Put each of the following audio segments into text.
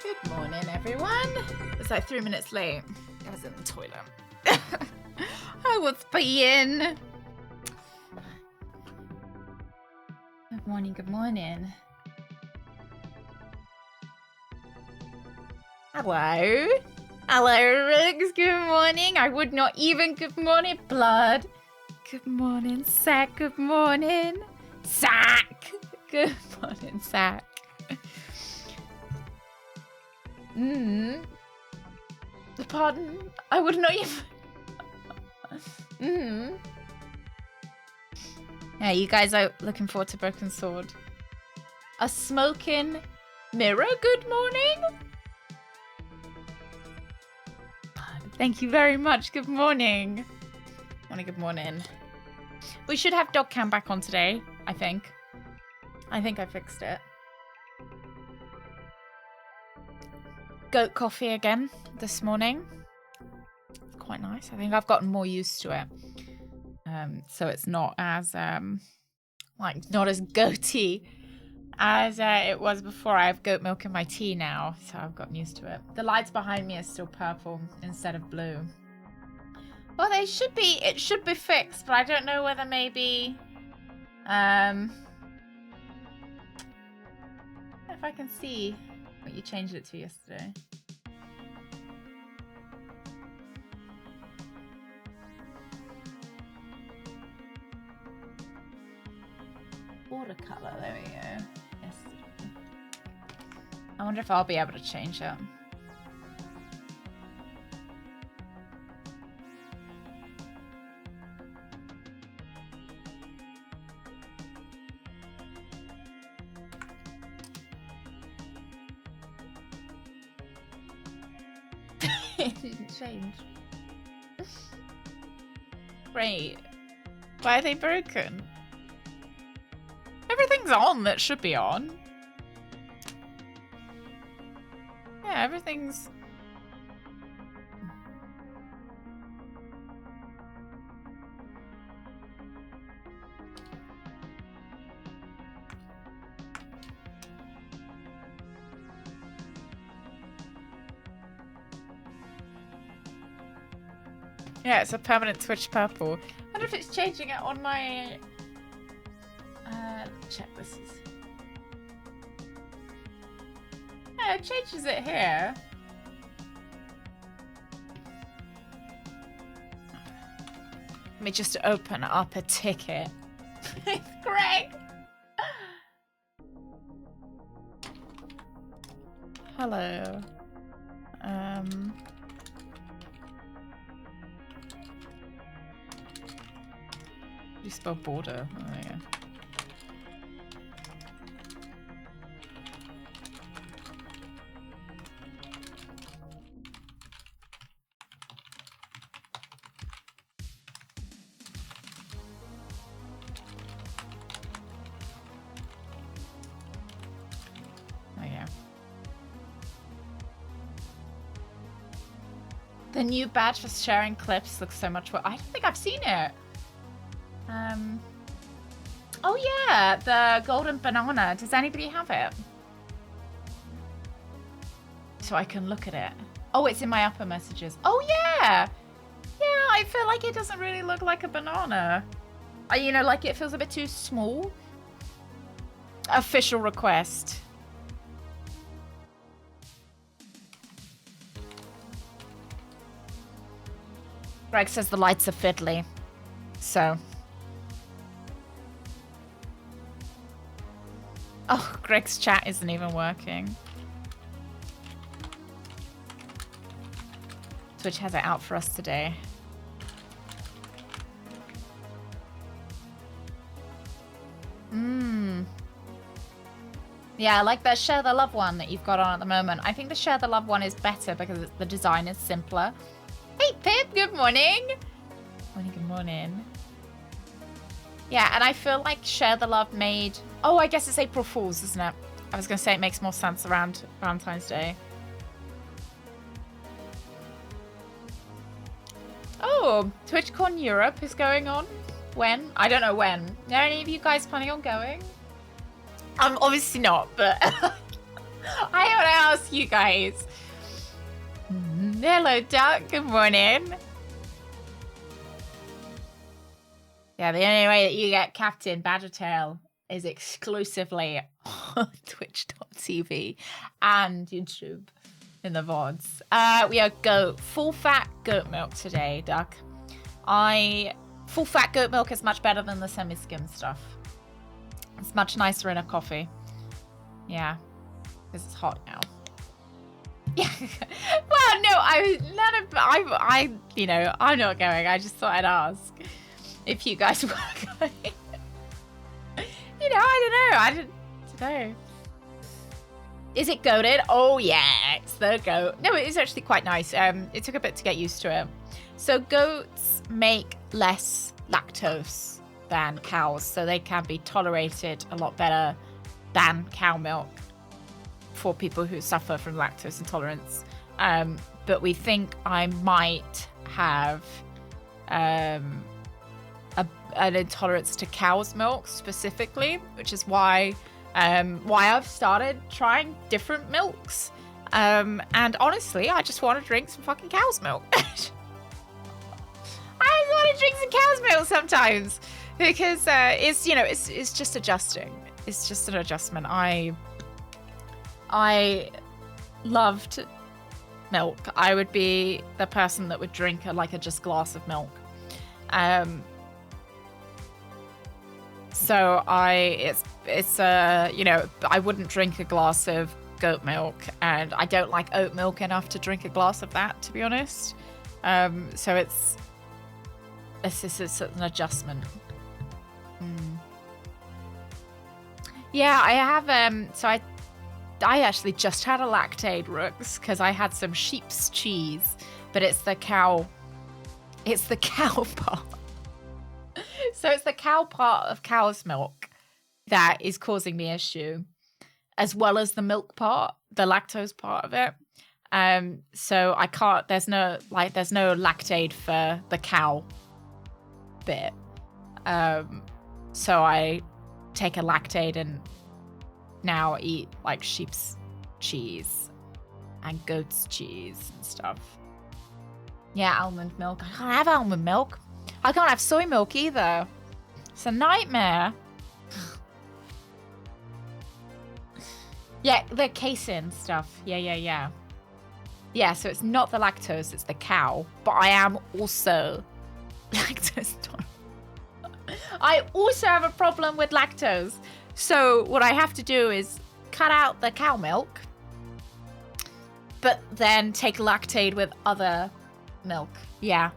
Good morning, everyone. It's like 3 minutes late. I was in the toilet. I was peeing. Good morning, good morning. Hello. Hello, Riggs. Good morning. I would not even. Good morning, Blood. Good morning, Sack. Good morning, Sack. Good morning, Sack. Pardon? I would not even. Yeah, you guys are looking forward to Broken Sword. A smoking mirror. Good morning. Thank you very much. Good morning. Good morning. We should have dog cam back on today, I think. I think I fixed it. Goat coffee again this morning. It's quite nice. I think I've gotten more used to it. So it's not as not as goaty as it was before. I have goat milk in my tea now, so I've gotten used to it. The lights behind me are still purple instead of blue. Well, it should be fixed, but I don't know whether maybe if I can see what you changed it to yesterday. Watercolor, there we go. Yesterday. I wonder if I'll be able to change it. It didn't change. Great. Why are they broken? Everything's on that should be on. Yeah, everything's... Yeah, it's a permanent Twitch purple. I wonder if it's changing it on my... check this is... Yeah, it changes it here. Let me just open up a ticket. It's Greg! Hello. You spell border. Oh, yeah. Oh, yeah. The new badge for sharing clips looks so much. I don't think I've seen it. Oh yeah, the golden banana. Does anybody have it? So I can look at it. Oh, it's in my upper messages. Oh yeah. Yeah, I feel like it doesn't really look like a banana. You know, like it feels a bit too small. Official request. Greg says the lights are fiddly. So. Oh, Greg's chat isn't even working. Twitch has it out for us today. Yeah, I like the Share the Love one that you've got on at the moment. I think the Share the Love one is better because the design is simpler. Hey, Pip, good morning. Good morning. Yeah, and I feel like Share the Love made... Oh, I guess it's April Fool's, isn't it? I was going to say it makes more sense around Valentine's Day. Oh, TwitchCon Europe is going on. When? I don't know when. Are any of you guys planning on going? Obviously not, but I want to ask you guys. Hello, Duck. Good morning. Yeah, the only way that you get Captain Badgertail is exclusively on twitch.tv and YouTube in the VODs. We are full fat goat milk today, Duck. Full fat goat milk is much better than the semi-skim stuff. It's much nicer in a coffee. Yeah, because it's hot now. Yeah. Well, no, you know, I'm not going. I just thought I'd ask if you guys were going. You know, I don't know. Is it goated? Oh yeah, it's the goat. No, it is actually quite nice. It took a bit to get used to it. So goats make less lactose than cows, so they can be tolerated a lot better than cow milk for people who suffer from lactose intolerance. But we think I might have an intolerance to cow's milk specifically, which is why I've started trying different milks. And honestly, I just want to drink some fucking cow's milk. I want to drink some cow's milk sometimes because it's, you know, it's just adjusting. It's just an adjustment. I loved milk. I would be the person that would drink a just glass of milk. So it's you know, I wouldn't drink a glass of goat milk, and I don't like oat milk enough to drink a glass of that, to be honest. So it's an adjustment. Yeah, I have so I actually just had a lactate, Rooks, because I had some sheep's cheese, but it's the cow part. So it's the cow part of cow's milk that is causing me issue, as well as the milk part, the lactose part of it. So I can't, there's no lactate for the cow bit. So I take a lactate and now eat like sheep's cheese and goat's cheese and stuff. Yeah, almond milk. I can't have almond milk. I can't have soy milk either. It's a nightmare. Yeah, the casein stuff. Yeah. Yeah, so it's not the lactose, it's the cow. But I am also lactose intolerant. I also have a problem with lactose. So what I have to do is cut out the cow milk but then take lactate with other milk. Yeah.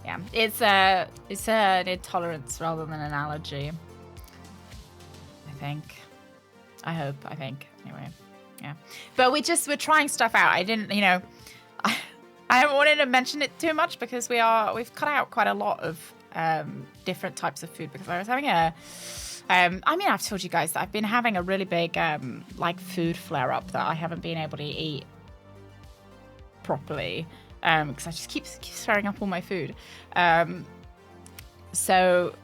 Yeah, it's an intolerance rather than an allergy. I think. I hope. I think. Anyway, yeah. But we're trying stuff out. I didn't, you know, I haven't wanted to mention it too much because we've cut out quite a lot of different types of food because I was having I mean, I've told you guys that I've been having a really big like food flare up that I haven't been able to eat properly. Because I just keep throwing up all my food. So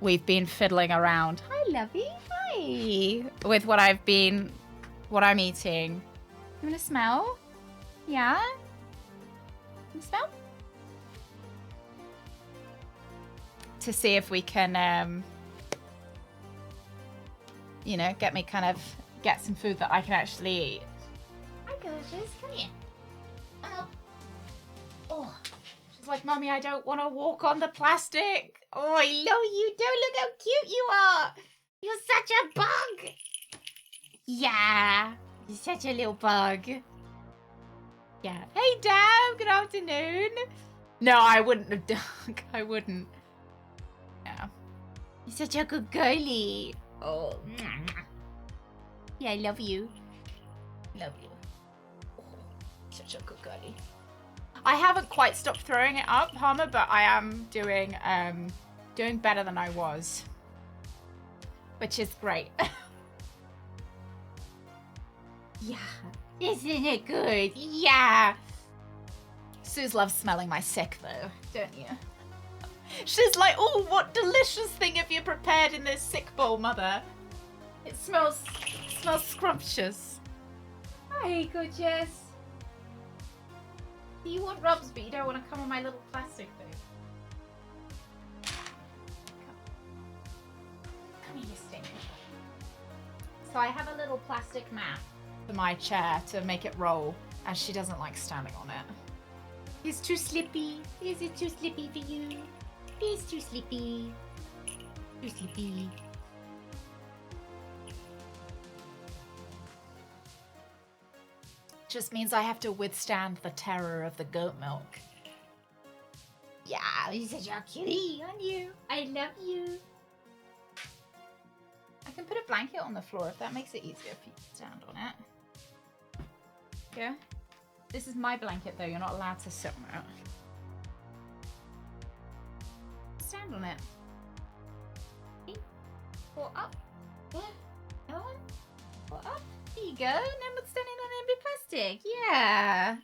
we've been fiddling around. Hi, Lovey. Hi. With what I'm eating. You want to smell? Yeah? You smell? To see if we can, you know, get some food that I can actually eat. Hi, gorgeous. Come here. Oh, she's like, Mummy, I don't want to walk on the plastic. Oh, I love you. Don't look how cute you are. You're such a bug. Yeah, you're such a little bug. Yeah. Hey, Dab. Good afternoon. No, I wouldn't have done. I wouldn't. Yeah. You're such a good girlie. Oh. Yeah, I love you. Love you. Oh, such a good girlie. I haven't quite stopped throwing it up, Harmer, but I am doing better than I was, which is great. Yeah, isn't it good? Yeah. Suze loves smelling my sick, though, don't you? She's like, oh, what delicious thing have you prepared in this sick bowl, Mother? It smells scrumptious. Hi, gorgeous. You want rubs, but you don't want to come on my little plastic thing. Come here, you stink. So I have a little plastic mat for my chair to make it roll, as she doesn't like standing on it. It's too slippy. Is it too slippy for you? It's too slippy. Too slippy. Just means I have to withstand the terror of the goat milk. Yeah, you're such a cutie, aren't you? I love you. I can put a blanket on the floor if that makes it easier for you to stand on it. Yeah. This is my blanket though, you're not allowed to sit on it. Stand on it. Or up. Yeah. Another one. Or up. There you go. Now I'm standing on empty plastic. Yeah.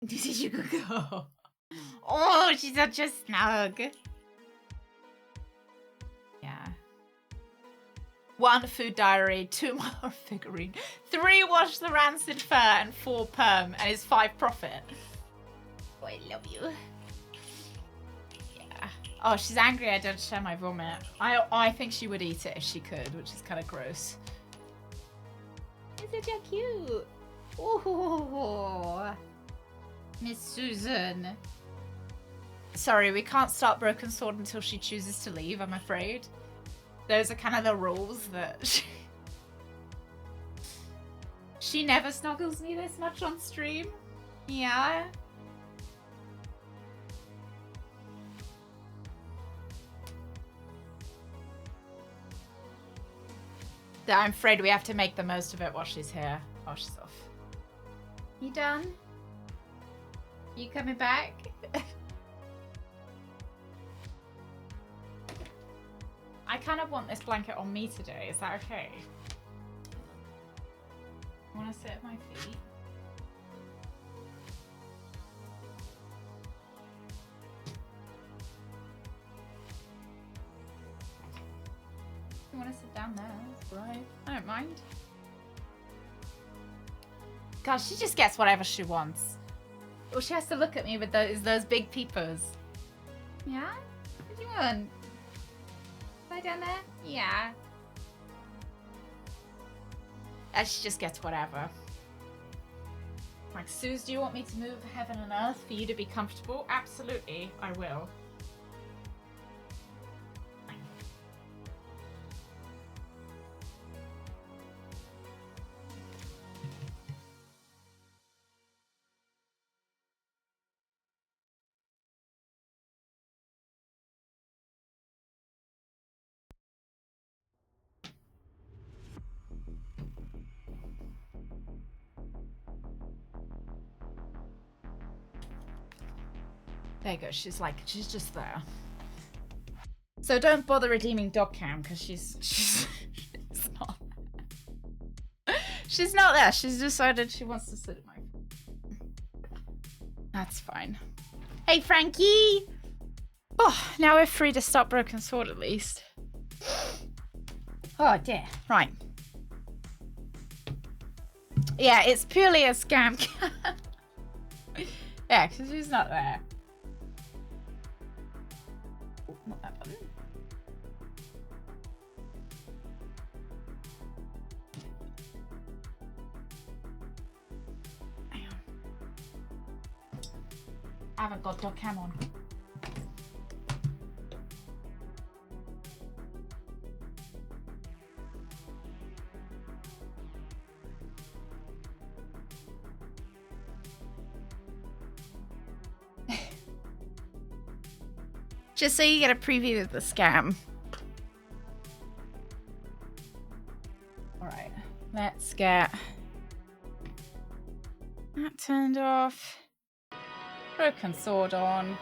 This is your good girl. Oh, she's such a snug. Yeah. 1 food diary, 2 more figurine, 3 wash the rancid fur, and 4 perm, and it's 5 profit. Oh, I love you. Yeah. Oh, she's angry I don't share my vomit. I think she would eat it if she could, which is kind of gross. Isn't that cute? Oh, Miss Susan. Sorry, we can't start Broken Sword until she chooses to leave, I'm afraid. Those are kind of the rules that she never snuggles me this much on stream. Yeah. I'm afraid we have to make the most of it while she's here. Oh, she's off. You done? You coming back? I kind of want this blanket on me today. Is that okay? I want to sit at my feet. You want to sit down there? That's right. I don't mind. Gosh, she just gets whatever she wants. Well, she has to look at me with those big peepers. Yeah? What do you want? Lie down there? Yeah. And she just gets whatever. Like, Suze, do you want me to move heaven and earth for you to be comfortable? Absolutely, I will. There you go. She's just there. So don't bother redeeming dog cam because she's not. She's not there. She's decided she wants to sit at my. That's fine. Hey Frankie. Oh, now we're free to stop Broken Sword at least. Oh dear. Right. Yeah, it's purely a scam cam. Yeah, because she's not there. Oh, not that button. Hang on. I haven't got dog cam on. Just so you get a preview of the scam. Alright, let's get that turned off. Broken Sword on.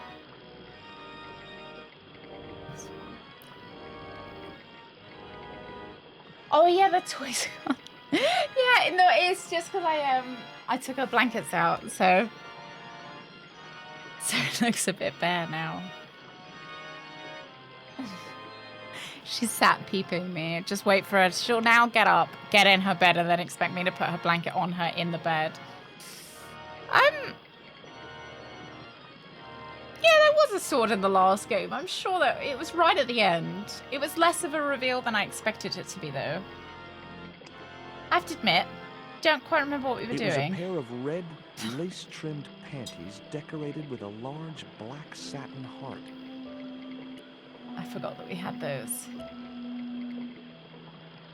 Oh yeah, the toys. Yeah, no, it's just because I took her blankets out, so it looks a bit bare now. She's sat peeping me. Just wait for her. She'll now get up, get in her bed, and then expect me to put her blanket on her in the bed. Yeah, there was a sword in the last game. I'm sure that it was right at the end. It was less of a reveal than I expected it to be, though. I have to admit, don't quite remember what we were doing. It was a pair of red, lace-trimmed panties decorated with a large black satin heart. I forgot that we had those.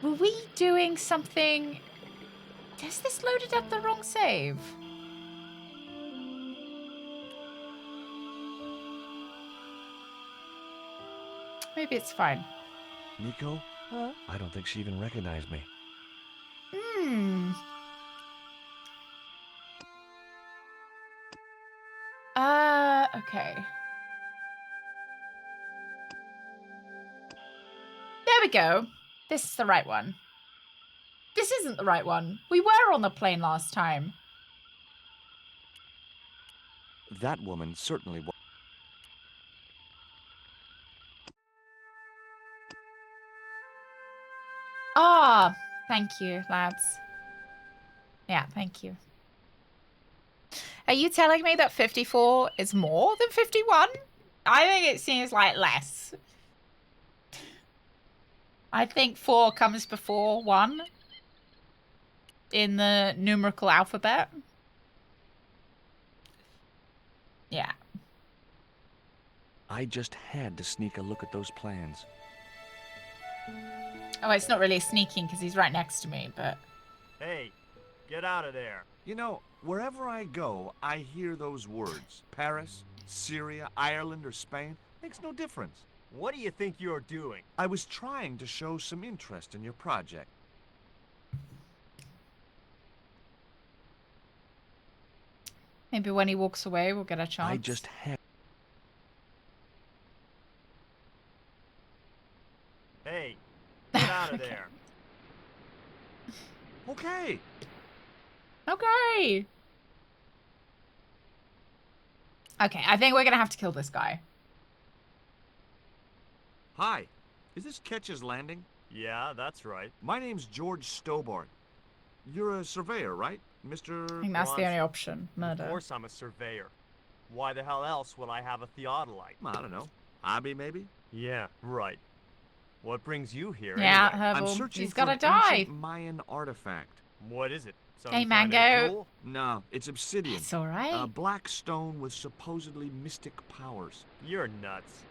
Were we doing something? Has this loaded up the wrong save? Maybe it's fine. Nico? Huh? I don't think she even recognized me. Okay. There we go. This is the right one. This isn't the right one. We were on the plane last time. That woman certainly was. Ah, thank you, lads. Yeah, thank you. Are you telling me that 54 is more than 51? I think it seems like less. I think 4 comes before 1 in the numerical alphabet. Yeah. I just had to sneak a look at those plans. Oh, it's not really sneaking because he's right next to me, but... Hey, get out of there. You know, wherever I go, I hear those words. Paris, Syria, Ireland, or Spain. Makes no difference. What do you think you're doing? I was trying to show some interest in your project. Maybe when he walks away, we'll get a chance. I just had... Hey, get out of there. Okay. Okay. Okay, I think we're going to have to kill this guy. Hi. Is this Ketch's Landing? Yeah, that's right. My name's George Stobart. You're a surveyor, right, Mr. I think that's the only option. Murder. Of course I'm a surveyor. Why the hell else would I have a theodolite? I don't know. Hobby, maybe? Yeah, right. What brings you here Yeah, anyway? I'm Herbal. searching He's for gotta an die. ancient Mayan artifact. What is it? Some Hey, kind of Mango. jewel? No, it's obsidian. It's all right. A black stone with supposedly mystic powers. You're nuts.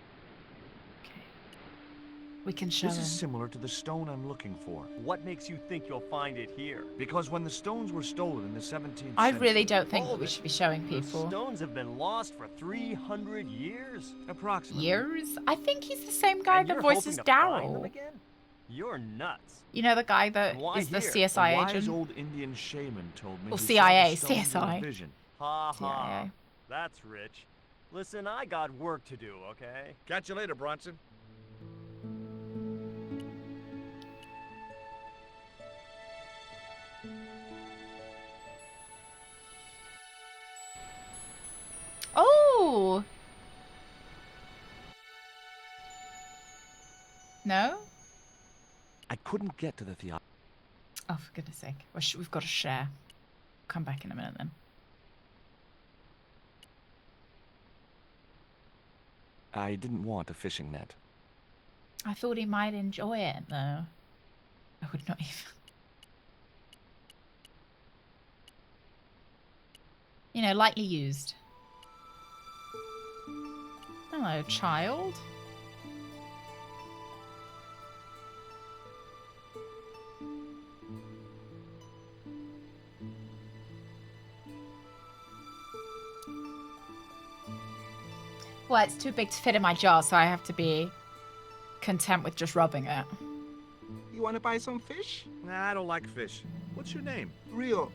We can show This him. is similar to the stone I'm looking for. What makes you think you'll find it here? Because when the stones were stolen in the 17th I century... really don't think that Hold we it. should be showing The people. stones have been lost for 300 years. Approximately. Years? I think he's the same guy And that you're voices hoping to find them Daryl. again? You're nuts. You know the guy that Why is the here? A CSI wise agent? old Indian shaman told me Or he CIA, saw the stones in a CSI. vision. Ha ha. CIA. That's rich. Listen, I got work to do, okay? Catch you later, Bronson. Oh! No? I couldn't get to the theater. Oh, for goodness sake. We've got to share. Come back in a minute then. I didn't want a fishing net. I thought he might enjoy it, though. I would not even. You know, lightly used. Hello, child. Well, it's too big to fit in my jar, so I have to be content with just rubbing it. You want to buy some fish? Nah, I don't like fish. What's your name? Rio.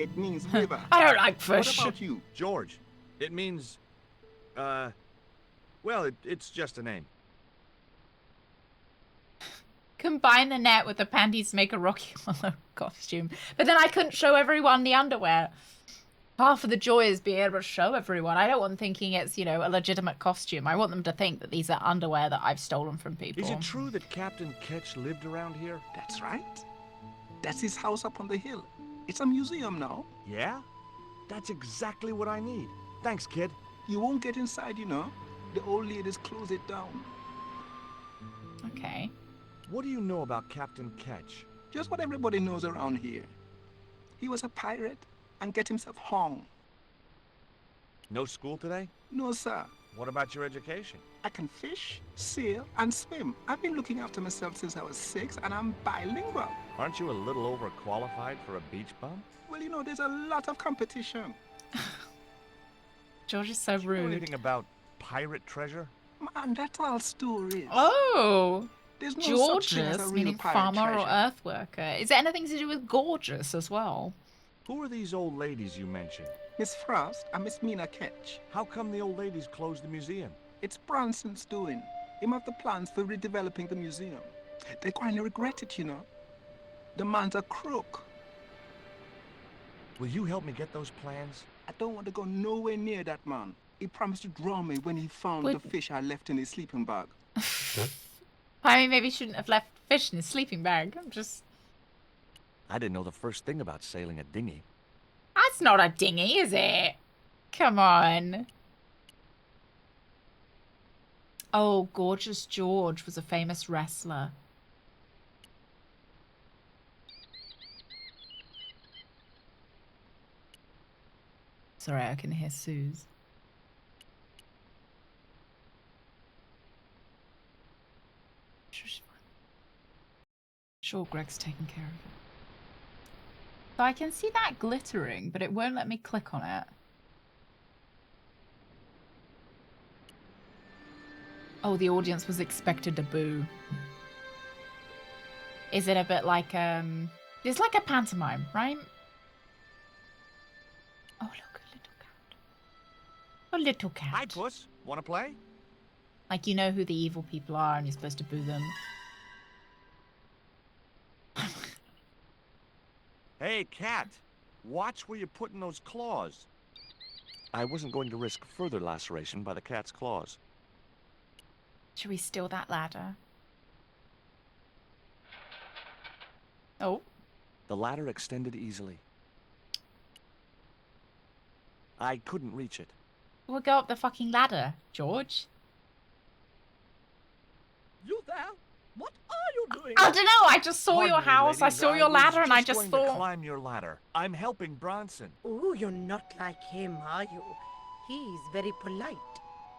It means river. I don't like fish. What about you? George. It means, well, it's just a name. Combine the net with the panties to make a Rocky Horror costume. But then I couldn't show everyone the underwear. Half of the joy is being able to show everyone. I don't want them thinking it's, you know, a legitimate costume. I want them to think that these are underwear that I've stolen from people. Is it true that Captain Ketch lived around here? That's right. That's his house up on the hill. It's a museum now. Yeah? That's exactly what I need. Thanks, kid. You won't get inside, you know. The old ladies close it down. Okay. What do you know about Captain Ketch? Just what everybody knows around here. He was a pirate and get himself hung. No school today? No, sir. What about your education? I can fish, sail, and swim. I've been looking after myself since I was 6, and I'm bilingual. Aren't you a little overqualified for a beach bum? Well, you know, there's a lot of competition. George is so Do you know rude. anything about pirate treasure? Man, that's all stories. Oh! There's no such thing as a Gorgeous, real meaning pirate farmer or treasure. earth worker. Is it anything to do with gorgeous as well? Who are these old ladies you mentioned? Miss Frost and Miss Mina Ketch. How come the old ladies closed the museum? It's Bronson's doing. Him have the plans for redeveloping the museum. They kindly regret it, you know. The man's a crook. Will you help me get those plans? I don't want to go nowhere near that man. He promised to drown me when he found Wait. the fish I left in his sleeping bag. I mean, maybe he shouldn't have left fish in his sleeping bag. I'm just... I didn't know the first thing about sailing a dinghy. That's not a dinghy, is it? Come on. Oh, Gorgeous George was a famous wrestler. Sorry, I can hear Suze. Sure, she's fine. Sure, Greg's taking care of it. So I can see that glittering, but it won't let me click on it. Oh, the audience was expected to boo. Is it a bit like, it's like a pantomime, right? Oh, look, a little cat. A little cat. Hi, Puss. Want to play? Like, you know who the evil people are and you're supposed to boo them. Hey, cat. Watch where you're putting those claws. I wasn't going to risk further laceration by the cat's claws. Should we steal that ladder? Oh. The ladder extended easily. I couldn't reach it. We'll go up the fucking ladder, George. You there? What are you doing? I don't know, I just saw Pardon your me, house, I ladies, saw your was ladder, and I just going to thought... climb your ladder. I'm helping Bronson. Oh, you're not like him, are you? He's very polite,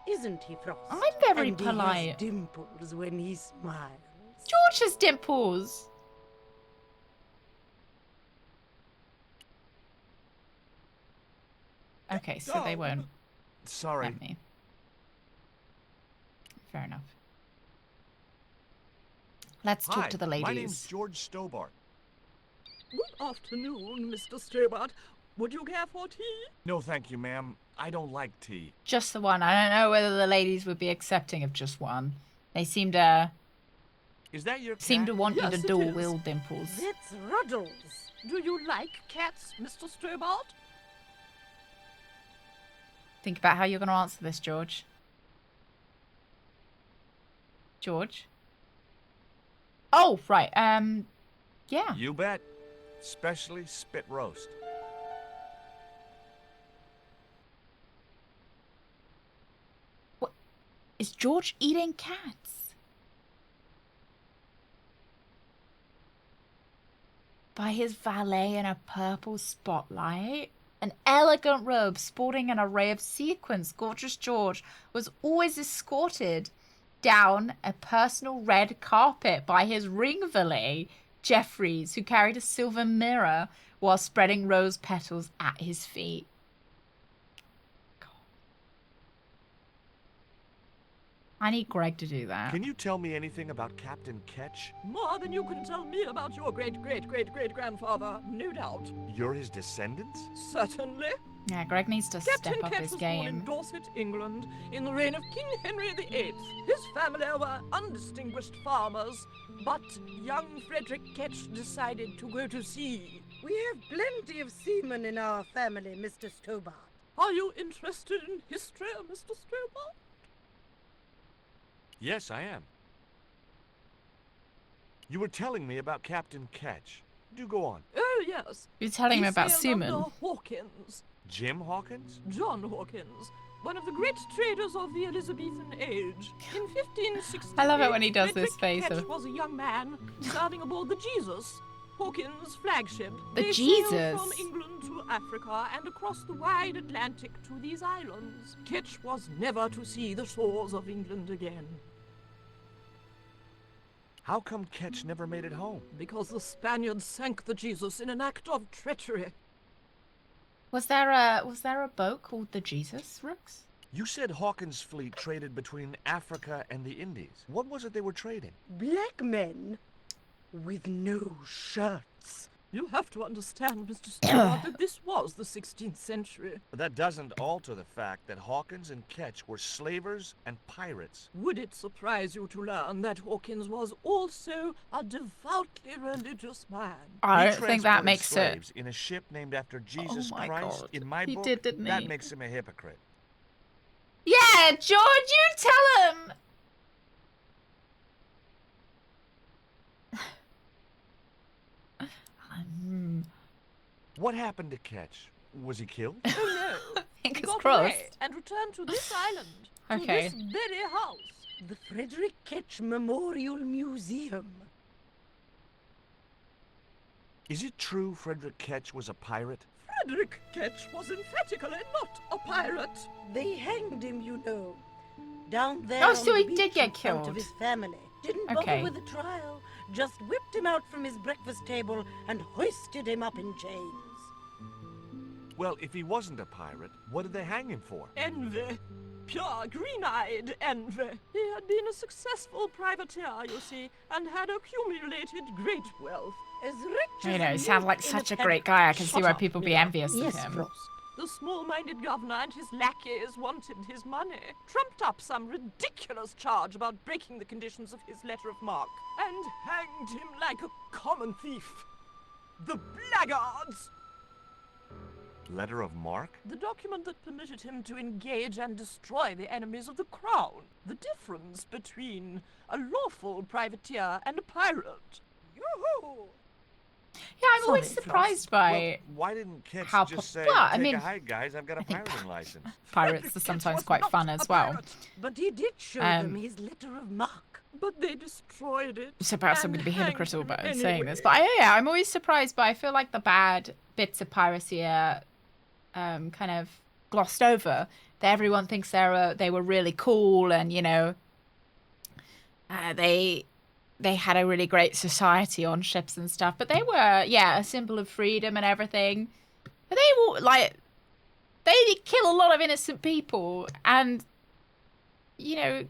isn't he, Frost? I'm very and polite. He has dimples when he smiles. George has dimples. Okay, so they won't Sorry. let me. Fair enough. Let's talk Hi, to the my name's ladies. George Stobart. Good afternoon, Mr. Stobart. Would you care for tea? No, thank you, ma'am. I don't like tea. Just the one. I don't know whether the ladies would be accepting of just one. They seem to Is that your cat? want you Yes, to it dual is. wield Dimples. That's Ruddles. Do you like cats, Mr. Strobart? Think about how you're going to answer this, George. George? Oh, right. Yeah. You bet. Especially spit roast. What? Is George eating cats? By his valet in a purple spotlight? An elegant robe sporting an array of sequins, gorgeous George was always escorted down a personal red carpet by his ring valet, Jeffries, who carried a silver mirror while spreading rose petals at his feet. God. I need Greg to do that. Can you tell me anything about Captain Ketch? More than you can tell me about your great-great-great-great-grandfather, no doubt. You're his descendants? Certainly. Yeah, Greg needs to step Captain up Ketch his was born in game. Dorset, England, in the reign of King Henry VIII. His family were undistinguished farmers, but young Frederick Ketch decided to go to sea. We have plenty of seamen in our family, Mr. Stobart. Are you interested in history, Mr. Strobart? Yes, I am. You were telling me about Captain Ketch. Do go on. Oh, yes. You're telling me He about sailed seamen. under Hawkins, Jim Hawkins? John Hawkins, one of the great traders of the Elizabethan age. In 1560, I love it when he does this Frederick face Ketch of- was a young man serving aboard the Jesus, Hawkins' flagship. The They Jesus? sailed from England to Africa and across the wide Atlantic to these islands. Ketch was never to see the shores of England again, How come Ketch never made it home? because the Spaniards sank the Jesus in an act of treachery. Was there a boat called the Jesus, Rooks? You said Hawkins' fleet traded between Africa and the Indies. What was it they were trading? Black men with no shirts. You have to understand, Mr. Stewart, that this was the 16th century. But that doesn't alter the fact that Hawkins and Ketch were slavers and pirates. Would it surprise you to learn that Hawkins was also a devoutly religious man? I He don't think that transported makes it. slaves in a ship named after Jesus my Christ. God. In my He book, did, didn't that he? makes him a hypocrite. Yeah, George, you tell him. What happened to Ketch? Was he killed? Oh no! He Fingers got crossed. away and returned to this island, to Okay. this very house. The Frederick Ketch Memorial Museum. Is it true Frederick Ketch was a pirate? Frederick Ketch was emphatically not a pirate. They hanged him, you know. Down there Oh, on so the he beach did get in front killed. of his family. Didn't Okay. bother with the trial. Just whipped him out from his breakfast table and hoisted him up in chains. Well, if he wasn't a pirate, what did they hang him for? Envy. Pure green-eyed envy. He had been a successful privateer, you see, and had accumulated great wealth. As rich You as know, a he sounds like mouse in such a paddock. great guy. I can see Shut why up, people be Mia. envious Yes, of him. Frost. The small-minded governor and his lackeys wanted his money, trumped up some ridiculous charge about breaking the conditions of his letter of marque, and hanged him like a common thief. The blackguards! Letter of marque? The document that permitted him to engage and destroy the enemies of the crown. The difference between a lawful privateer and a pirate. Yoo-hoo! Yeah, I'm always Sorry, surprised by Well, why didn't Ketch how just say, well, I take mean, a hike, guys, I've got a I think pirating license? pirates are Ketch sometimes was quite not fun a as well. pirate, But he did show Um, them his letter of marque. But they destroyed it. So perhaps I'm and going to be hanged hypocritical him about saying this, anyway. but yeah, I'm always surprised by. I feel like the bad bits of piracy are kind of glossed over. That everyone thinks they were really cool, and you know, they had a really great society on ships and stuff. But they were, yeah, a symbol of freedom and everything. But they were like, they did kill a lot of innocent people, and you know,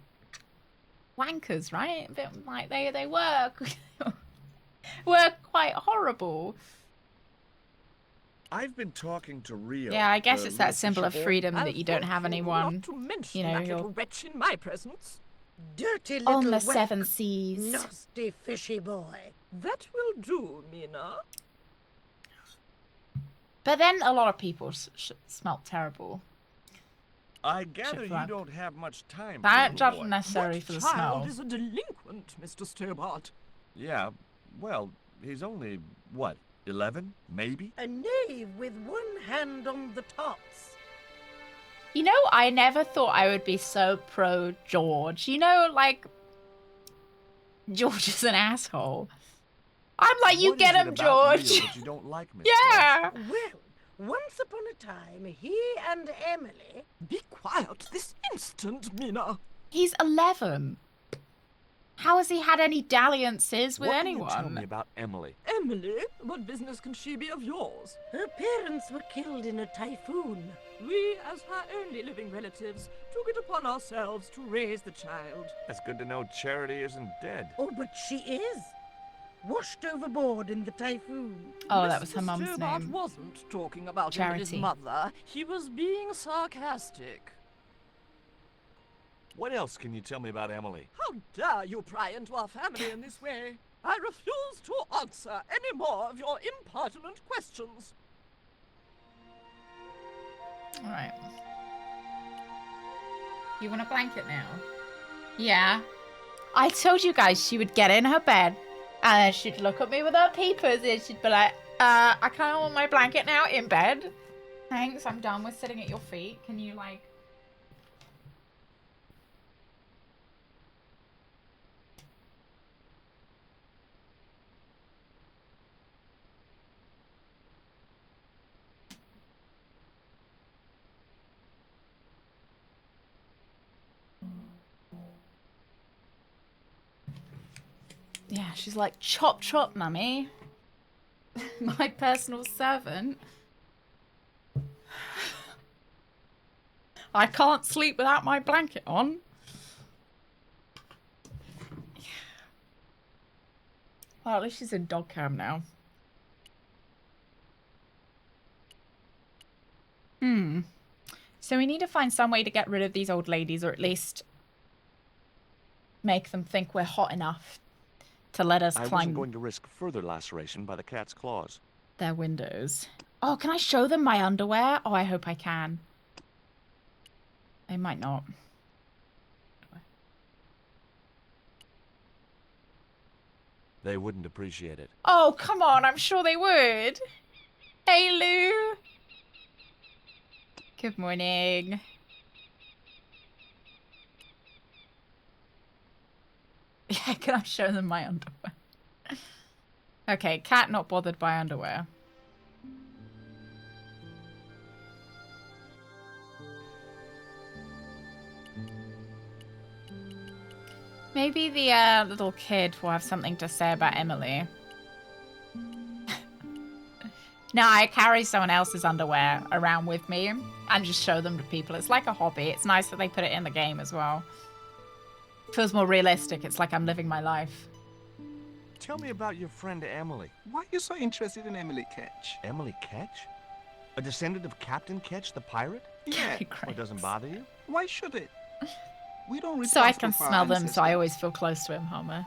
wankers, right? A bit like they were were quite horrible. I've been talking to Rio. Yeah, I guess the it's that little symbol fisher of boy. freedom I'll that you don't thank have you anyone, not to mention you know, that you're little wretch in my presence. Dirty little on the whelk. seven seas. Nasty fishy boy. That will do, Mina. But then a lot of people smelt terrible. I gather you Chipmunk. don't have much time. That for the not little boy. necessarily What for the child smell. is a delinquent, Mr. Stobart? Yeah, well, he's only, what, 11, maybe? A knave with one hand on the tops. You know, I never thought I would be so pro George. You know, like, George is an asshole. I'm like, you What get is it him, about George. Rio that you don't like, Miss Yeah. Well, once upon a time, he and Emily... Be quiet this instant, Mina. He's 11. How has he had any dalliances with What anyone? can you tell me about Emily? Emily? What business can she be of yours? Her parents were killed in a typhoon. We, as her only living relatives, took it upon ourselves to raise the child. That's good to know Charity isn't dead. Oh, but she is. Washed overboard in the typhoon. Oh, that was her Mr. mum's Stobart name. wasn't talking about Charity. Emily's mother. He was being sarcastic. What else can you tell me about Emily? How dare you pry into our family in this way? I refuse to answer any more of your impertinent questions. All right. You want a blanket now? Yeah. I told you guys she would get in her bed and then she'd look at me with her peepers and she'd be like, I kind of want my blanket now in bed. Thanks, I'm done with sitting at your feet. Can you, like... Yeah, she's like, chop chop, mummy. My personal servant. I can't sleep without my blanket on. Well, at least she's in dog cam now. So we need to find some way to get rid of these old ladies, or at least make them think we're hot enough to let us I wasn't climb going to risk further laceration by the cat's claws. their windows. Oh, can I show them my underwear? Oh, I hope I can. I might not. They wouldn't appreciate it. Oh, come on. I'm sure they would. Hey, Lou. Good morning. Yeah, can I show them my underwear? Okay, cat not bothered by underwear. Maybe the little kid will have something to say about Emily. No, I carry someone else's underwear around with me and just show them to people. It's like a hobby. It's nice that they put it in the game as well. Feels more realistic. It's like I'm living my life. Tell me about your friend Emily. Why are you so interested in Emily Ketch? Emily Ketch? A descendant of Captain Ketch, the pirate? Yeah. Oh, it doesn't bother you? Why should it? We don't So I responsible can for our smell them, so I ancestors. always feel close to him, Homer.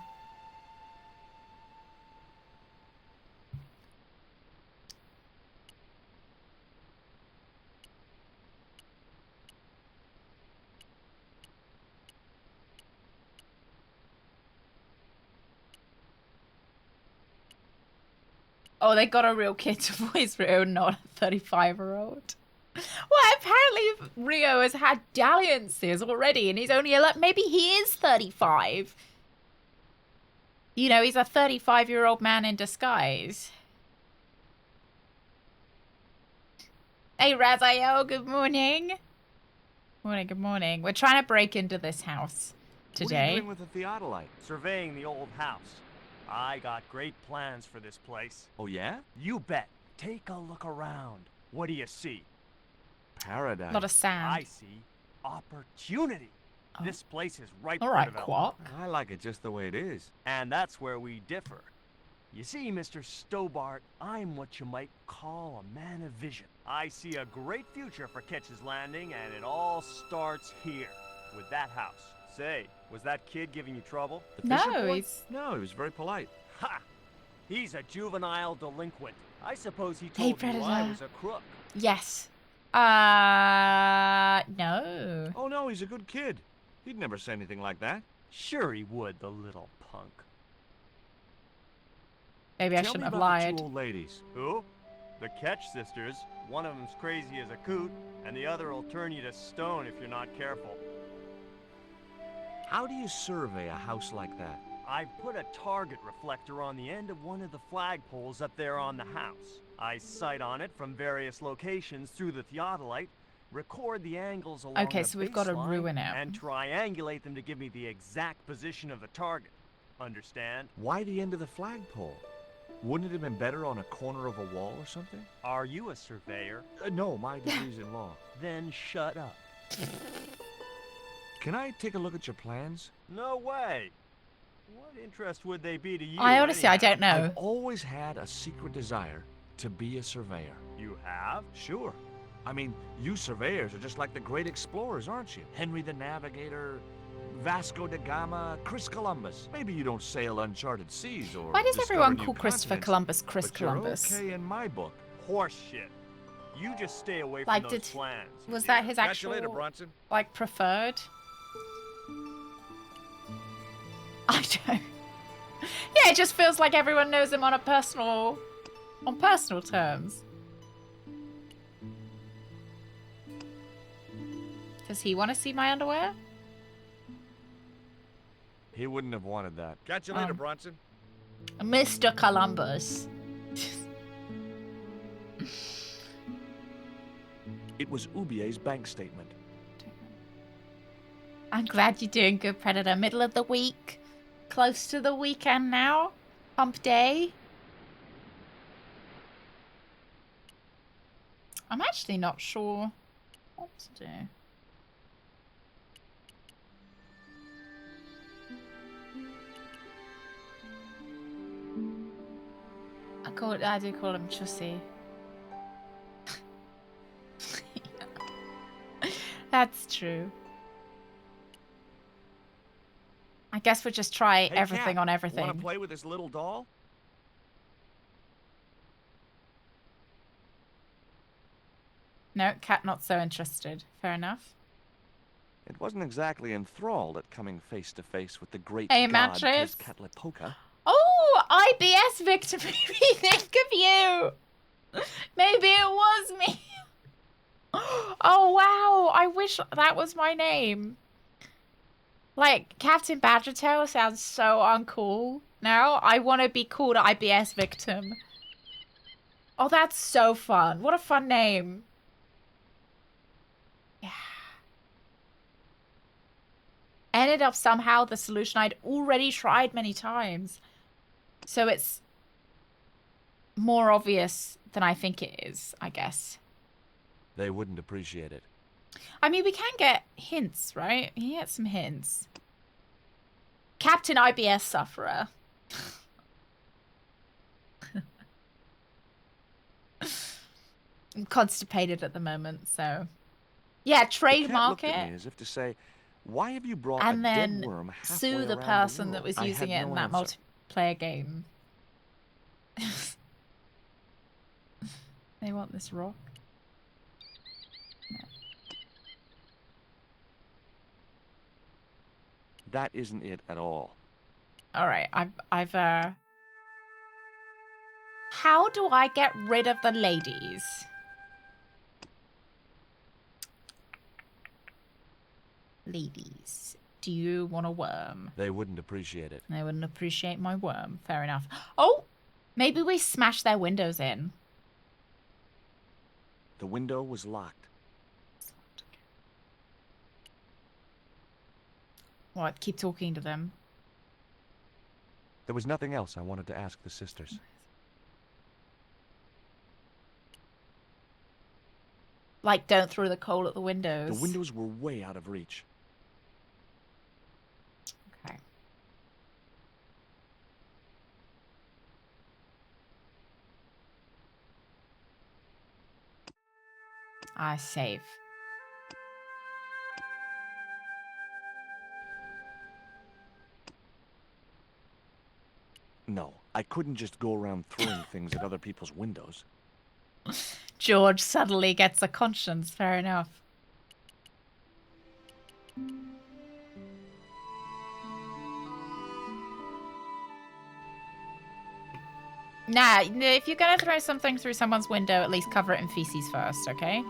Oh, they got a real kid to voice Rio, not a 35-year-old. Well, apparently Rio has had dalliances already, and he's only 11. Maybe he is 35. You know, he's a 35-year-old man in disguise. Hey, Razael, good morning. Morning, good morning. We're trying to break into this house What are you today. doing with the theodolite? Surveying the old house. I got great plans for this place. Oh, yeah? You bet. Take a look around. What do you see? Paradise. A lot of sand. I see opportunity. Oh. This place is ripe All for right, development. Quack. I like it just the way it is. And that's where we differ. You see, Mr. Stobart, I'm what you might call a man of vision. I see a great future for Ketch's Landing, and it all starts here, with that house. Say, was that kid giving you trouble? The Fisher No, boy? he's... No, he was very polite. Ha! He's a juvenile delinquent. I suppose he Hey, told you I Predator. was a crook. Yes. No. Oh, no, he's a good kid. He'd never say anything like that. Sure he would, the little punk. Maybe I Tell shouldn't me have about the lied. two old ladies. Who? The Ketch sisters. One of them's crazy as a coot, and the other will turn you to stone if you're not careful. How do you survey a house like that? I've put a target reflector on the end of one of the flagpoles up there on the house. I sight on it from various locations through the theodolite, record the angles along Okay, the so we've got to baseline, ruin it. and triangulate them to give me the exact position of the target. Understand? Why the end of the flagpole? Wouldn't it have been better on a corner of a wall or something? Are you a surveyor? No, my degree's in law. Then shut up. Can I take a look at your plans? No way. What interest would they be to you? I honestly, I anyhow? don't know. I've always had a secret desire to be a surveyor. You have? Sure. I mean, you surveyors are just like the great explorers, aren't you? Henry the Navigator, Vasco da Gama, Chris Columbus. Maybe you don't sail uncharted seas or Why does discover everyone new call Christopher continents, Columbus Chris but you're Columbus? okay in my book. Horse shit. You just stay away from Like, those did- plans. Was you that dear. his Catch you later, actual, Bronson. like, preferred? I don't... Yeah, it just feels like everyone knows him on personal terms. Does he want to see my underwear? He wouldn't have wanted that. Catch you later, Bronson. Mr. Columbus. It was Ubier's bank statement. I'm glad you're doing good, Predator. Middle of the week. Close to the weekend now. Hump day. I'm actually not sure what to do. I do call him Chussy. That's true. I guess we'll just try Hey, everything Cat, on everything. Want to play with this little doll? No, Cat not so interested. Fair enough. It wasn't exactly enthralled at coming face to face with the great Hey, god mattress. Tezcatlipoca. Oh, IBS victim. Maybe think of you. Maybe it was me. Oh, wow. I wish that was my name. Like, Captain Badgertail sounds so uncool now. I want to be called IBS victim. Oh, that's so fun. What a fun name. Yeah. Ended up somehow the solution I'd already tried many times. So it's more obvious than I think it is, I guess. They wouldn't appreciate it. I mean, we can get hints, right? We can get some hints. Captain IBS sufferer. I'm constipated at the moment, so... Yeah, The cat trademark looked at it. me as if to say, "Why have you brought And a then dead worm halfway sue the around person that world?" was I using had it in no that answer. multiplayer game. They want this rock. That isn't it at all. All right, I've How do I get rid of the ladies? Ladies, do you want a worm? They wouldn't appreciate it. They wouldn't appreciate my worm. Fair enough. Oh, maybe we smash their windows in. The window was locked. What? Keep talking to them. There was nothing else I wanted to ask the sisters. Like, don't throw the coal at the windows. The windows were way out of reach. Okay. I save. No, I couldn't just go around throwing things at other people's windows. George suddenly gets a conscience. Fair enough. Nah, if you're gonna throw something through someone's window, at least cover it in feces first, okay?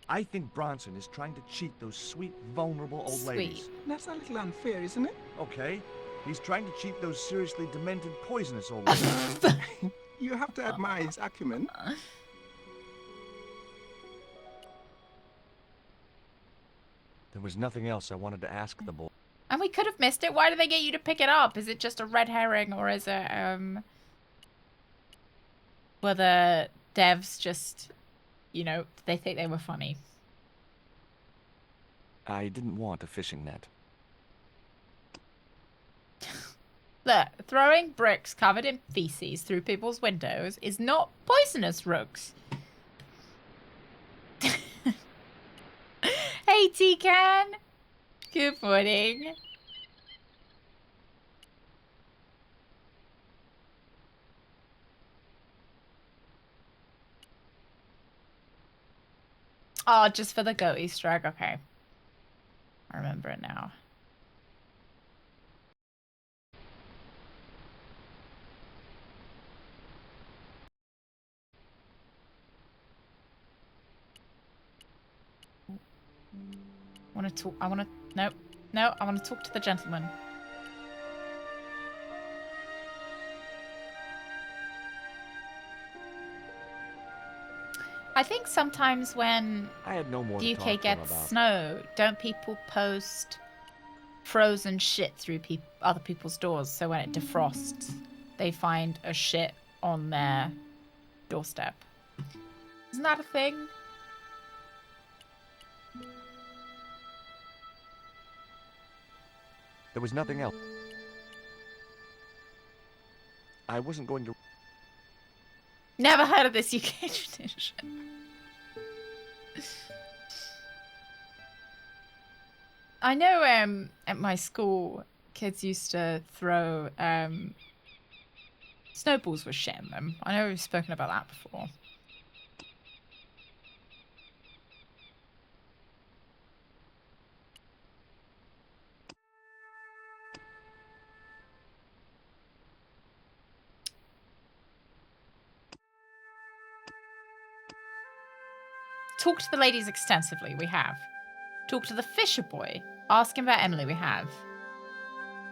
I think Bronson is trying to cheat those sweet, vulnerable old ladies. That's a little unfair, isn't it? Okay. He's trying to cheat those seriously demented, poisonous old ladies. You have to admire his acumen. There was nothing else I wanted to ask the boy. And we could have missed it. Why do they get you to pick it up? Is it just a red herring, or is it, were the devs just, you know, they think they were funny? I didn't want a fishing net. Look, throwing bricks covered in feces through people's windows is not poisonous, Rooks. Hey, T-Can. Good morning. Oh, just for the goat Easter egg. Okay. I remember it now. I want to talk. I want to. No. No, I want to talk to the gentleman. I think sometimes when I had no more the to UK talk to him gets about. snow, don't people post frozen shit through other people's doors? So when it defrosts, they find a shit on their doorstep. Isn't that a thing? There was nothing else. I wasn't going to... Never heard of this UK tradition. I know at my school, kids used to throw snowballs with shit in them. I know we've spoken about that before. Talk to the ladies extensively, we have. Talk to the fisher boy. Ask him about Emily, we have.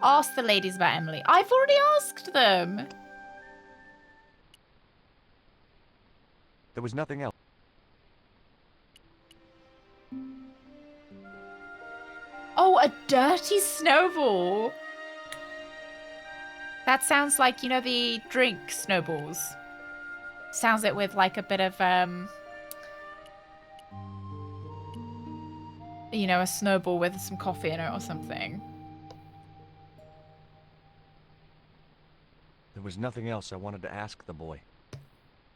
Ask the ladies about Emily. I've already asked them. There was nothing else. Oh, a dirty snowball. That sounds like, you know, the drink snowballs. Sounds it with like a bit of, you know, a snowball with some coffee in it or something. There was nothing else I wanted to ask the boy.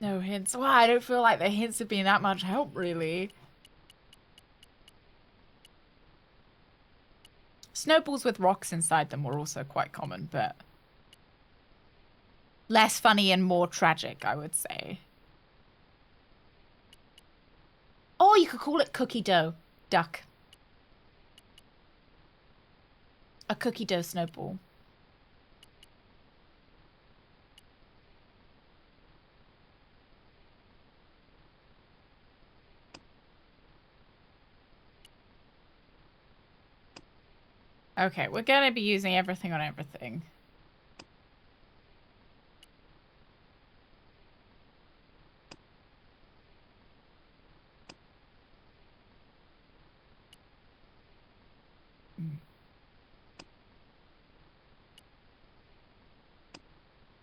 No hints. Well, I don't feel like the hints have been that much help, really. Snowballs with rocks inside them were also quite common, but less funny and more tragic, I would say. Or you could call it cookie dough duck. A cookie dough snowball. Okay, we're gonna be using everything on everything.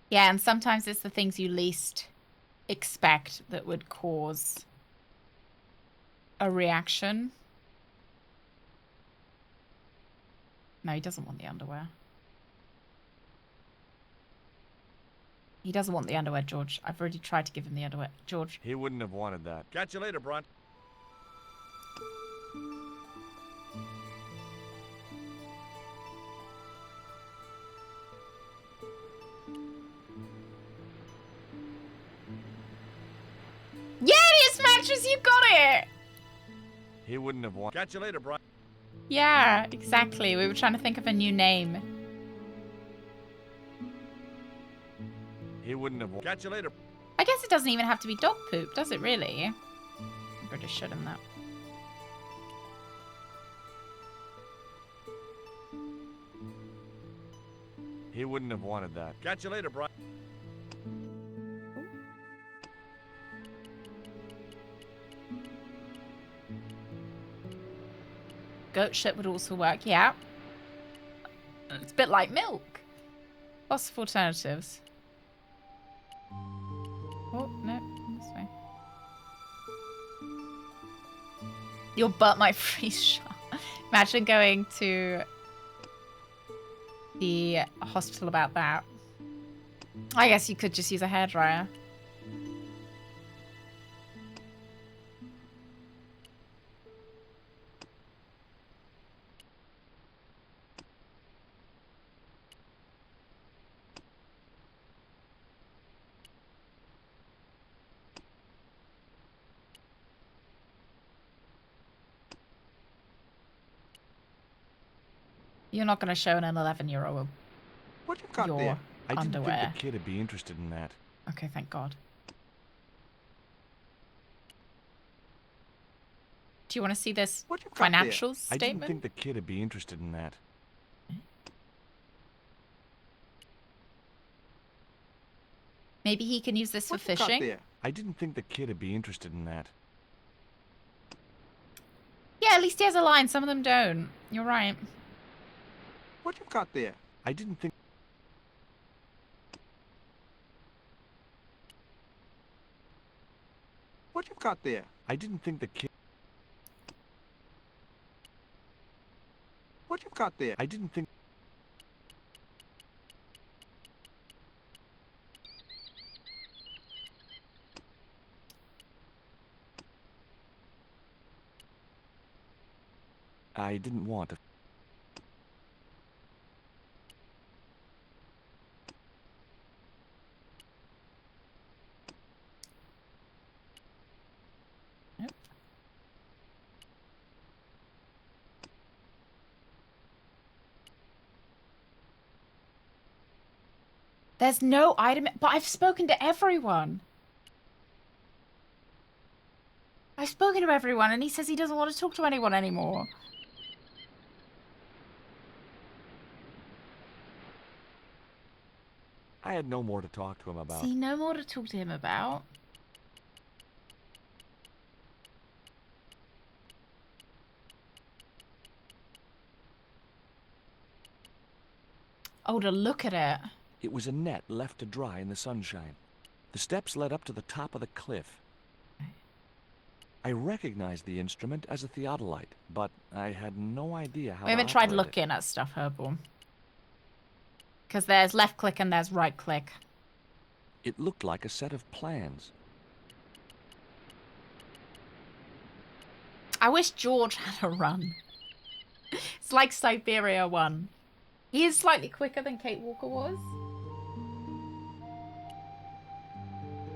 Yeah, and sometimes it's the things you least expect that would cause a reaction. No, he doesn't want the underwear. He doesn't want the underwear, George. I've already tried to give him the underwear. George. He wouldn't have wanted that. Catch you later, Brunt. Yeah, it is, Mattress! You got it! He wouldn't have wanted. Catch you later, Brunt. Yeah, exactly. We were trying to think of a new name. He wouldn't have wanted. Catch you later. I guess it doesn't even have to be dog poop, does it really? I'm going to show him that. He wouldn't have wanted that. Catch you later, Brunt. Goat shit would also work, yeah. It's a bit like milk. Lots of alternatives. Oh, no, this way. Your butt might freeze shut. Imagine going to the hospital about that. I guess you could just use a hairdryer. You're not going to show an 11-year-old What you got your there? I didn't underwear. think the kid would be interested in that. Okay, thank God. Do you want to see this What you got there? financial I statement? didn't think the kid would be interested in that. Maybe he can use this for What you got fishing. there? I didn't think the kid would be interested in that. Yeah, at least he has a line. Some of them don't. You're right. What you got there? I didn't think. What you got there? I didn't think the kid. What you got there? I didn't think. I didn't want to. There's no item, but I've spoken to everyone. I've spoken to everyone, and he says he doesn't want to talk to anyone anymore. I had no more to talk to him about. See, no more to talk to him about. Oh, to look at it. It was a net left to dry in the sunshine. The steps led up to the top of the cliff. I recognized the instrument as a theodolite, but I had no idea how We to haven't tried operate it. looking at stuff, Herbal. Because there's left click and there's right click. It looked like a set of plans. I wish George had a run. It's like Siberia 1. He is slightly quicker than Kate Walker was.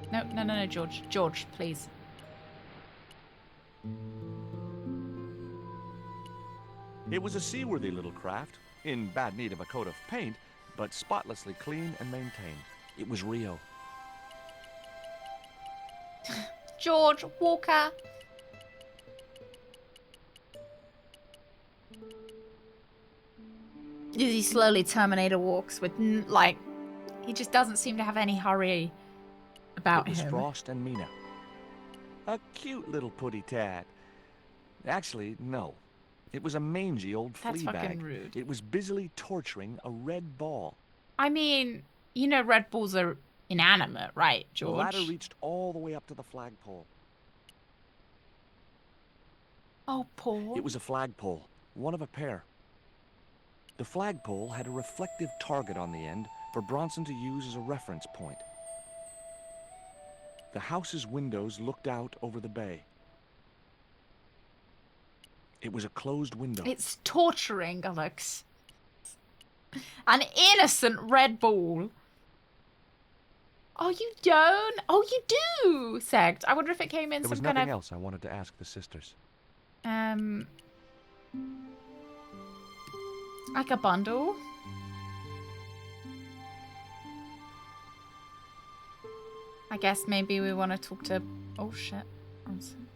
No, George. George, please. It was a seaworthy little craft, in bad need of a coat of paint, but spotlessly clean and maintained. It was Rio. George Walker. He slowly Terminator walks with, like, he just doesn't seem to have any hurry about It was him. Frost and Mina. A cute little putty tad. Actually, no. It was a mangy old That's flea fucking bag. rude. It was busily torturing a red ball. I mean, you know red balls are inanimate, right, George? The ladder reached all the way up to the flagpole. Oh, Paul. It was a flagpole, one of a pair. The flagpole had a reflective target on the end for Bronson to use as a reference point. The house's windows looked out over the bay. It was a closed window. It's torturing, Alex. An innocent red ball. Oh, you don't? Oh, you do, Segt. I wonder if it came in There was some kind nothing of... else I wanted to ask the sisters. Like a bundle? I guess maybe we want to talk to... Oh, shit. Bronson.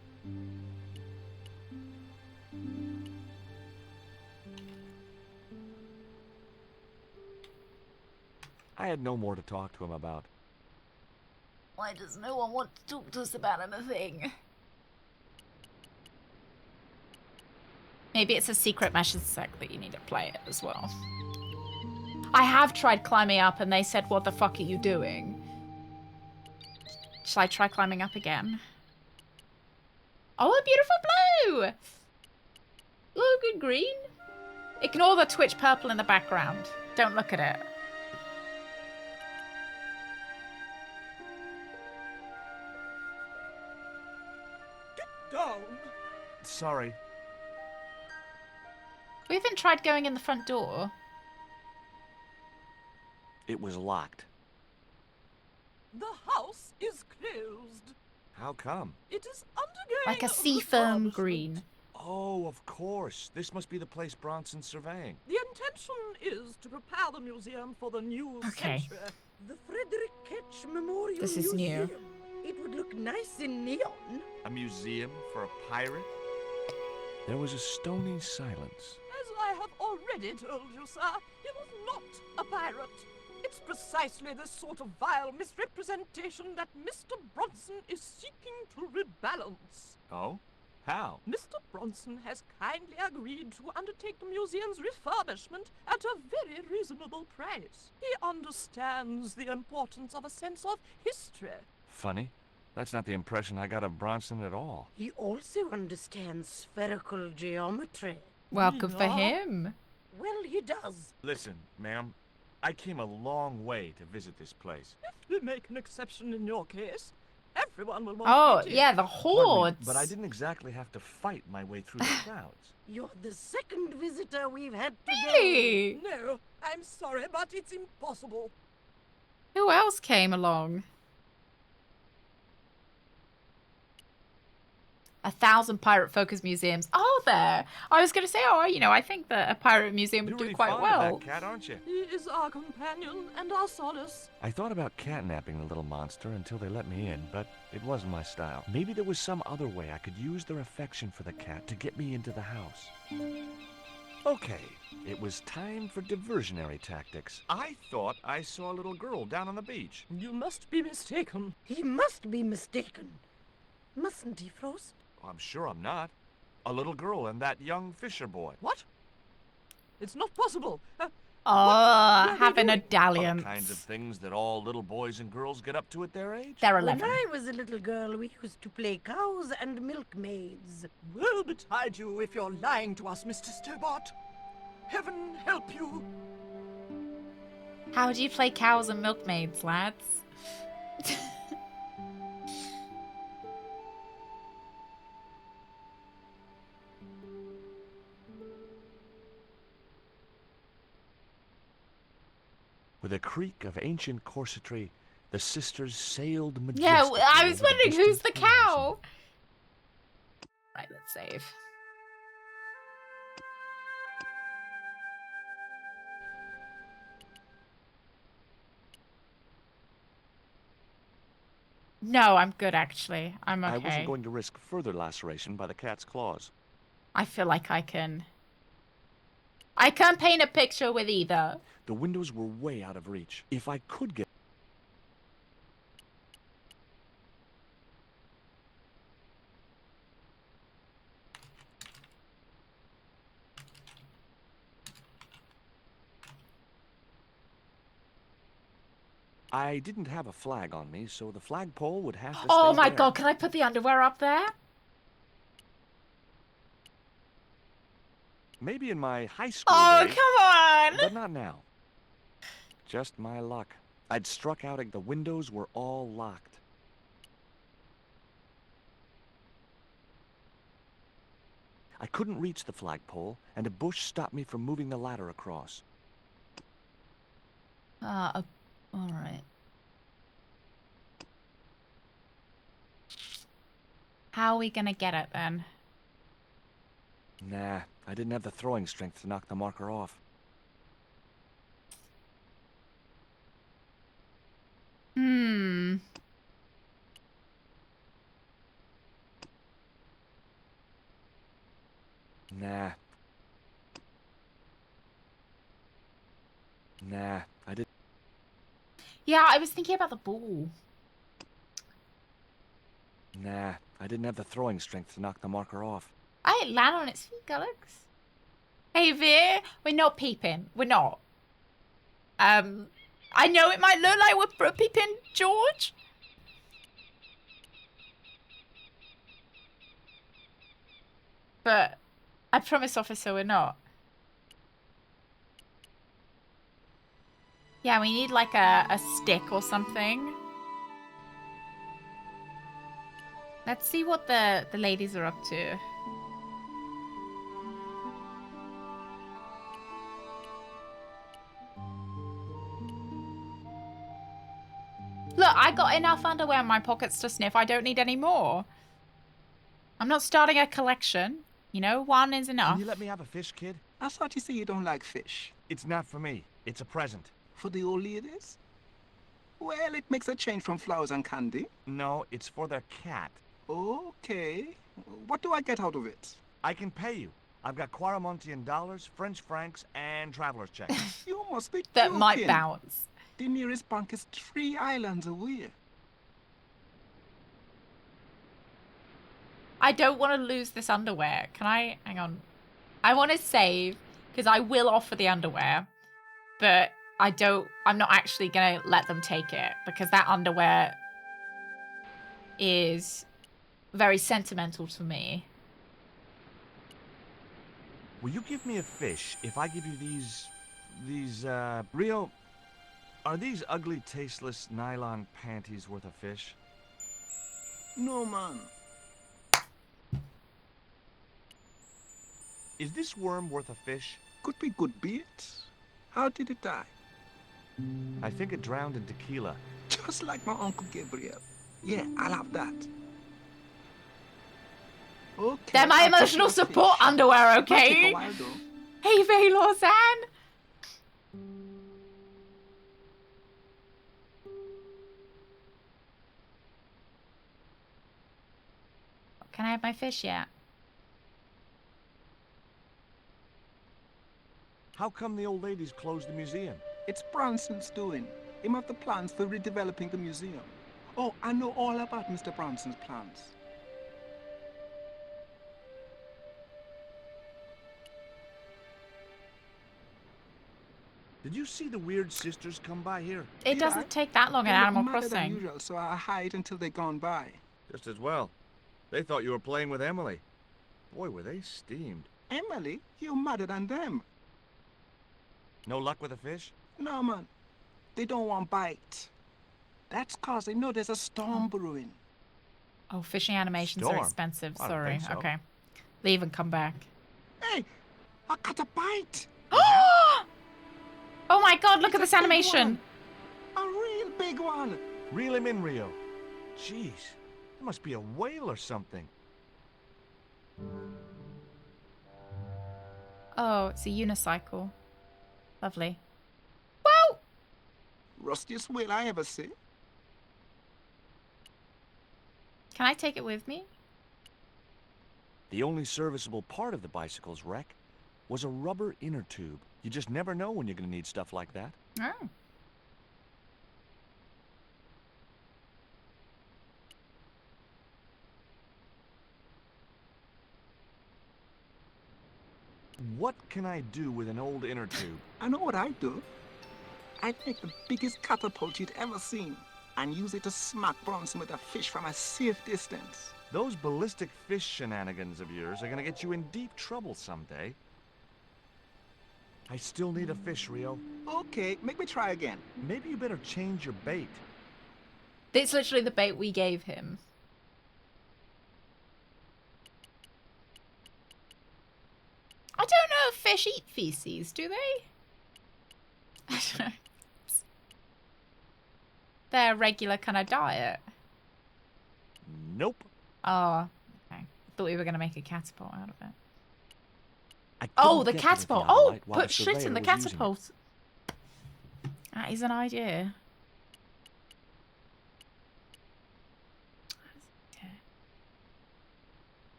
I had no more to talk to him about. Why does no one want to talk to us about anything? Maybe it's a secret message sec that you need to play it as well. I have tried climbing up and they said, what the fuck are you doing? Shall I try climbing up again? Oh, a beautiful blue! Oh, good green. Ignore the Twitch purple in the background. Don't look at it. Down. Sorry. We haven't tried going in the front door. It was locked. The house is closed. How come? It is undergoing Like a seafoam refurbishment. green. Oh, of course. This must be the place Bronson's surveying. The intention is to prepare the museum for the new Okay. century. The Frederick Ketch Memorial This is new. Museum. It would look nice in neon. A museum for a pirate? There was a stony silence. As I have already told you, sir, he was not a pirate. It's precisely this sort of vile misrepresentation that Mr. Bronson is seeking to rebalance. Oh? How? Mr. Bronson has kindly agreed to undertake the museum's refurbishment at a very reasonable price. He understands the importance of a sense of history. Funny. That's not the impression I got of Bronson at all. He also understands spherical geometry. Well, good for Yeah. him. Well, he does. Listen, ma'am. I came a long way to visit this place. If we make an exception in your case, everyone will want Oh, to be yeah, the Pardon me, hordes. but I didn't exactly have to fight my way through the crowds. You're the second visitor we've had today. Really? No, I'm sorry, but it's impossible. Who else came along? 1,000 pirate-focused museums. Oh, there. I was going to say, I think that a pirate museum would You're do really quite fond well. of that cat, aren't you? He is our companion and our solace. I thought about catnapping the little monster until they let me in, but it wasn't my style. Maybe there was some other way I could use their affection for the cat to get me into the house. Okay, it was time for diversionary tactics. I thought I saw a little girl down on the beach. You must be mistaken. He must be mistaken. Mustn't he, Frost? I'm sure I'm not. A little girl and that young fisher boy. What? It's not possible. Oh, What having a are they All the dalliance. kinds of things that all little boys and girls get up to at their age. They're When 11. I was a little girl, we used to play cows and milkmaids. Woe betide you if you're lying to us, Mr. Stobart. Heaven help you. How do you play cows and milkmaids, lads? With a creak of ancient corsetry, the sisters sailed majestically. Yeah, I was over the wondering who's distant the horizon. cow? Right, let's save. No, I'm good actually. I'm okay. I wasn't going to risk further laceration by the cat's claws. I feel like I can. I can't paint a picture with either. The windows were way out of reach. If I could get... I didn't have a flag on me, so the flagpole would have to Oh stay my there. god, can I put the underwear up there? Maybe in my high school Oh, days, come on! but not now. Just my luck. I'd struck out and the windows were all locked. I couldn't reach the flagpole, and a bush stopped me from moving the ladder across. All right. How are we gonna get it then? Nah, I didn't have the throwing strength to knock the marker off. Hmm. Nah. Nah, I didn't. Yeah, I was thinking about the ball. Nah, I didn't have the throwing strength to knock the marker off. I land on its feet, Alex. Hey, Veer, we're not peeping. We're not. I know it might look like we're peeping, George. But I promise, officer, we're not. Yeah, we need like a stick or something. Let's see what the ladies are up to. Look, I got enough underwear in my pockets to sniff. I don't need any more. I'm not starting a collection. You know, one is enough. Can you let me have a fish, kid? I thought you say you don't like fish. It's not for me. It's a present. For the old ladies? Well, it makes a change from flowers and candy. No, it's for their cat. Okay. What do I get out of it? I can pay you. I've got Quarramontian dollars, French francs, and traveler's checks. You must be That joking. might bounce. The nearest bank is 3 islands away. I don't want to lose this underwear. Can I? Hang on. I want to save because I will offer the underwear, but I'm not actually going to let them take it because that underwear is very sentimental to me. Will you give me a fish if I give you these Rio, are these ugly, tasteless nylon panties worth a fish? No, man. Is this worm worth a fish? Could be good bait. How did it die? I think it drowned in tequila. Just like my Uncle Gabriel. Yeah, I'll have that. Okay. They're my I'll take emotional your support fish. underwear, It might take okay? a while, though. Hey, Veilor-san! Can I have my fish yet? How come the old ladies closed the museum? It's Branson's doing. Him have the plans for redeveloping the museum. Oh, I know all about Mr. Branson's plans. Did you see the weird sisters come by here? It Yeah, doesn't take that long in They look Animal madder than Crossing. usual, so I hide until they're gone by. Just as well. They thought you were playing with Emily. Boy, were they steamed. Emily, you madder than them. No luck with a fish? No, man. They don't want bite. That's cause they know there's a storm brewing. Oh, fishing animations Storm? are expensive. I don't Sorry. think so. Okay. Leave and come back. Hey, I got a bite. Oh my god, look at It's this a big animation. one. A real big one. Reel him in, Rio. Jeez, it must be a whale or something. Oh, it's a unicycle. Lovely. Well, Rustiest whale I ever see. can I take it with me? The only serviceable part of the bicycle's wreck was a rubber inner tube. You just never know when you're going to need stuff like that. Oh. What can I do with an old inner tube? I know what I'd do. I'd make the biggest catapult you'd ever seen and use it to smack Bronson with a fish from a safe distance. Those ballistic fish shenanigans of yours are going to get you in deep trouble someday. I still need a fish, Rio. Okay, make me try again. Maybe you better change your bait. It's literally the bait we gave him. I don't know if fish eat feces, do they? I don't know. Their regular kind of diet. Nope. Oh, okay. Thought we were going to make a catapult out of it. I Oh, couldn't the get to catapult. theodolite Oh, while put the shit in surveyor the was using it. catapult. That is an idea.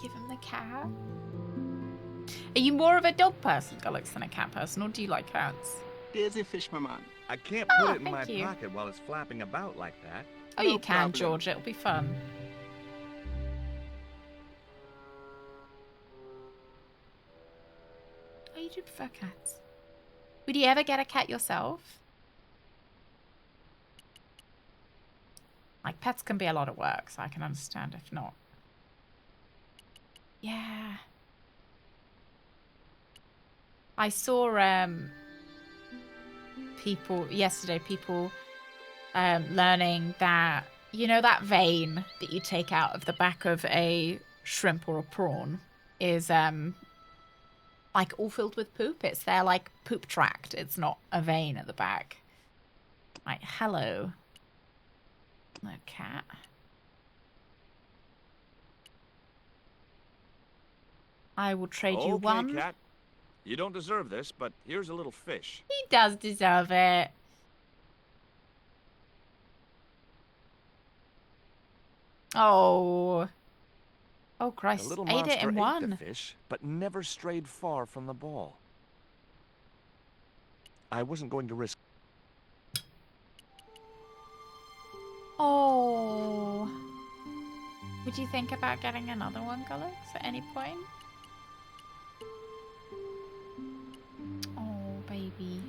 Give him the cat. Are you more of a dog person, Gullux, than a cat person, or do you like cats? Daisy fish, my man. I can't Oh, put it in thank my you. pocket while it's flapping about like that. Oh, No you can, problem. George. It'll be fun. Oh, you do prefer cats. Would you ever get a cat yourself? Like, pets can be a lot of work, so I can understand if not. Yeah. I saw people learning that, you know, that vein that you take out of the back of a shrimp or a prawn is like all filled with poop. It's their like poop tract. It's not a vein at the back. Like, hello. No cat. I will trade you Okay, one. cat. You don't deserve this, but here's a little fish. He does deserve it. Oh. Oh, The Christ. little Ate it monster in ate one. the fish, but never strayed far from the ball. I wasn't going to risk. Oh. Would you think about getting another one, Gullux, at any point? Oh, baby.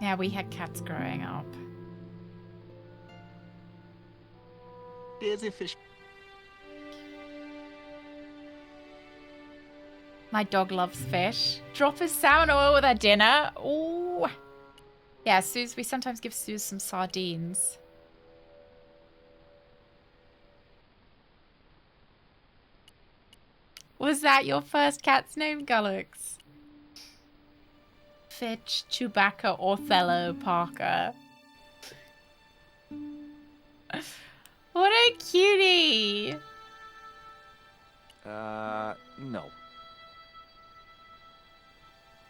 Yeah, we had cats growing up. Daisy fish. My dog loves fish. Drop his salmon oil with our dinner. Ooh. Yeah, Suze, we sometimes give Suze some sardines. Was that your first cat's name, Gullux? Fitch, Chewbacca, Othello, Parker. What a cutie! No.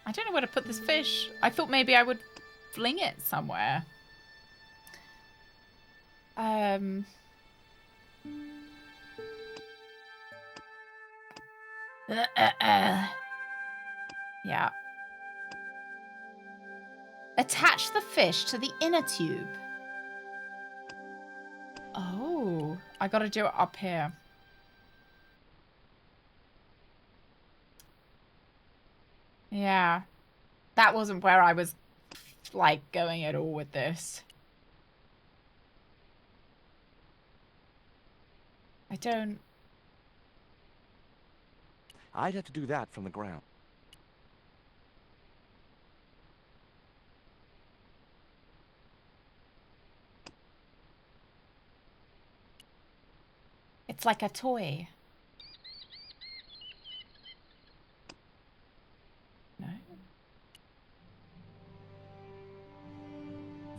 I don't know where to put this fish. I thought maybe I would fling it somewhere. Yeah. Attach the fish to the inner tube. Oh, I gotta do it up here. Yeah. That wasn't where I was, like, going at all with this. I don't... I'd have to do that from the ground. It's like a toy. No?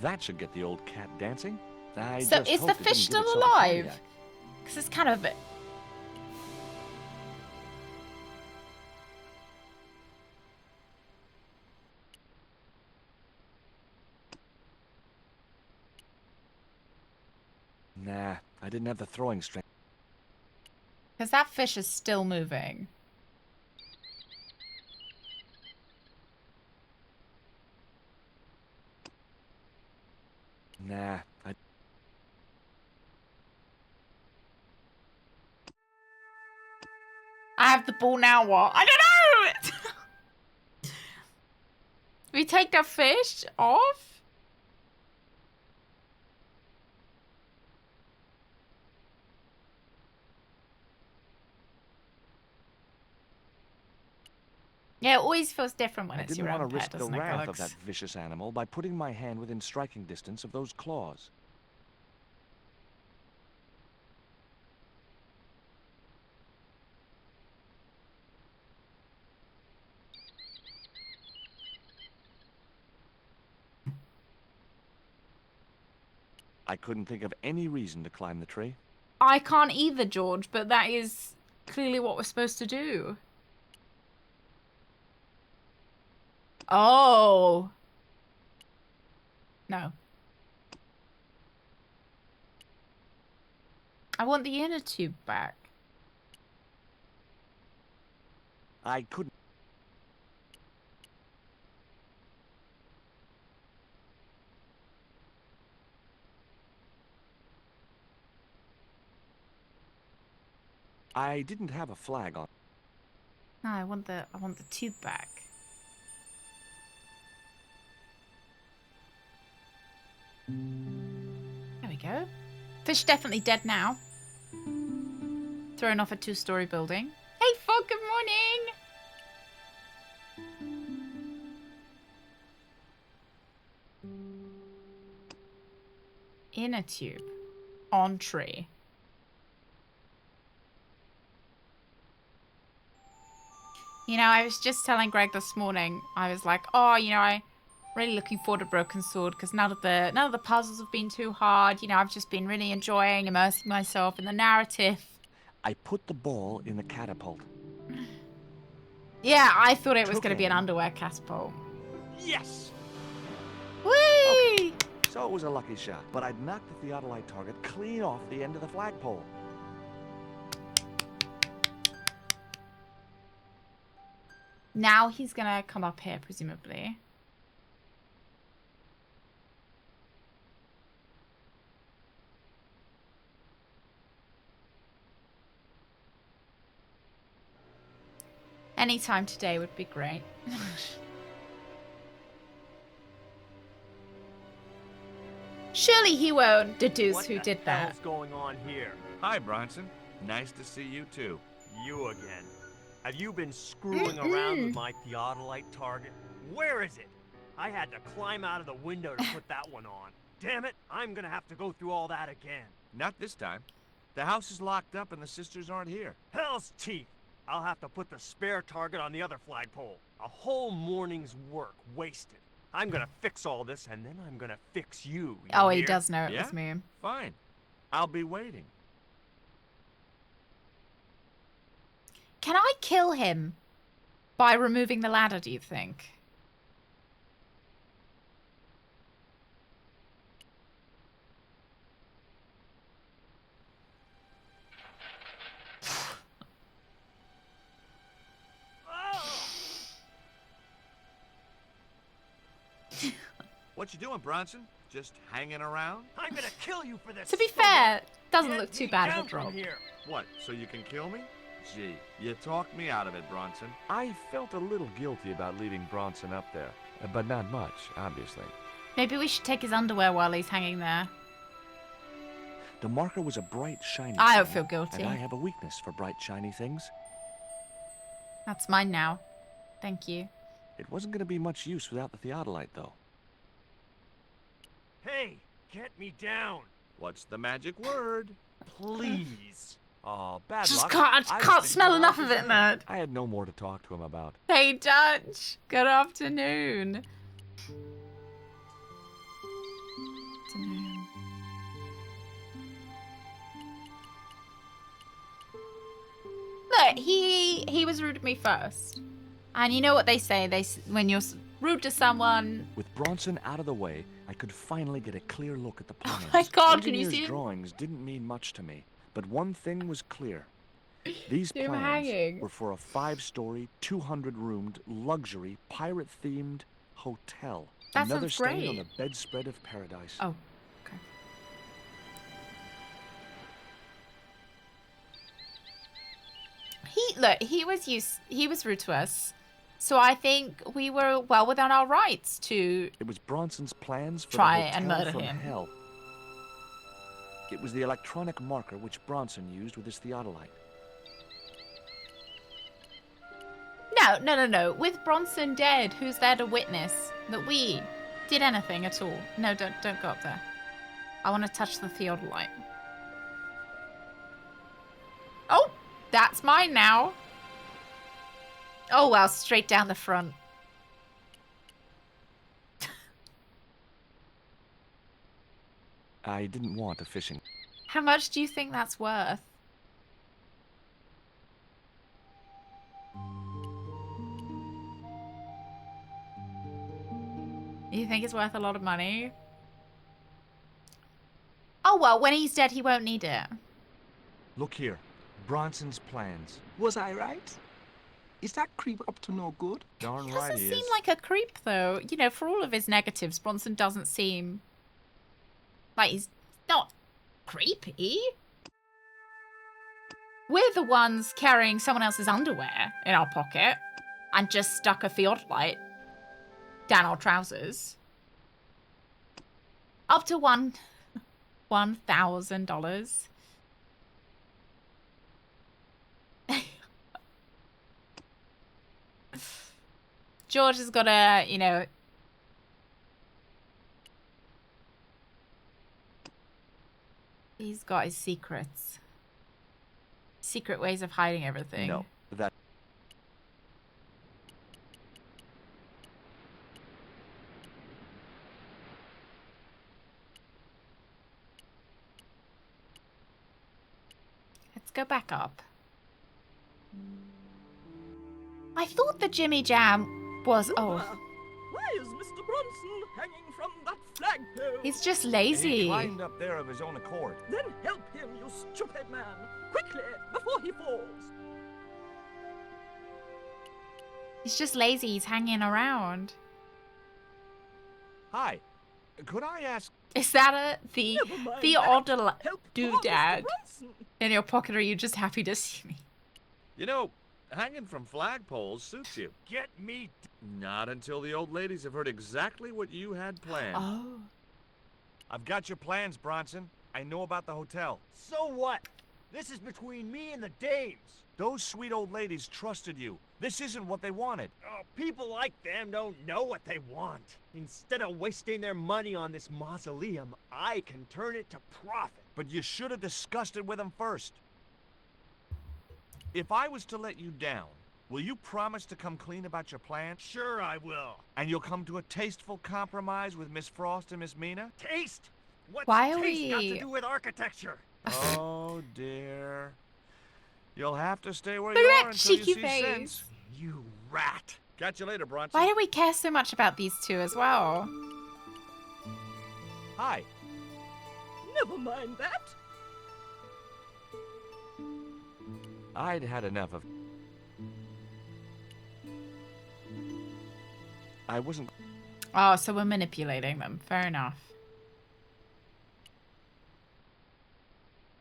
That should get the old cat dancing. I So just is the hoped it fish didn't give still itself a alive? cardiac. Because it's kind of a bit... Nah, I didn't have the throwing strength. Because that fish is still moving. Nah, I have the ball now, what? I don't know! We take the fish off? Yeah, it always feels different when I it's didn't your want own to pet, risk the doesn't it, wrath of that Galax? vicious animal by putting my hand within striking distance of those claws. I couldn't think of any reason to climb the tree. I can't either, George, but that is clearly what we're supposed to do. Oh. No. I want the inner tube back. I couldn't. I didn't have a flag on. No, I want the tube back. There we go. Fish definitely dead now. Thrown off a 2-story building. Hey, Fog, good morning! Inner tube. On tree. You know, I was just telling Greg this morning, I was like, oh, you know, I'm really looking forward to Broken Sword because none of the puzzles have been too hard. You know, I've just been really enjoying immersing myself in the narrative. I put the ball in the catapult. Yeah, I thought it was going to be an underwear catapult. Yes! Whee! Okay. So it was a lucky shot, but I'd knocked the theodolite target clean off the end of the flagpole. Now he's going to come up here, presumably. Anytime today would be great. Surely he won't deduce who did that. What's going on here? Hi, Bronson. Nice to see you, too. You again. Have you been screwing around with my theodolite target? Where is it? I had to climb out of the window to put that one on. Damn it, I'm gonna have to go through all that again. Not this time. The house is locked up and the sisters aren't here. Hell's teeth! I'll have to put the spare target on the other flagpole. A whole morning's work wasted. I'm gonna fix all this, and then I'm gonna fix you. Oh, he hear? does know it was me. Fine. I'll be waiting. Can I kill him by removing the ladder, do you think? What you doing, Bronson? Just hanging around? I'm gonna kill you for this. To be Stubborn. fair, doesn't Get look too me bad down of a from drop. here. What, so you can kill me? Gee, you talked me out of it, Bronson. I felt a little guilty about leaving Bronson up there, but not much, obviously. Maybe we should take his underwear while he's hanging there. The marker was a bright, shiny I don't thing, feel guilty. and I have a weakness for bright, shiny things. That's mine now. Thank you. It wasn't going to be much use without the theodolite, though. Hey, get me down, What's the magic word? please. Oh, bad Just luck. can't, I was can't thinking smell enough of opposite. it, Nerd. I had no more to talk to him about. Hey, Dutch. Good afternoon. Afternoon. Look, he was rude to me first. And you know what they say? When you're rude to someone... With Bronson out of the way, I could finally get a clear look at the plans. Oh my God, can you Engineers' see him? drawings didn't mean much to me, but one thing was clear. These Him plans hanging. were for a 5-story, 200-roomed, luxury, pirate-themed hotel. That Another sounds stay on great. the bedspread of paradise. Oh, okay. He was rude to us. So I think we were well within our rights to It was Bronson's plans for try the hotel and murder from him. hell. It was the electronic marker which Bronson used with his theodolite. No, No. With Bronson dead, who's there to witness that we did anything at all? No, don't go up there. I want to touch the theodolite. Oh, that's mine now. Oh, well, straight down the front. I didn't want a fishing. How much do you think that's worth? You think it's worth a lot of money? Oh, well, when he's dead, he won't need it. Look here. Bronson's plans. Was I right? Is that creep up to no good? Darn He right doesn't he seem is. like a creep, though. You know, for all of his negatives, Bronson doesn't seem like he's not creepy. We're the ones carrying someone else's underwear in our pocket and just stuck a theodolite down our trousers. Up to $1,000. George has got a, you know, he's got his secrets. Secret ways of hiding everything. No, that. Let's go back up. I thought the Jimmy Jam was... Oh, Why is Mr. Bronson hanging from that flagpole? he's just He lazy. climbed up there of his own accord. Then help him, you stupid man! Quickly, before he falls! He's just lazy. He's hanging around. Hi. Could I ask? Is that the Never mind theodolite Help doodad poor Mr. Bronson! in your pocket, or are you just happy to see me? You know, hanging from flagpoles suits you. Get me. Not until the old ladies have heard exactly what you had planned. Oh. I've got your plans, Bronson. I know about the hotel. So what? This is between me and the dames. Those sweet old ladies trusted you. This isn't what they wanted. Oh, people like them don't know what they want. Instead of wasting their money on this mausoleum, I can turn it to profit. But you should have discussed it with them first. If I was to let you down, will you promise to come clean about your plans? Sure I will. And you'll come to a tasteful compromise with Miss Frost and Miss Mina? Taste? What's Why are taste got we- to do with architecture? Oh, dear. You'll have to stay where Look you at are that until you cheeky see face. sense. You rat. Catch you later, Bronson. Why do we care so much about these two as well? Hi. Never mind that. I'd had enough of... I wasn't... Oh, so we're manipulating them. Fair enough.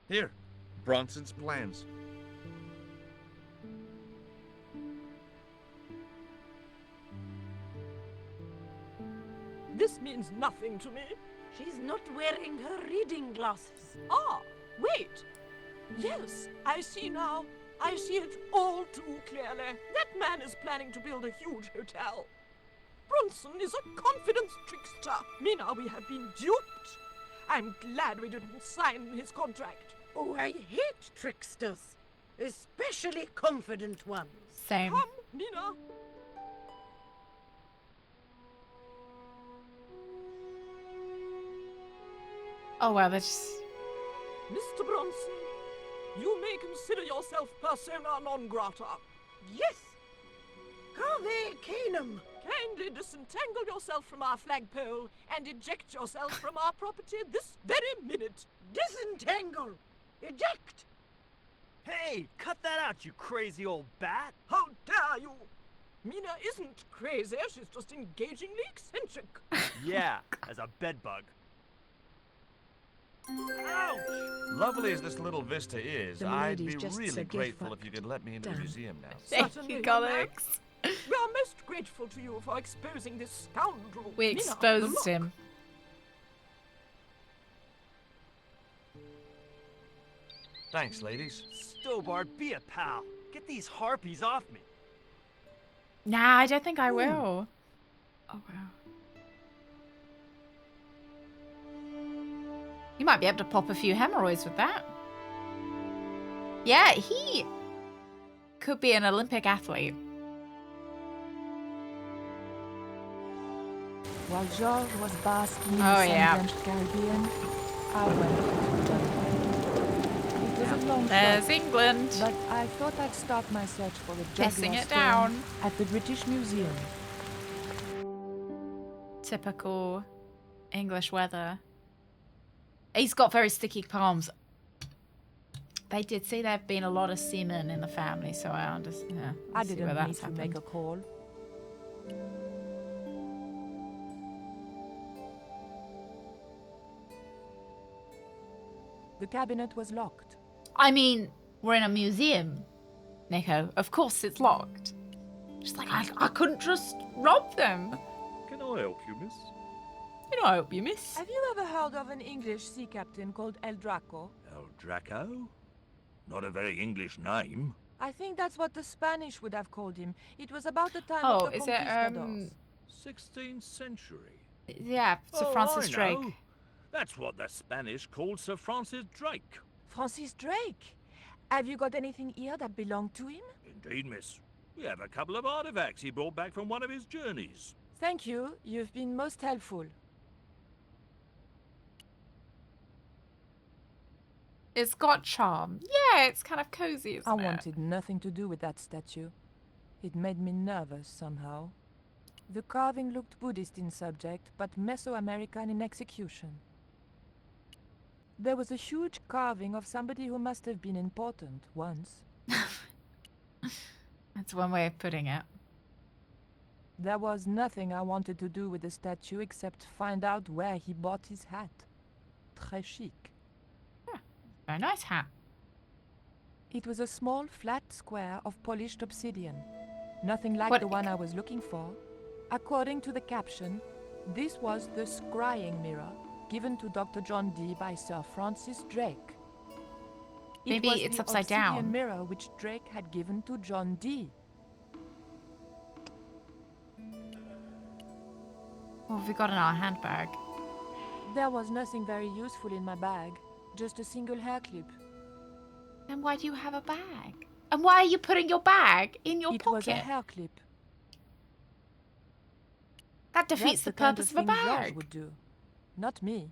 Here. Bronson's plans. This means nothing to me. She's not wearing her reading glasses. Ah, wait. Yes, I see now. I see it all too clearly. That man is planning to build a huge hotel. Bronson is a confidence trickster. Mina, we have been duped. I'm glad we didn't sign his contract. Oh, I hate tricksters, especially confident ones. Same. Come, Mina. Oh, well, that's... Mr. Bronson, you may consider yourself persona non grata. Yes! Cave Canum! Kindly disentangle yourself from our flagpole and eject yourself from our property this very minute. Disentangle! Eject! Hey, cut that out, you crazy old bat. How dare you! Mina isn't crazy, she's just engagingly eccentric. Yeah, as a bedbug. Ouch! Lovely as this little vista is, The I'd be lady's just really so grateful fucked if you could let me into the down. museum now. Thank Certainly, you, young man. Alex. We are most grateful to you for exposing this scoundrel. We Mina, exposed look. him. Thanks, ladies. Stobart, be a pal. Get these harpies off me. Nah, I don't think I will. Oh, wow. You might be able to pop a few hemorrhoids with that. Yeah, he could be an Olympic athlete. While George was basking in Oh, the yeah. sun-drenched Caribbean, I went to Badgertail. It was a long There's shot, England. but I thought I'd start my search for the Pissing Jaguar it stone down. at the British Museum. Typical English weather. He's got very sticky palms. They did say there have been a lot of semen in the family, so I understand. Yeah, I see where didn't that's need to happened. make a call. The cabinet was locked. I mean, we're in a museum, Nico. Of course it's locked. Just like, I couldn't just rob them. Can I help you, miss? Can I help you, miss? Have you ever heard of an English sea captain called El Draco? El Draco? Not a very English name. I think that's what the Spanish would have called him. It was about the time Oh, of the is it, conquistadors. 16th century. Yeah, Sir Francis I Drake. know. That's what the Spanish called Sir Francis Drake. Francis Drake? Have you got anything here that belonged to him? Indeed, miss. We have a couple of artifacts he brought back from one of his journeys. Thank you. You've been most helpful. It's got charm. Yeah, it's kind of cozy, isn't I it? wanted nothing to do with that statue. It made me nervous somehow. The carving looked Buddhist in subject, but Mesoamerican in execution. There was a huge carving of somebody who must have been important once. That's one way of putting it. There was nothing I wanted to do with the statue except find out where he bought his hat. Très chic. Very nice hat. It was a small, flat square of polished obsidian. Nothing like What- the one I was looking for. According to the caption, this was the scrying mirror given to Dr. John Dee by Sir Francis Drake. Maybe it was it's the upside obsidian down. mirror which Drake had given to John Dee. What have we got in our handbag? There was nothing very useful in my bag, just a single hair clip. Then why do you have a bag? And why are you putting your bag in your It pocket? was a hair clip. That defeats That's the kind purpose of a thing George bag. would do. Not me.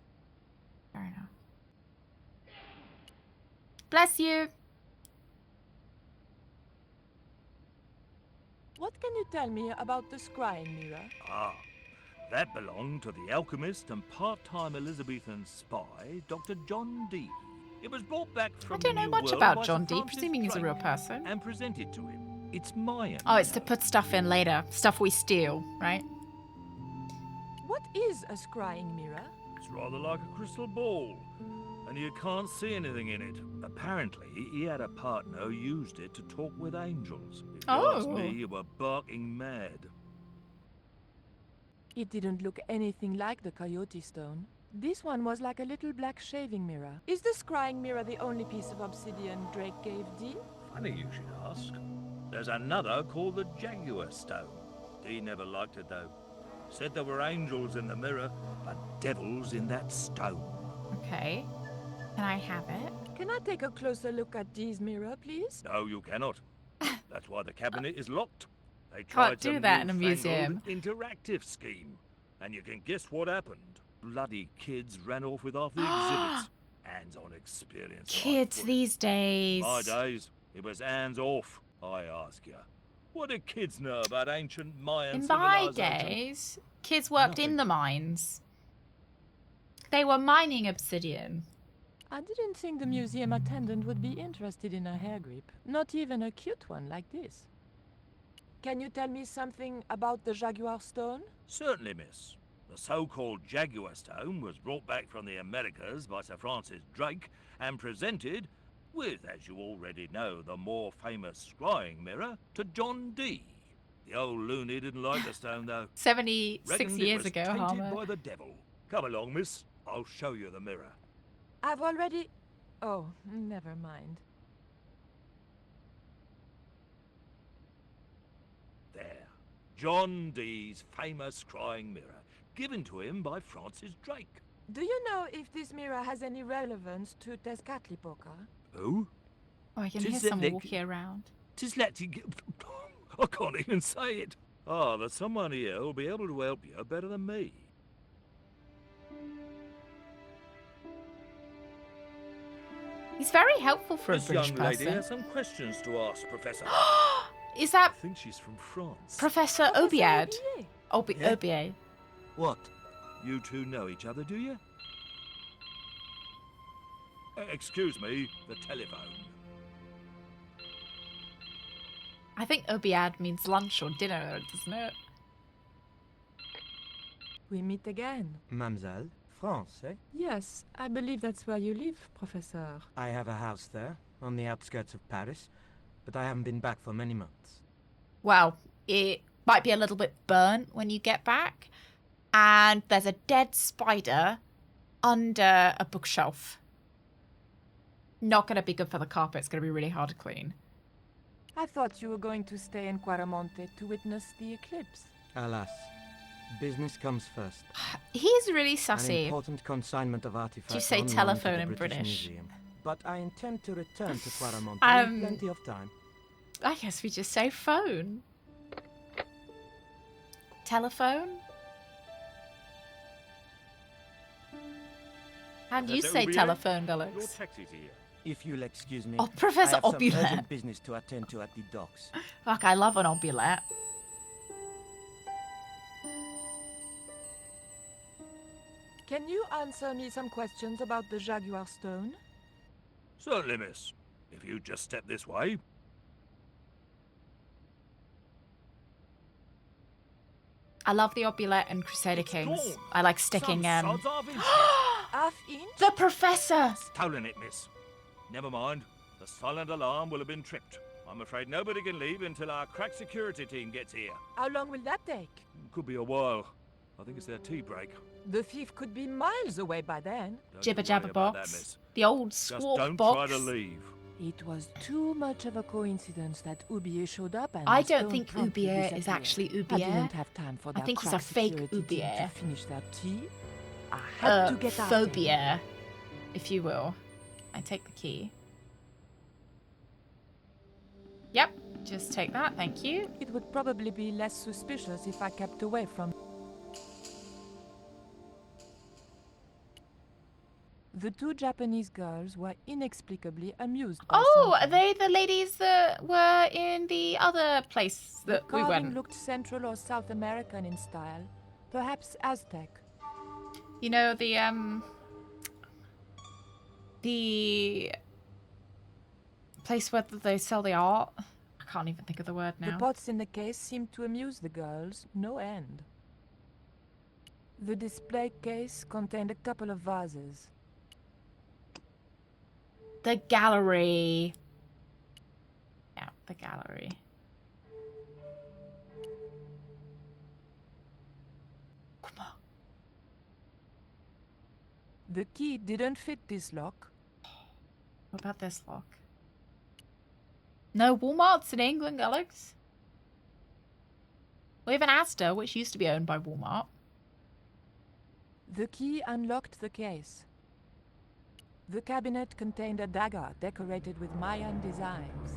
Fair enough. Bless you. What can you tell me about the scrying mirror? Ah, that belonged to the alchemist and part-time Elizabethan spy, Dr. John Dee. It was brought back from I don't the know New much World about by Sir John Dee, Francis presuming he's a real Drake person. and presented to him. It's Mayan. Oh, it's you to know. put stuff in later. Stuff we steal, right? What is a scrying mirror? It's rather like a crystal ball, and you can't see anything in it. Apparently, he had a partner who used it to talk with angels. If you ask Oh. me, you were barking mad. It didn't look anything like the coyote stone. This one was like a little black shaving mirror. Is the scrying mirror the only piece of obsidian Drake gave Dee? Funny you should ask. There's another called the Jaguar stone. Dee never liked it though. Said there were angels in the mirror, but devils in that stone. Okay. Can I have it? Can I take a closer look at Dee's mirror, please? No, you cannot. That's why the cabinet is locked. They Can't tried do some that in a newfangled museum. interactive scheme. And you can guess what happened. Bloody kids ran off with half the exhibits. Hands-on experience. Kids like these days. My days, it was hands off, I ask you. What do kids know about ancient Mayan In my civilization? days, kids worked in Nothing. the mines. They were mining obsidian. I didn't think the museum attendant would be interested in a hair grip. Not even a cute one like this. Can you tell me something about the Jaguar stone? Certainly, miss. The so-called Jaguar stone was brought back from the Americas by Sir Francis Drake and presented with, as you already know, the more famous scrying mirror to John Dee. The old loony didn't like the stone, though. 76 Reckoned it years was ago, tainted Harmer. by the devil. Come along, miss. I'll show you the mirror. I've already... Oh, never mind. There. John Dee's famous crying mirror, given to him by Francis Drake. Do you know if this mirror has any relevance to Tezcatlipoca? Who? Oh, I can Tis hear the someone leg- walking around. Tis let you get... I can't even say it. Ah, there's someone here who'll be able to help you better than me. He's very helpful for a This British young lady person. has some questions to ask, Professor. Is I that think she's from France. Professor Obiad? Yeah? Obiad. What? You two know each other, do you? Excuse me, the telephone. I think Obiad means lunch or dinner, doesn't it? We meet again. Mademoiselle, France, eh? Yes, I believe that's where you live, Professor. I have a house there, on the outskirts of Paris, but I haven't been back for many months. Well, it might be a little bit burnt when you get back. And there's a dead spider under a bookshelf. Not going to be good for the carpet. It's going to be really hard to clean. I thought you were going to stay in Quaramonte to witness the eclipse. Alas, business comes first. He's really An sussy. important consignment of artifacts. Do you say on loan to telephone the in British? Museum. But I intend to return to Quaramonte Um, in plenty of time. I guess we just say phone. Telephone? How do you Professor say Obiad, telephone, Your Gullix? taxi's here. If you'll excuse me, Oh, Professor I have some Obulet. urgent business to attend to at the docks. Fuck, I love an obulet. Can you answer me some questions about the Jaguar Stone? Certainly, miss. If you just step this way. I love the obulet and Crusader It's Kings. gone. I like sticking Some sod's half inch. Half-inch? The Professor! Stolen it, miss. Never mind. The silent alarm will have been tripped. I'm afraid nobody can leave until our crack security team gets here. How long will that take? Could be a while. I think it's their tea break. The thief could be miles away by then. Don't Jibber you jabber worry about box. that, miss. The old Just squawk don't box. try to leave. It was too much of a coincidence that Ubier showed up and I the don't stone think promptly Ubier is disappeared. actually I Ubier. didn't have time for I that think he's a crack fake security team Ubier. to finish their tea. I had to get out of here. Phobia, if you will. I take the key. Yep, just take that, thank you. It would probably be less suspicious if I kept away from... The two Japanese girls were inexplicably amused by Oh, are something. they the ladies that were in the other place The that we carving went? looked Central or South American in style. Perhaps Aztec. You know, the place where they sell the art? I can't even think of the word The now. pots in the case seemed to amuse the girls, no end. The display case contained a couple of vases. The gallery. Yeah, the gallery. Come on. The key didn't fit this lock. What about this lock? No Walmarts in England, Alex. We have an Asda, which used to be owned by Walmart. The key unlocked the case. The cabinet contained a dagger decorated with Mayan designs.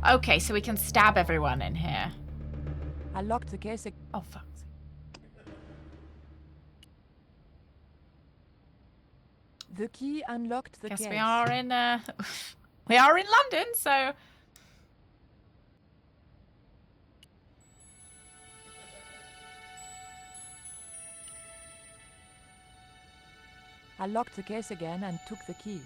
Okay, so we can stab everyone in here. I locked the case. Oh, fuck. The key unlocked the Guess case. we are in, we are in London, so... I locked the case again and took the key.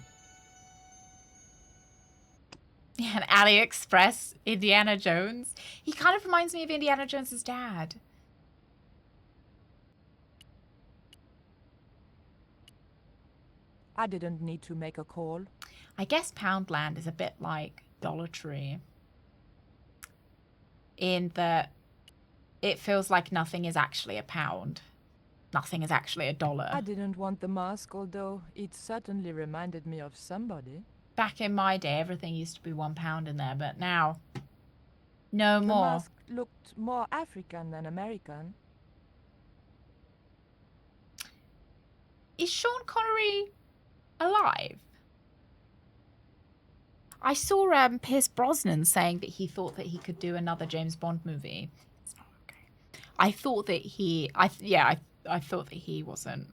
Yeah, an AliExpress Indiana Jones. He kind of reminds me of Indiana Jones's dad. I didn't need to make a call. I guess Poundland is a bit like Dollar Tree. In that it feels like nothing is actually a pound. Nothing is actually a dollar. I didn't want the mask, although it certainly reminded me of somebody. Back in my day, everything used to be £1 in there, but now, no The more. mask looked more African than American. Is Sean Connery alive? I saw Pierce Brosnan saying that he thought that he could do another James Bond movie. It's not okay. I thought that I thought that he wasn't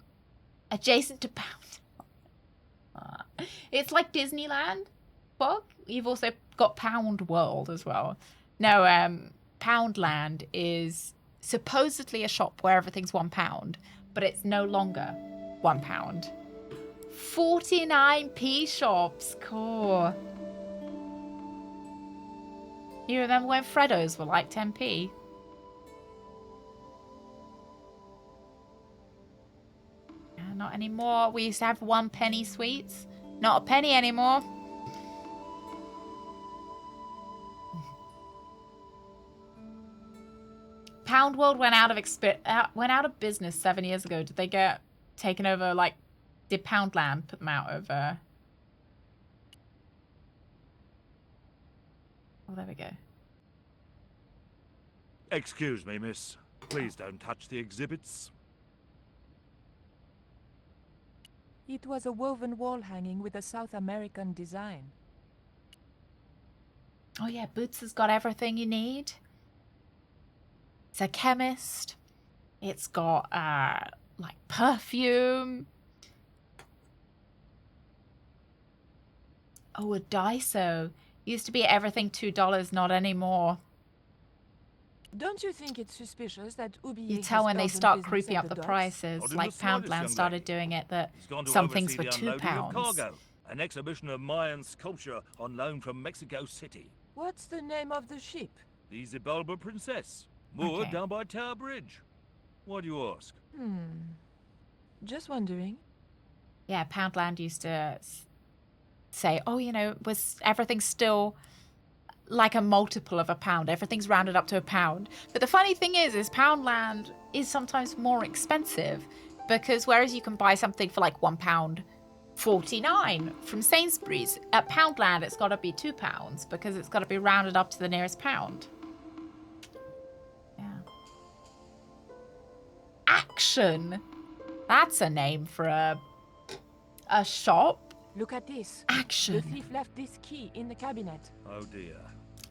adjacent to Pound. It's like Disneyland, Bob. You've also got Pound World as well. No, Poundland is supposedly a shop where everything's £1, but it's no longer £1. 49p shops, cool. You remember when Freddos were like 10p? Not anymore. We used to have 1 penny sweets. Not a penny anymore. Pound World went out of business 7 years ago. Did they get taken over? Like, did Poundland put them out of? Oh, there we go. Excuse me, miss. Please don't touch the exhibits. It was a woven wall hanging with a South American design. Oh yeah, Boots has got everything you need. It's a chemist. It's got like perfume. Oh, a Daiso. Used to be everything $2, not anymore. Don't you think it's suspicious that Ubi You tell when they start creeping up the prices, Not in like the slightest, Poundland young started lady. doing it, that He's gone to some oversee things were the £2. unloading of cargo. An exhibition of Mayan sculpture on loan from Mexico City. What's the name of the ship? The Xibalba Princess, moored Okay. down by Tower Bridge. Why do you ask? Just wondering. Yeah, Poundland used to say, oh, you know, was everything still like a multiple of £1? Everything's rounded up to £1. But the funny thing is Poundland is sometimes more expensive, because whereas you can buy something for like £1.49 from Sainsbury's, at Poundland it's got to be £2 because it's got to be rounded up to the nearest pound. Yeah. Action. That's a name for a shop. Look at this. Action. The thief left this key in the cabinet. Oh dear.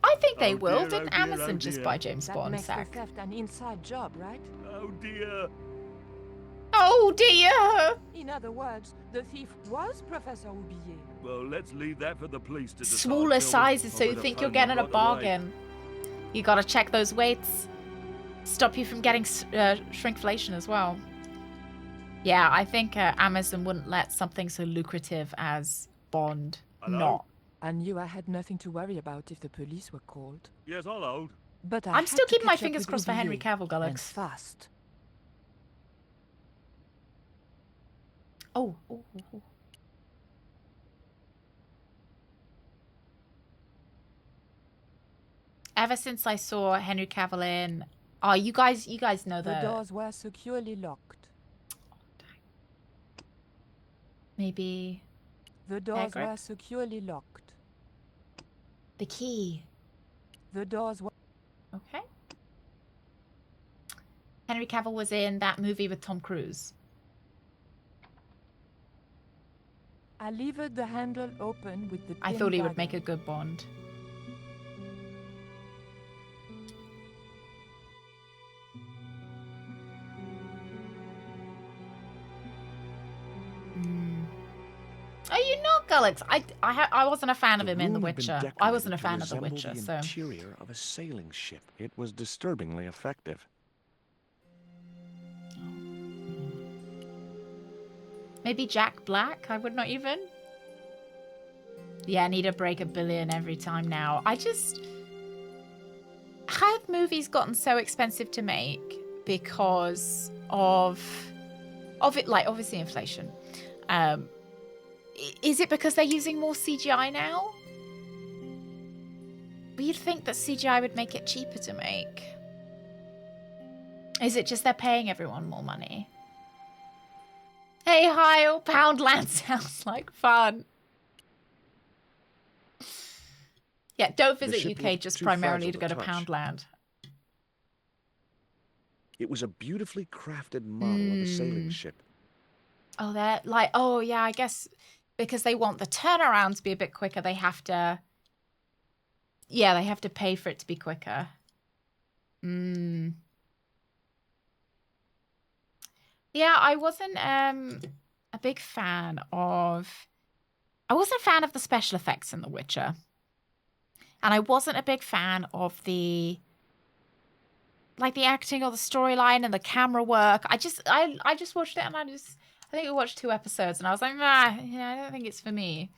I think they Oh will. dear, Didn't oh dear, Amazon oh just dear. buy James That Bond, makes the Zach? theft an inside job, right? Oh dear. Oh dear! In other words, the thief was Professor Oublier. Well, let's leave that for the police to decide. Smaller shall we? sizes, so I you better think you're phone getting them a right away. bargain. You gotta check those weights. Stop you from getting shrinkflation as well. Yeah, I think Amazon wouldn't let something so lucrative as Bond Hello? not. I knew I had nothing to worry about if the police were called. Yes, I'll hold. But I'm had still to keeping my catch up fingers with crossed for Henry Oublier, Cavill, and Gullex. fast. Oh. Ever since I saw Henry Cavill in, oh, you guys know The doors were securely locked. maybe The doors Hagrid? were securely locked. the key. The doors were... Okay. Henry Cavill was in that movie with Tom Cruise. I levered the handle open with the I tin thought he would dagger. make a good Bond. Are you not, Gullex? I wasn't a fan of him in The room had been Witcher. I wasn't a decorated fan of The to resemble Witcher, the so interior of a sailing ship. It was disturbingly effective. maybe Jack Black. I would not even. Yeah, I need to break $1 billion every time now. Have movies gotten so expensive to make because of it? Like obviously inflation. Is it because they're using more CGI now? But you'd think that CGI would make it cheaper to make. Is it just they're paying everyone more money? Hey, Heil, Poundland sounds like fun. Yeah, don't The visit ship UK looked just too primarily fragile to go to touch. Poundland. It was a beautifully crafted model of a sailing ship. Oh, they're like, oh, yeah, I guess because they want the turnaround to be a bit quicker, they have to, yeah, they have to pay for it to be quicker. Yeah, I wasn't a big fan of, I wasn't a fan of the special effects in The Witcher. And I wasn't a big fan of the, like, the acting or the storyline and the camera work. I just watched it and I think we watched 2 episodes and I was like, nah, yeah, I don't think it's for me.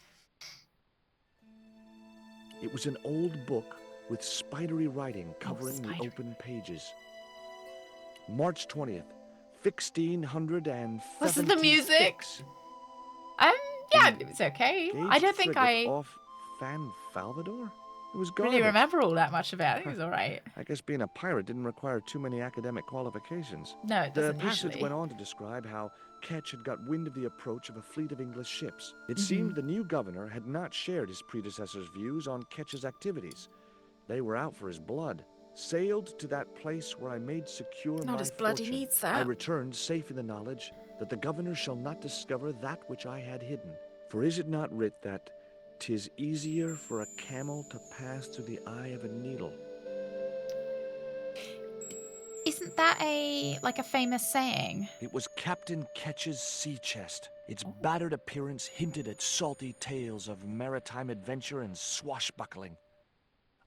It was an old book with spidery writing covering the open pages. March 20th, 1676. Was it the music? Yeah, it was okay. I don't think I off Fan Salvador? It was really garbage. remember all that much about it. I think it was all right. I guess being a pirate didn't require too many academic qualifications. No, it doesn't The passage usually. went on to describe how Ketch had got wind of the approach of a fleet of English ships. It seemed the new governor had not shared his predecessor's views on Ketch's activities. They were out for his blood. Sailed to that place where I made secure Not my his blood, he fortune. needs that. I returned safe in the knowledge that the governor shall not discover that which I had hidden. For is it not writ that 'tis easier for a camel to pass through the eye of a needle? Isn't that a famous saying? It was Captain Ketch's sea chest. Its battered appearance hinted at salty tales of maritime adventure and swashbuckling.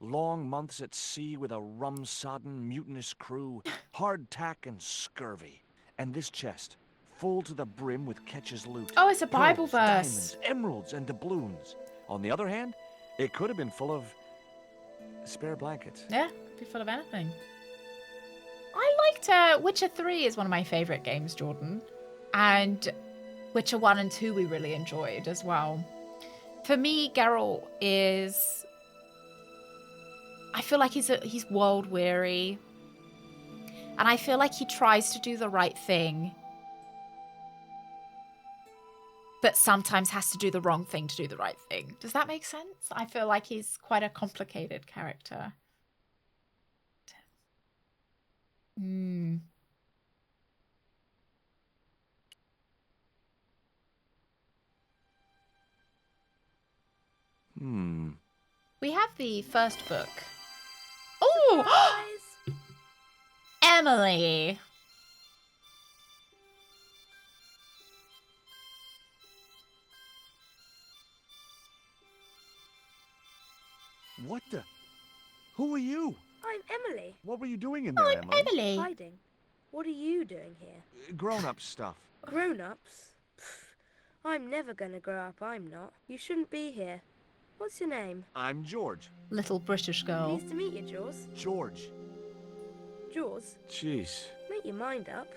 Long months at sea with a rum-sodden, mutinous crew, hardtack and scurvy. And this chest, full to the brim with Ketch's loot. Oh, it's a Bible Pearls, verse. diamonds, emeralds, and doubloons. On the other hand, it could have been full of spare blankets. Yeah, could be full of anything. I liked Witcher 3 is one of my favorite games, Jordan. And Witcher 1 and 2 we really enjoyed as well. For me, Geralt is, I feel like he's world weary. And I feel like he tries to do the right thing, but sometimes has to do the wrong thing to do the right thing. Does that make sense? I feel like he's quite a complicated character. We have the first book. Oh! Emily! What the? Who are you? I'm Emily. What were you doing in there, Emily? Emily! Hiding. What are you doing here? Grown-up stuff. Grown-ups? I'm never gonna grow up, I'm not. You shouldn't be here. What's your name? I'm George. Little British girl. Pleased to meet you, Jaws. George. Jaws, Jeez. make your mind up.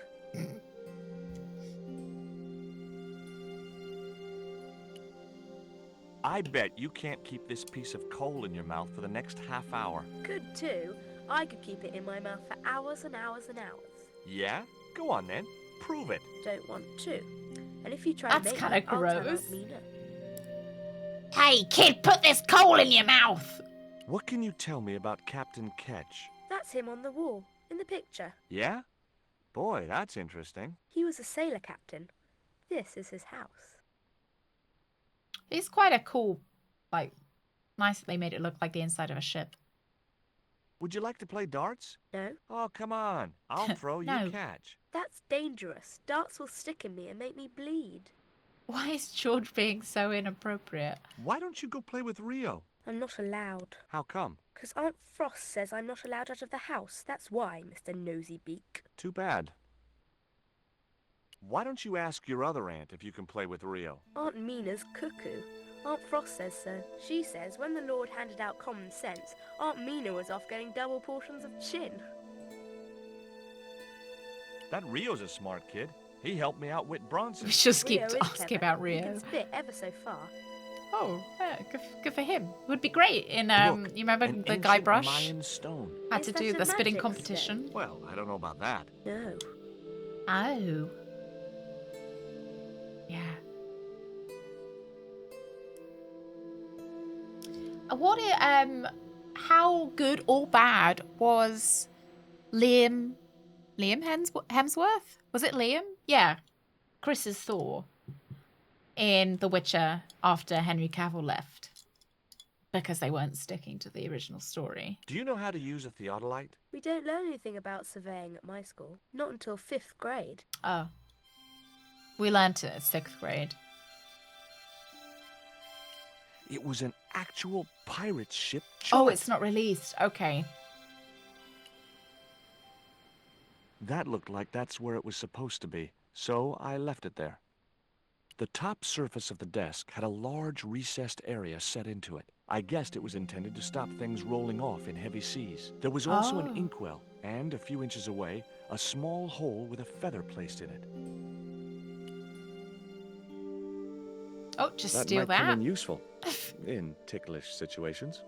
I bet you can't keep this piece of coal in your mouth for the next half hour. Could too. I could keep it in my mouth for hours and hours and hours. Yeah? Go on then. Prove it. Don't want to. And if you try That's to make kinda me, I'll turn gross. out meaner. Hey, kid, put this coal in your mouth! What can you tell me about Captain Ketch? That's him on the wall, in the picture. Yeah? Boy, that's interesting. He was a sailor captain. This is his house. It's quite a cool, nice that they made it look like the inside of a ship. Would you like to play darts? No? Oh, come on. I'll throw, No. you catch. That's dangerous. Darts will stick in me and make me bleed. Why is George being so inappropriate? Why don't you go play with Rio? I'm not allowed. How come? 'Cause Aunt Frost says I'm not allowed out of the house. That's why, Mr. Nosy Beak. Too bad. Why don't you ask your other aunt if you can play with Rio? Aunt Mina's cuckoo. Aunt Frost says so. She says when the Lord handed out common sense, Aunt Mina was off getting double portions of chin. That Rio's a smart kid. He helped me outwit Bronson. We just keep Rio is asking clever. about He Rio. can spit ever so far. Oh, yeah, good for him. Would be great in, Look, you remember an the ancient Guybrush? Mayan stone. Had Is to that do a the spitting magic competition. stone? Well, I don't know about that. No. Oh. Yeah. How good or bad was Liam Liam Hemsworth? Was it Liam? Yeah. Chris's Thor in The Witcher after Henry Cavill left because they weren't sticking to the original story. Do you know how to use a theodolite? We don't learn anything about surveying at my school. Not until 5th grade. Oh. We learnt it at 6th grade. It was an actual pirate ship Oh, chart. it's not released. Okay. That looked like that's where it was supposed to be, so I left it there. The top surface of the desk had a large recessed area set into it. I guessed it was intended to stop things rolling off in heavy seas. There was also an inkwell, and a few inches away, a small hole with a feather placed in it. Oh, just That steal might that. come in useful in ticklish situations.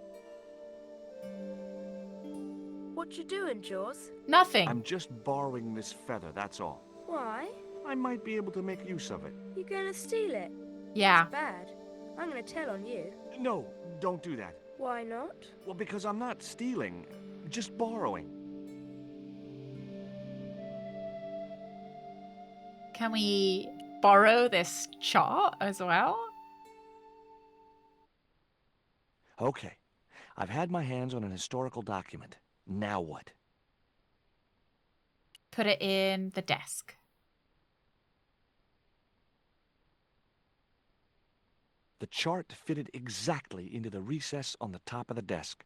What you doing, Jaws? Nothing. I'm just borrowing this feather, that's all. Why? I might be able to make use of it. You gonna steal it? Yeah. It's bad. I'm gonna tell on you. No, don't do that. Why not? Well, because I'm not stealing, just borrowing. Can we borrow this chart as well? Okay, I've had my hands on an historical document. Now what? Put it in the desk. The chart fitted exactly into the recess on the top of the desk.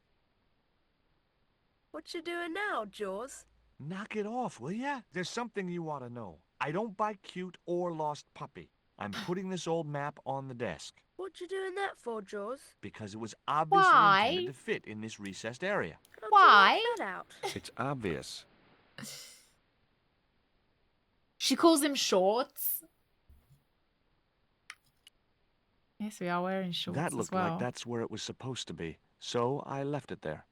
What you doing now, Jaws? Knock it off, will ya? There's something you ought to know. I don't buy cute or lost puppy. I'm putting this old map on the desk. What you doing that for, Jaws? Because it was obviously Why? intended to fit in this recessed area. How'd Why? you work that out? It's obvious. She calls him shorts. Yes, we are wearing shorts That looked as well. like that's where it was supposed to be, so I left it there.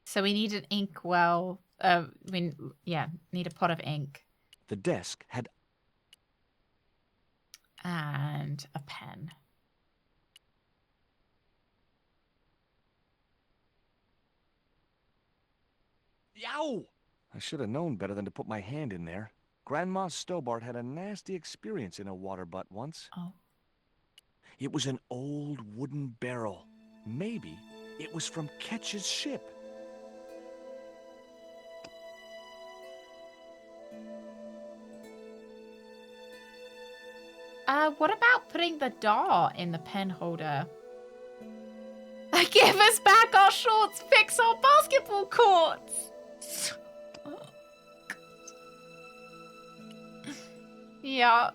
So we need an ink well. Need a pot of ink. The desk had... And a pen. Yow! I should have known better than to put my hand in there. Grandma Stobart had a nasty experience in a water butt once. Oh. It was an old wooden barrel. Maybe it was from Ketch's ship. What about putting the dart in the pen holder? Give us back our shorts, fix our basketball courts. Yeah.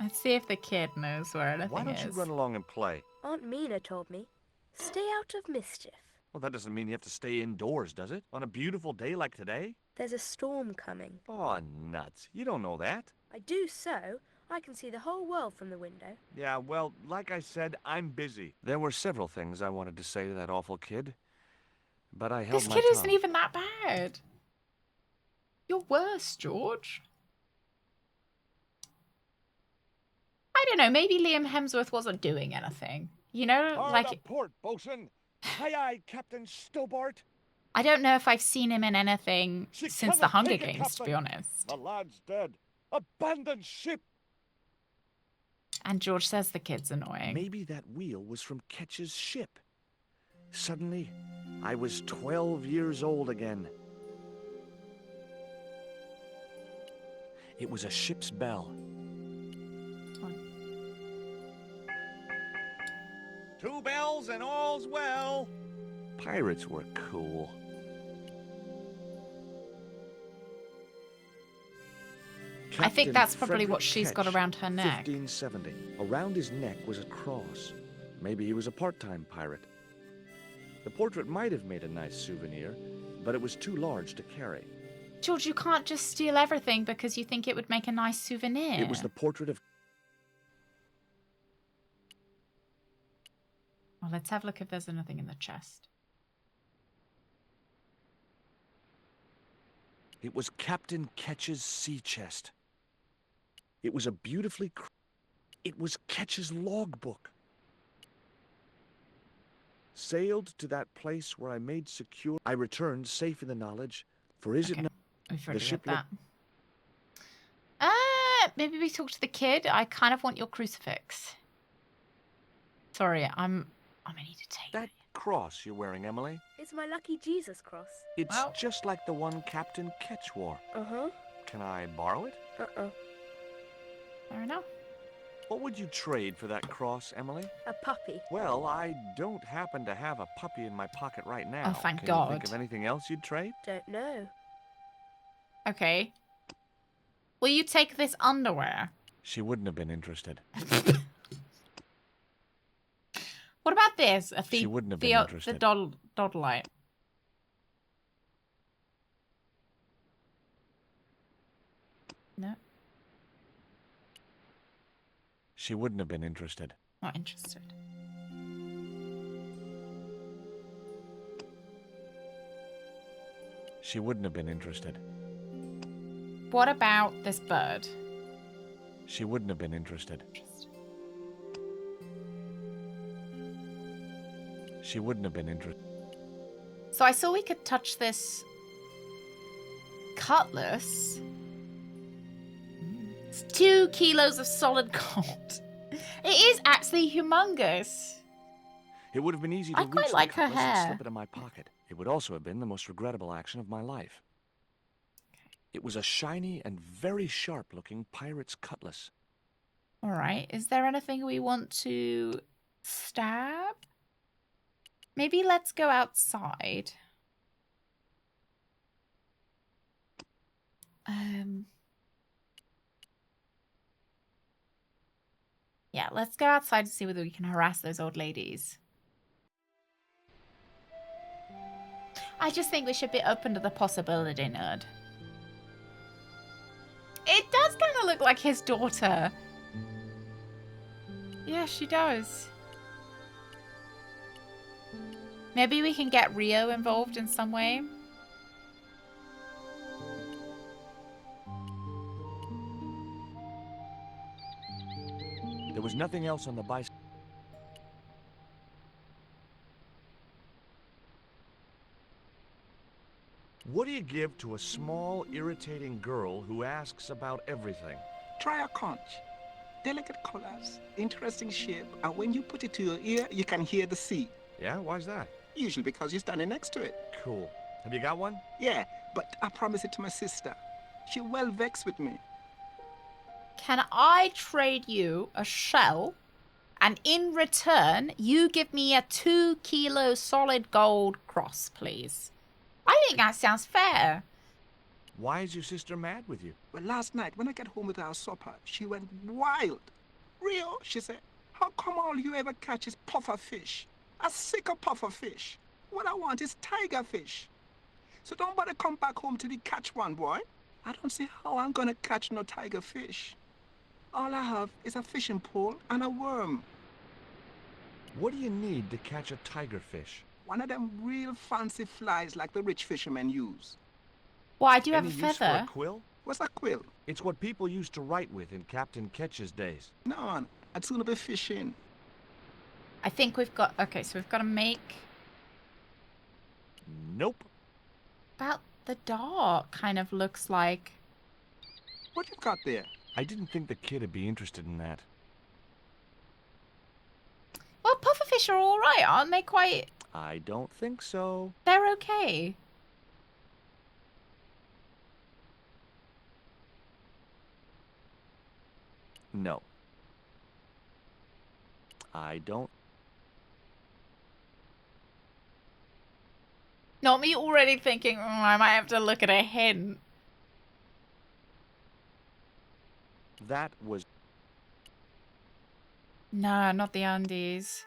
Let's see if the kid knows where anything is. Why don't you run along and play? Aunt Mina told me, stay out of mischief. Well, that doesn't mean you have to stay indoors, does it? On a beautiful day like today? There's a storm coming. Oh, nuts. You don't know that. I do so. I can see the whole world from the window. Yeah, well, like I said, I'm busy. There were several things I wanted to say to that awful kid, but I held This my kid tongue. isn't even that bad. You're worse, George. I don't know, maybe Liam Hemsworth wasn't doing anything. You know, Hard a port, bosun. Aye, Captain Stobart. I don't know if I've seen him in anything She since the cannot Hunger take it, Games, to be Captain. honest. The lad's dead. Abandon ship. And George says the kid's annoying. Maybe that wheel was from Ketch's ship. Suddenly, I was 12 years old again. It was a ship's bell. Two bells and all's well. Pirates were cool. I think Captain that's probably Frederick what she's got Ketch, around her neck. 1570. Around his neck was a cross. Maybe he was a part-time pirate. The portrait might have made a nice souvenir, but it was too large to carry. George, you can't just steal everything because you think it would make a nice souvenir. It was the portrait of... Well, let's have a look if there's anything in the chest. It was Captain Ketch's sea chest. It was a beautifully... It was Ketch's logbook. sailed to that place where I made secure. I returned safe in the knowledge, for is it not We've the already ship read that. Maybe we talk to the kid. I kind of want your crucifix. Sorry, I'm gonna need to take that cross you're wearing, Emily? It's my lucky Jesus cross. It's Well. just like the one Captain Ketch wore. Uh-huh. Can I borrow it? Uh-uh. Fair enough. What would you trade for that cross, Emily? A puppy. Well, I don't happen to have a puppy in my pocket right now. Oh, thank Can God. you think of anything else you'd trade? Don't know. Okay. Will you take this underwear? She wouldn't have been interested. What about this? She wouldn't have been The interested. Dodolite. No, She wouldn't have been interested. not interested. She wouldn't have been interested. What about this bird? She wouldn't have been interested. She wouldn't have been interested. So I saw we could touch this cutlass. It's 2 kilos of solid gold. It is actually humongous. It would have been easy to I reach quite the like her cutlass and hair. slip it in my pocket. It would also have been the most regrettable action of my life. It was a shiny and very sharp-looking pirate's cutlass. All right. Is there anything we want to stab? Maybe let's go outside. Yeah, let's go outside to see whether we can harass those old ladies. I just think we should be open to the possibility, nerd. It does kind of look like his daughter. Yeah, she does. Maybe we can get Rio involved in some way. There was nothing else on the bicycle. What do you give to a small, irritating girl who asks about everything? Try a conch. Delicate colors, interesting shape, and when you put it to your ear, you can hear the sea. Yeah, why's that? Usually because you're standing next to it. Cool. Have you got one? Yeah, but I promised it to my sister. She well vexed with me. Can I trade you a shell, and in return, you give me a 2 kilo solid gold cross, please? I think that sounds fair. Why is your sister mad with you? Well, last night, when I got home with our supper, she went wild. Rio, she said, how come all you ever catch is puffer fish? A sicker puffer fish. What I want is tiger fish. So don't bother come back home till you catch one, boy. I don't see how I'm gonna catch no tiger fish. All I have is a fishing pole and a worm. What do you need to catch a tiger fish? One of them real fancy flies like the rich fishermen use. Why do you have Any a use for feather? a quill? What's a quill? It's what people used to write with in Captain Ketch's days. No, man, I'd sooner be fishing. I think we've got... Okay, so we've got to make... Nope. About the dog kind of looks like... What you got there? I didn't think the kid would be interested in that. Well, pufferfish are all right, aren't they? Quite... I don't think so. They're okay. No. I don't. Not me already thinking, I might have to look at a hint. That was... No, not the undies.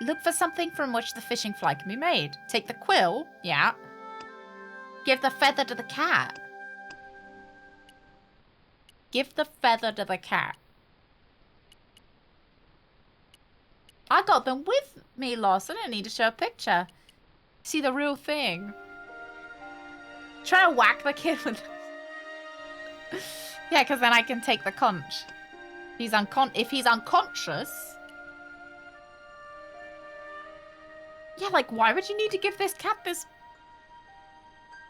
Look for something from which the fishing fly can be made. Take the quill, yeah. Give the feather to the cat. Give the feather to the cat. I got them with me last. I didn't need to show a picture. See the real thing. Try to whack the kid with... Yeah, because then I can take the conch. If he's unconscious, Yeah, like, why would you need to give this cat this?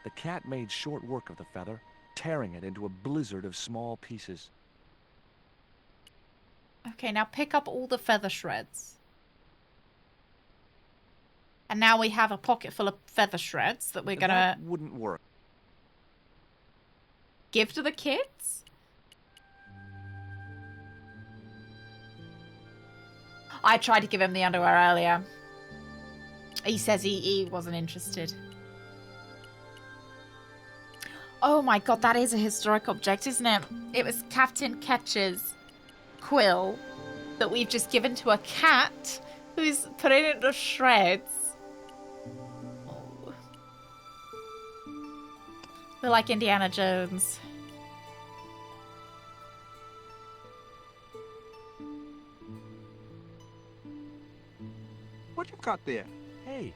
The cat made short work of the feather, tearing it into a blizzard of small pieces. Okay, now pick up all the feather shreds. And now we have a pocket full of feather shreds that we're gonna... That wouldn't work. Give to the kids? I tried to give him the underwear earlier. He says he wasn't interested. Oh my god, that is a historic object, isn't it? It was Captain Ketch's quill that we've just given to a cat who's put it into shreds. Oh. We're like Indiana Jones. What you got there? Hey,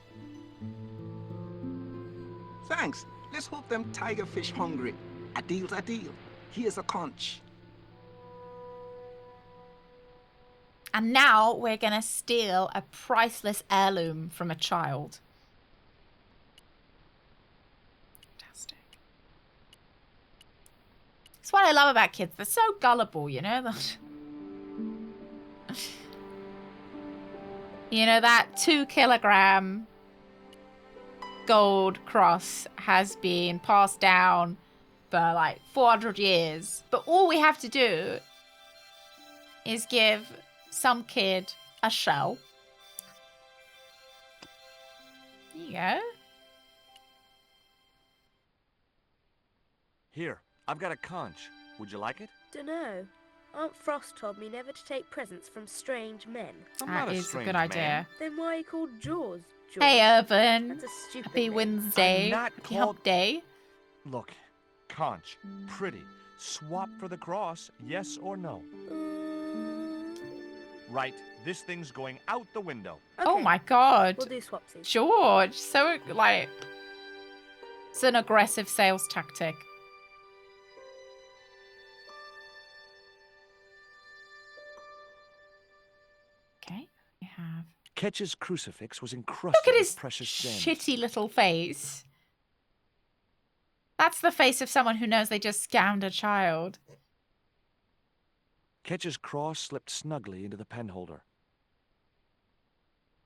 Thanks. Let's hope them tiger fish hungry. A deal's a deal. Here's a conch. And now we're going to steal a priceless heirloom from a child. Fantastic. That's what I love about kids. They're so gullible, you know? You know, that 2-kilogram gold cross has been passed down for like 400 years. But all we have to do is give some kid a shell. There you go. here, I've got a conch. Would you like it? Dunno. Aunt Frost told me never to take presents from strange men. I'm That not a is a strange good man. idea. Then why are you called Jaws? George? Hey, Urban. That's a stupid Happy name. Wednesday. I'm not Happy called- Hump Day. Look, conch, pretty. Swap for the cross, yes or no? Right, this thing's going out the window. Oh Okay, my god. We'll do swapsies. George, so like, it's an aggressive sales tactic. Okay, we have. Ketch's crucifix was encrusted Look at with his precious gems. shitty little face. That's the face of someone who knows they just scammed a child. Ketch's cross slipped snugly into the penholder.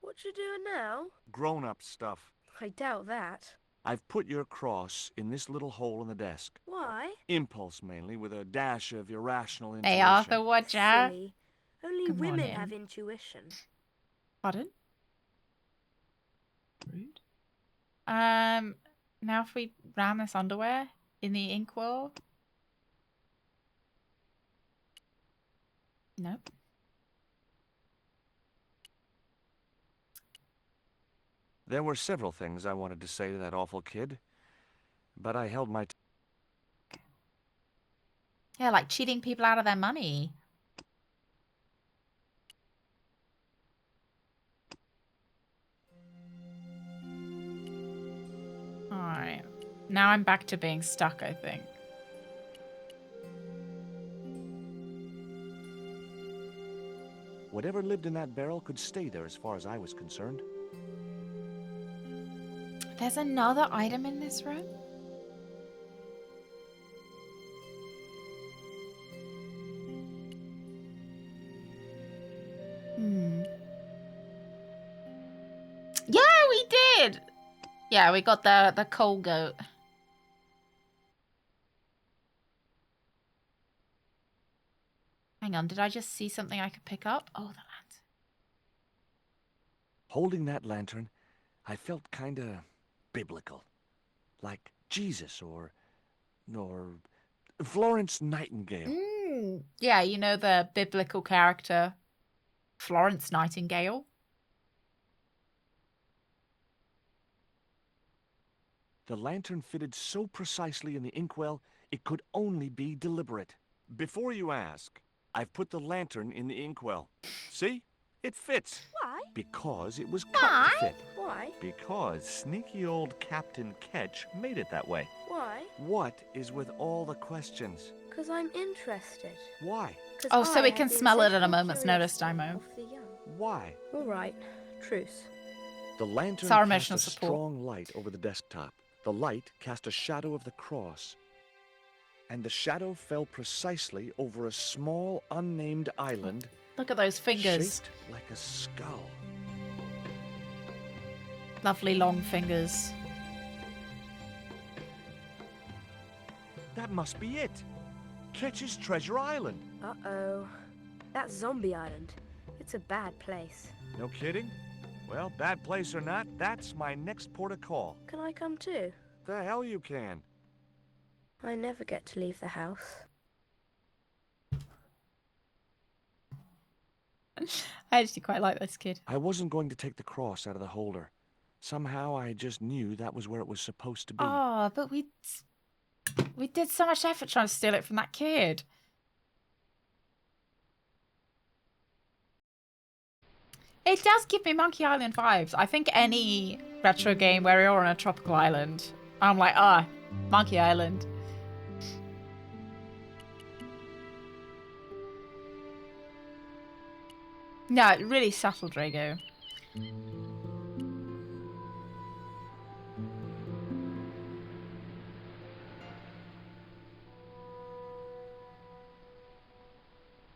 What you doing now? Grown-up stuff. I doubt that. I've put your cross in this little hole in the desk. Why? Impulse, mainly, with a dash of irrational intuition. Hey, Arthur, watch out. Silly. Only Come on women in. have intuition. Pardon? Rude. Now if we ram this underwear in the inkwell. Nope. There were several things I wanted to say to that awful kid, but I held my Yeah, like cheating people out of their money. Alright. Now I'm back to being stuck, I think. Whatever lived in that barrel could stay there as far as I was concerned. There's another item in this room? Yeah, we did! Yeah, we got the coal goat. Hang on, did I just see something I could pick up? Oh, the lantern. Holding that lantern, I felt kinda biblical. Like Jesus or Florence Nightingale. Yeah, you know the biblical character Florence Nightingale? The lantern fitted so precisely in the inkwell, it could only be deliberate. Before you ask, I've put the lantern in the inkwell. See? It fits. Why? Because it was cut to fit. Why? Because sneaky old Captain Ketch made it that way. Why? What is with all the questions? Because I'm interested. Why? 'Cause Oh, so I we have can the smell it at a insatiable moment's notice, curiosity Dimo. of the young. Why? All right. Truce. The lantern It's our cast emotional a support. strong light over the desktop. The light cast a shadow of the cross. And the shadow fell precisely over a small, unnamed island Look at those fingers. shaped like a skull. Lovely long fingers. That must be it. Ketch's Treasure Island. Uh-oh. That's Zombie Island. It's a bad place. No kidding? Well, bad place or not, that's my next port of call. Can I come too? The hell you can. I never get to leave the house. I actually quite like this kid. I wasn't going to take the cross out of the holder. Somehow I just knew that was where it was supposed to be. Oh, but we did so much effort trying to steal it from that kid. It does give me Monkey Island vibes. I think any retro game where you're on a tropical island, I'm like, Monkey Island. No, really subtle, Drago.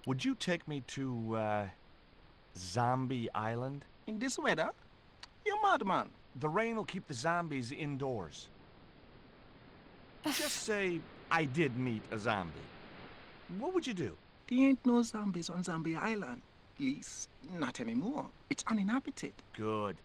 Would you take me to, Zombie Island? In this weather? You're mad, man. The rain will keep the zombies indoors. Just say I did meet a zombie. What would you do? There ain't no zombies on Zombie Island. At least, not anymore. It's uninhabited. Good.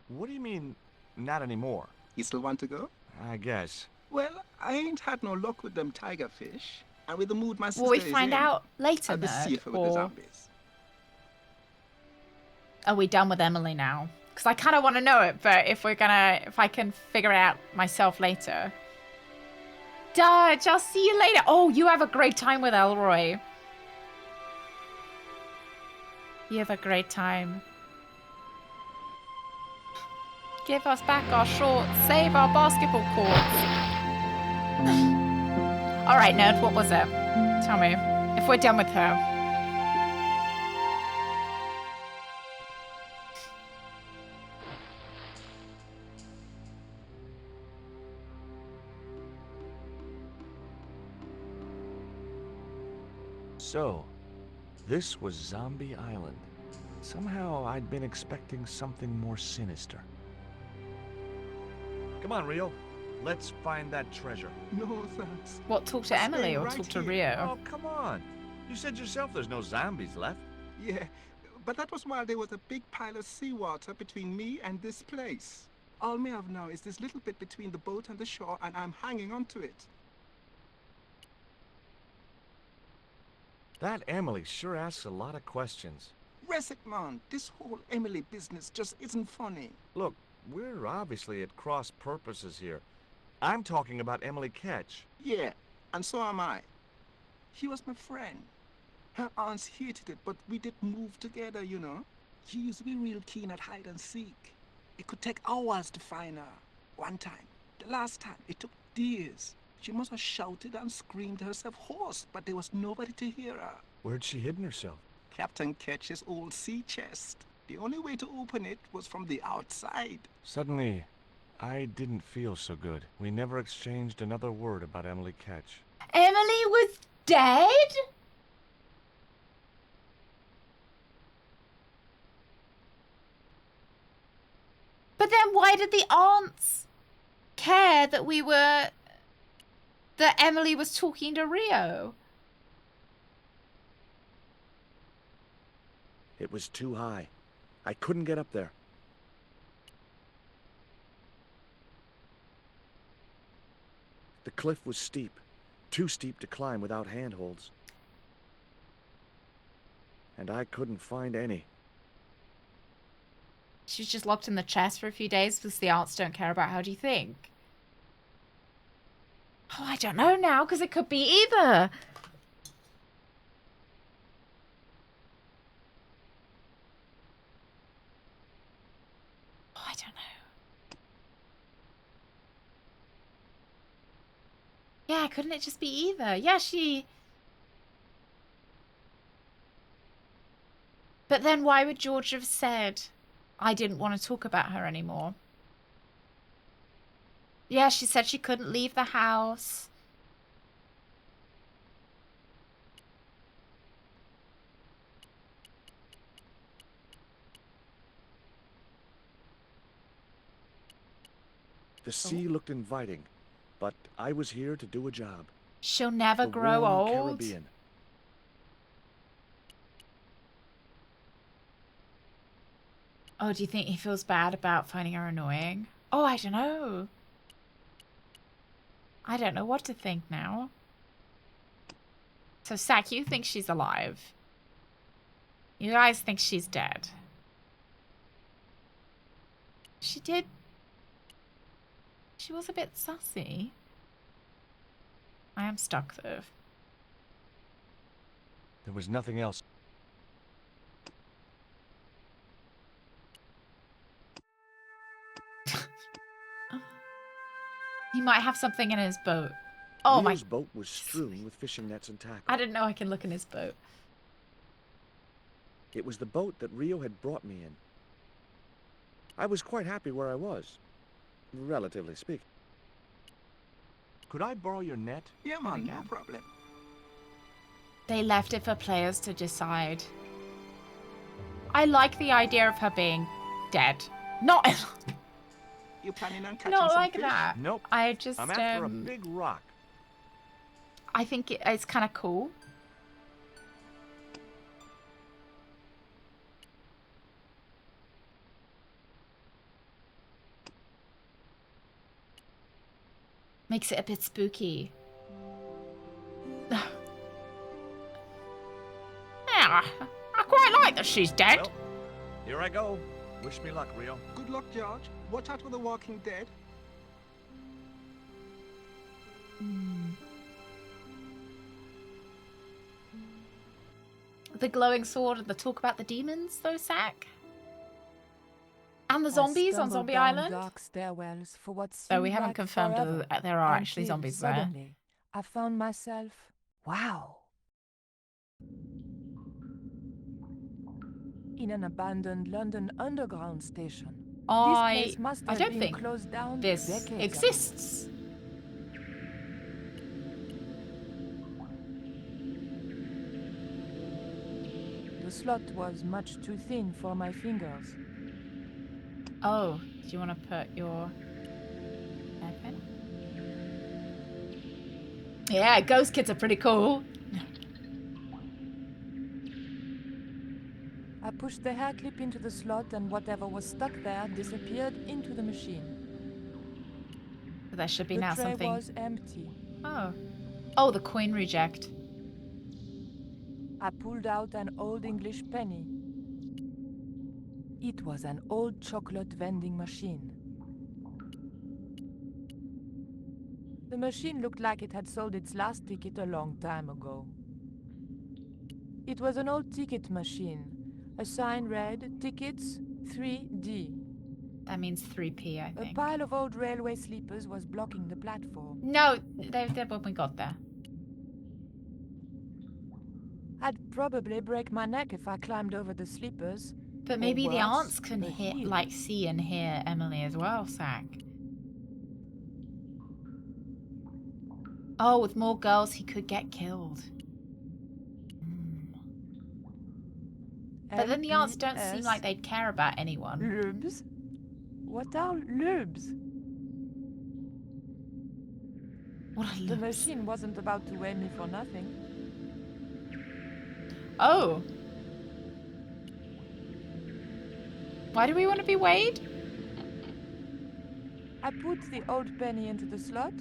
What do you mean, not anymore? You still want to go? I guess. Well, I ain't had no luck with them tiger fish. And with the mood my sister Will we is find in, out later, I'll be Nerd, safer with the or zombies. are we done with Emily now? Because I kind of want to know it, but if I can figure it out myself later. Dutch, I'll see you later. Oh, you have a great time with Elroy. You have a great time. Give us back our shorts. Save our basketball courts. All right, Nerd, what was it? Tell me. If we're done with her. So, this was Zombie Island. Somehow I'd been expecting something more sinister. Come on, Rio. Let's find that treasure. No, thanks. What, talk to Emily staying or right talk to here. Rio? Oh, come on. You said yourself there's no zombies left. Yeah, but that was while there was a big pile of seawater between me and this place. All me have now is this little bit between the boat and the shore, and I'm hanging on to it. That Emily sure asks a lot of questions. Rest man, this whole Emily business just isn't funny. Look, we're obviously at cross purposes here. I'm talking about Emily Ketch. Yeah, and so am I. She was my friend. Her aunts hated it, but we did move together, you know. She used to be real keen at hide and seek. It could take hours to find her. One time, the last time, it took days. She must have shouted and screamed herself hoarse, but there was nobody to hear her. Where'd she hidden herself? Captain Ketch's old sea chest. The only way to open it was from the outside. Suddenly, I didn't feel so good. We never exchanged another word about Emily Ketch. Emily was dead? But then why did the aunts care that that Emily was talking to Rio? It was too high. I couldn't get up there. The cliff was steep. Too steep to climb without handholds. And I couldn't find any. She was just locked in the chest for a few days because the aunts don't care about her, do you think? Oh, I don't know now, because it could be either. Oh, I don't know. Yeah, couldn't it just be either? Yeah, she... But then why would George have said I didn't want to talk about her anymore. Yeah, she said she couldn't leave the house. The sea looked inviting, but I was here to do a job. She'll never The grow warm old. Caribbean. Oh, do you think he feels bad about finding her annoying? Oh, I don't know. I don't know what to think now. So, Sak, you think she's alive. You guys think she's dead. She did... She was a bit sassy. I am stuck, though. There was nothing else. He might have something in his boat. Oh my... Rio's boat was strewn with fishing nets and tackle. I didn't know I can look in his boat. It was the boat that Rio had brought me in. I was quite happy where I was, relatively speaking. Could I borrow your net? Yeah, man, no problem. They left it for players to decide. I like the idea of her being dead. Not... You planning on catching Not some like fish? that. Nope. I just... I'm after a big rock. I think it's kind of cool. Makes it a bit spooky. Yeah, I quite like that she's dead. Well, here I go. Wish me luck, Rio. Good luck, George. Watch out for the Walking Dead. The glowing sword and the talk about the demons, though, Sak? And the zombies on Zombie Island? Dark stairwells for what So we seemed haven't like confirmed forever, that there are actually until zombies there. suddenly, I found myself, wow, in an abandoned London Underground station. This place must I have don't been think closed down this decades ago. exists. The slot was much too thin for my fingers. Oh, do you want to put your hairpin? Yeah, ghost kits are pretty cool. I pushed the hair clip into the slot and whatever was stuck there disappeared into the machine. So there should be The now tray something. was empty. Oh. Oh, the coin reject. I pulled out an old English penny. It was an old chocolate vending machine. The machine looked like it had sold its last ticket a long time ago. It was an old ticket machine. A sign read, Tickets 3D. That means 3p, I A think. pile of old railway sleepers was blocking the platform. No, they're when we got there. I'd probably break my neck if I climbed over the sleepers. But Or maybe the worse, aunts can the hear, heel. like, see and hear Emily as well, Sak. Oh, with more girls, he could get killed. But then the aunts don't seem like they'd care about anyone. Lubes? What are lubes? What are The lubes? machine wasn't about to weigh me for nothing. Oh. Why do we want to be weighed? I put the old penny into the slot,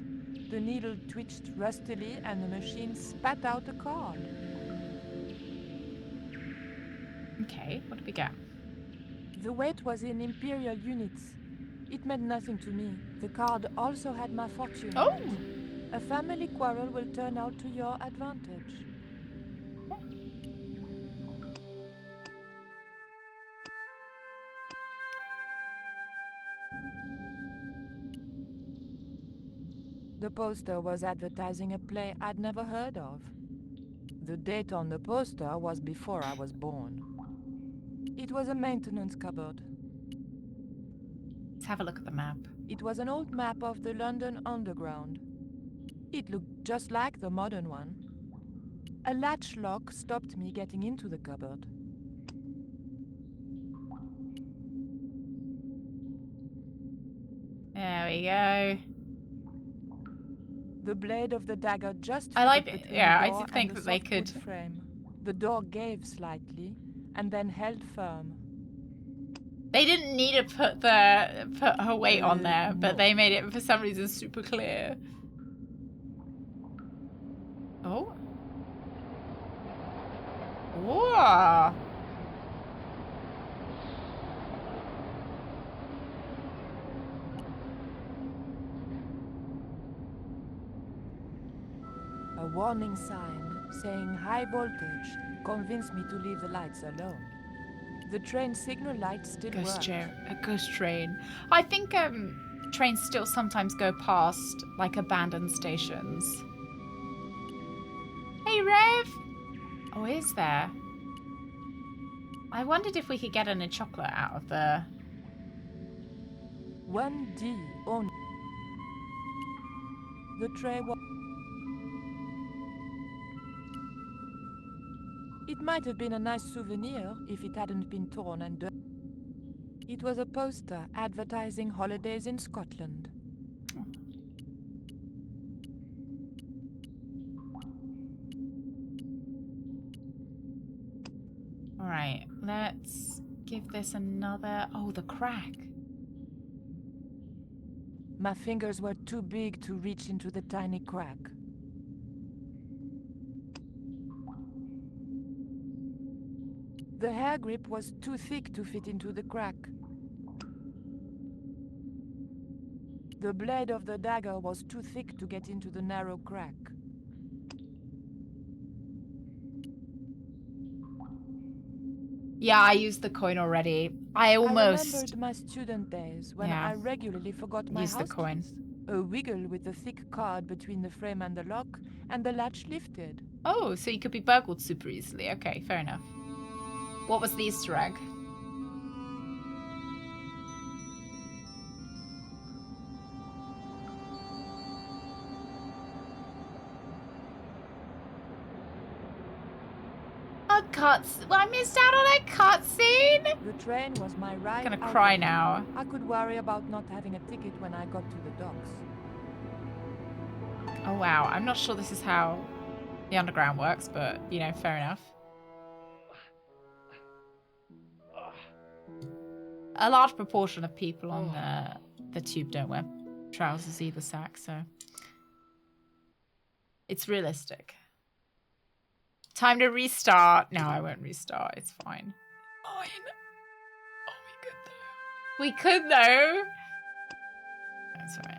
the needle twitched rustily, and the machine spat out a card. Okay, what do we get? The weight was in Imperial units. It meant nothing to me. The card also had my fortune. Oh! A family quarrel will turn out to your advantage. The poster was advertising a play I'd never heard of. The date on the poster was before I was born. It was a maintenance cupboard. Let's have a look at the map. It was an old map of the London Underground. It looked just like the modern one. A latch lock stopped me getting into the cupboard. There we go. The blade of the dagger just I like fitted it. between Yeah, the I door did think and the that they softwood could. frame. The door gave slightly and then held firm. They didn't need to put her weight on there, but they made it for some reason super clear. Oh. Whoa. A warning sign saying high voltage convinced me to leave the lights alone. The train signal light still works. A ghost train. I think trains still sometimes go past like abandoned stations. Hey Rev! Oh, is there? I wondered if we could get any chocolate out of the... 1D only. The tray was... It might have been a nice souvenir if it hadn't been torn and dirty. It was a poster advertising holidays in Scotland. Alright, let's give this another... Oh, the crack. My fingers were too big to reach into the tiny crack. The hair grip was too thick to fit into the crack. The blade of the dagger was too thick to get into the narrow crack. Yeah, I used the coin already. I remembered my student days when I regularly forgot my Use the house coin. keys. A wiggle with the thick card between the frame and the lock, and the latch lifted. Oh, so you could be burgled super easily. Okay, fair enough. What was the Easter egg? A cutscene? I missed out on a cutscene? The train was my ride. I'm gonna out cry of- now. I could worry about not having a ticket when I got to the docks. Oh wow, I'm not sure this is how the underground works, but you know, fair enough. A large proportion of people on the tube don't wear trousers either, Sack, so it's realistic. Time to restart. No, I won't restart. It's fine. Fine. Oh, we could though. That's alright.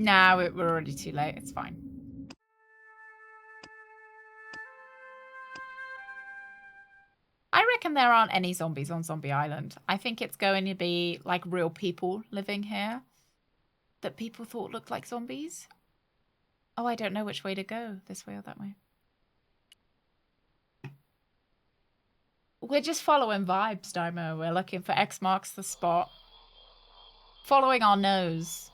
No, we're already too late. It's fine. I reckon there aren't any zombies on Zombie Island. I think it's going to be like real people living here that people thought looked like zombies. Oh, I don't know which way to go. This way or that way. We're just following vibes, Dymo. We're looking for X marks the spot. Following our nose.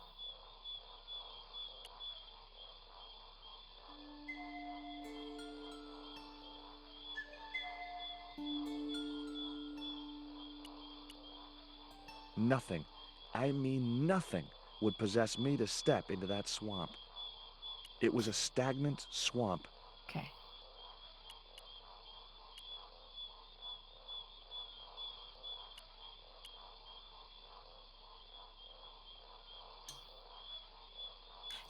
Nothing, I mean nothing, would possess me to step into that swamp. It was a stagnant swamp. Okay.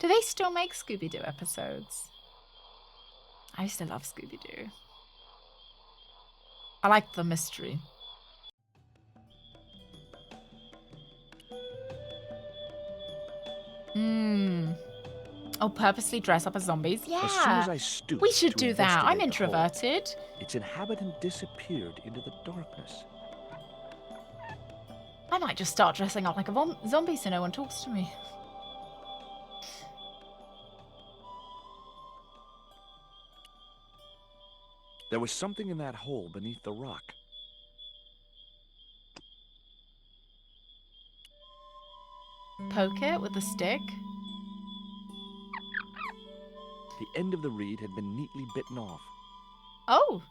Do they still make Scooby-Doo episodes? I used to love Scooby-Doo. I like the mystery. Oh, purposely dress up as zombies? Yeah. As soon as I stooped we should to do that. I'm investigate the hole, introverted. its inhabitant disappeared into the darkness. I might just start dressing up like a zombie so no one talks to me. There was something in that hole beneath the rock. Poke it with a stick. The end of the reed had been neatly bitten off. Oh.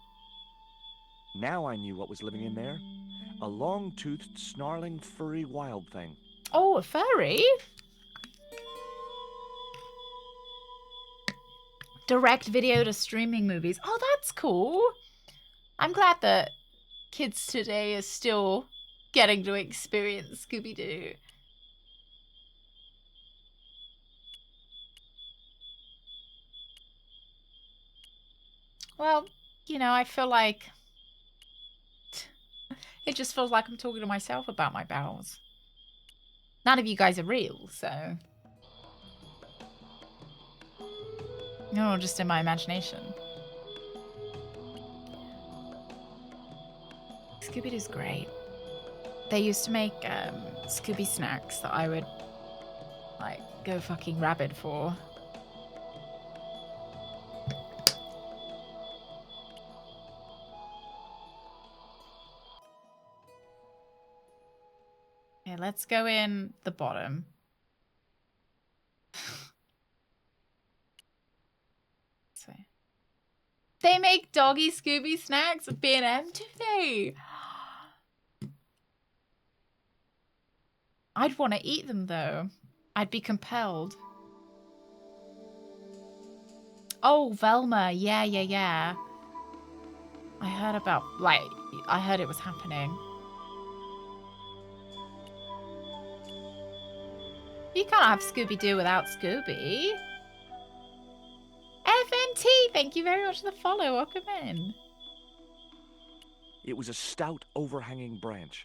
Now I knew what was living in there. A long-toothed, snarling, furry wild thing. Oh, a furry? Direct video to streaming movies. Oh, that's cool. I'm glad that kids today are still getting to experience Scooby-Doo. Well, you know, I feel like it just feels like I'm talking to myself about my bowels. None of you guys are real, so... No, just in my imagination. Scooby-Doo's great. They used to make Scooby snacks that I would, like, go fucking rabid for. Okay, let's go in the bottom. So, they make doggy Scooby snacks at B&M, do they? I'd want to eat them, though. I'd be compelled. Oh, Velma. Yeah. I heard about, like, I heard it was happening. You can't have Scooby-Doo without Scooby. FNT, thank you very much for the follow. Welcome in. It was a stout, overhanging branch.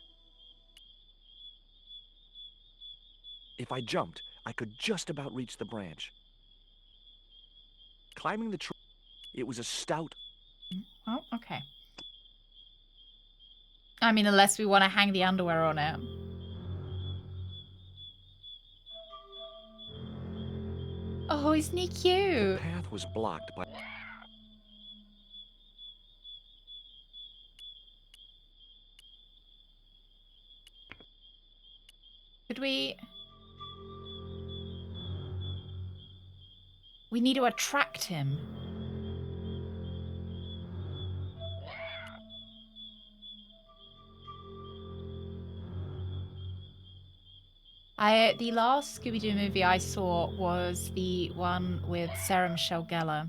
If I jumped, I could just about reach the branch. Climbing the tree, it was a stout... Oh, okay. I mean, unless we want to hang the underwear on it. Oh, isn't he cute? The path was blocked by... Could we... We need to attract him. The last Scooby-Doo movie I saw was the one with Sarah Michelle Gellar.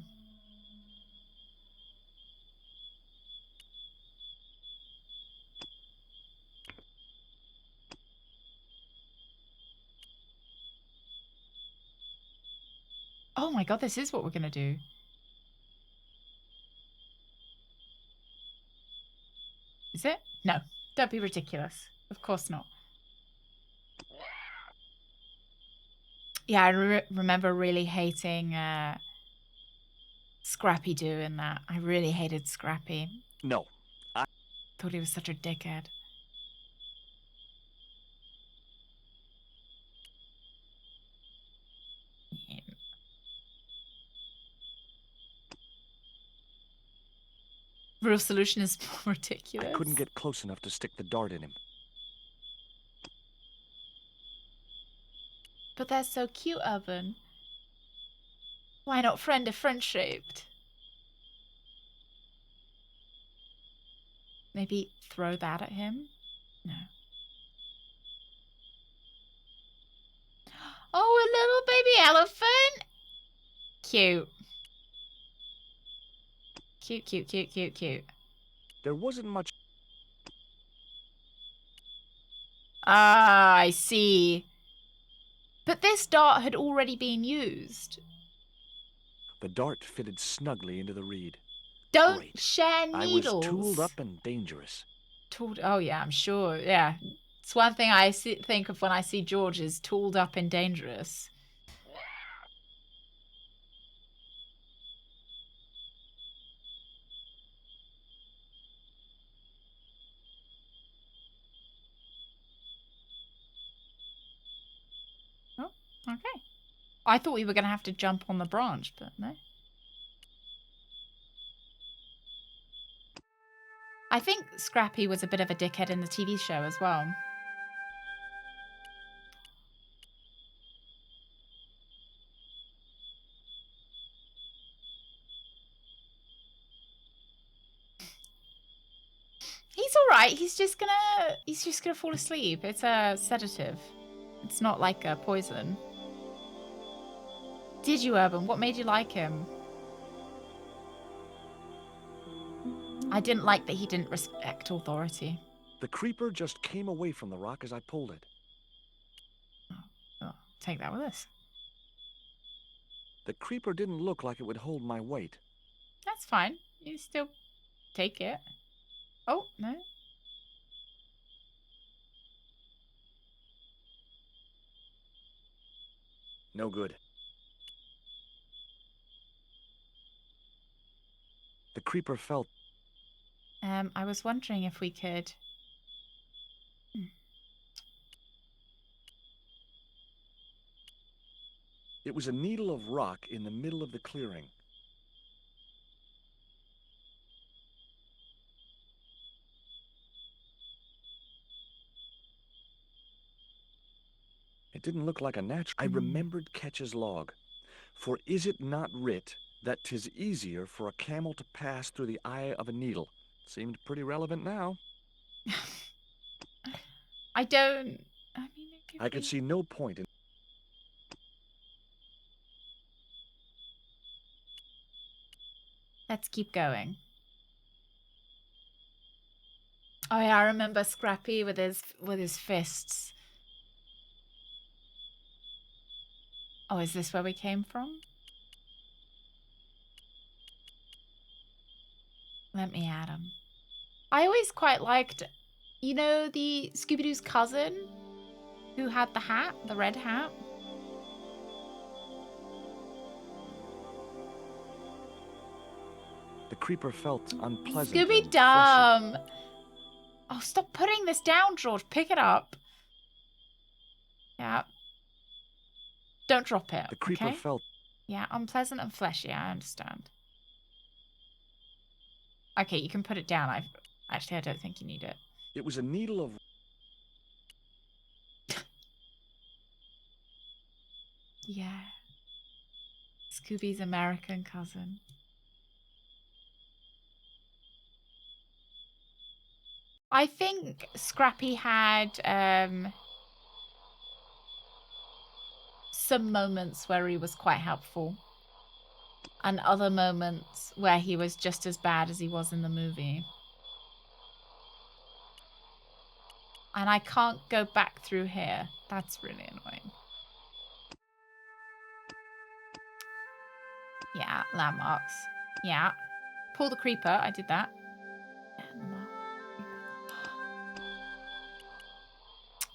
Oh my god, this is what we're gonna do. Is it? No. Don't be ridiculous. Of course not. Yeah, I remember really hating Scrappy-Doo in that. I really hated Scrappy. No. Thought he was such a dickhead. Real solution is more ridiculous. I couldn't get close enough to stick the dart in him. But they're so cute, Urban. Why not friend a friend-shaped? Maybe throw that at him? No. Oh, a little baby elephant? Cute. Cute. There wasn't much... Ah, I see. But this dart had already been used. The dart fitted snugly into the reed. Don't Great. share needles. I was tooled up and dangerous. Oh, yeah, I'm sure. Yeah. It's one thing I think of when I see George is tooled up and dangerous. Oh, okay. I thought we were going to have to jump on the branch, but no. I think Scrappy was a bit of a dickhead in the TV show as well. He's all right. He's just gonna fall asleep. It's a sedative. It's not like a poison. Did you, Urban? What made you like him? I didn't like that he didn't respect authority. The creeper just came away from the rock as I pulled it. Oh, take that with us. The creeper didn't look like it would hold my weight. That's fine. You still take it. Oh, no. No good. The creeper felt... I was wondering if we could... It was a needle of rock in the middle of the clearing. It didn't look like a natural... I remembered Ketch's log. For is it not writ that 'tis easier for a camel to pass through the eye of a needle? Seemed pretty relevant now. I don't... I mean, I could see no point in... Let's keep going. Oh yeah, I remember Scrappy with his fists. Oh, is this where we came from? Let me add him. I always quite liked, you know, the Scooby-Doo's cousin who had the hat, the red hat. The creeper felt unpleasant. Scooby-Dum! Oh, stop putting this down, George. Pick it up. Yeah. Don't drop it. The creeper okay? felt... Yeah, unpleasant and fleshy, I understand. Okay, you can put it down. Actually, I don't think you need it. It was a needle of... Yeah. Scooby's American cousin. I think Scrappy had some moments where he was quite helpful. And other moments where he was just as bad as he was in the movie. And I can't go back through here. That's really annoying. Yeah, landmarks. Yeah. Pull the creeper. I did that.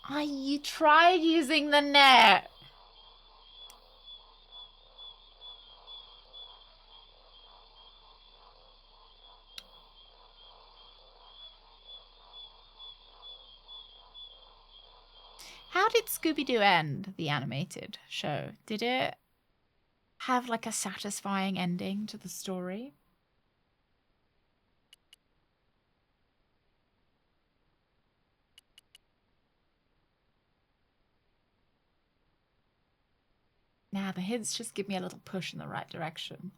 Oh, you tried using the net. How did Scooby-Doo end, the animated show? Did it have like a satisfying ending to the story? Nah, the hints just give me a little push in the right direction.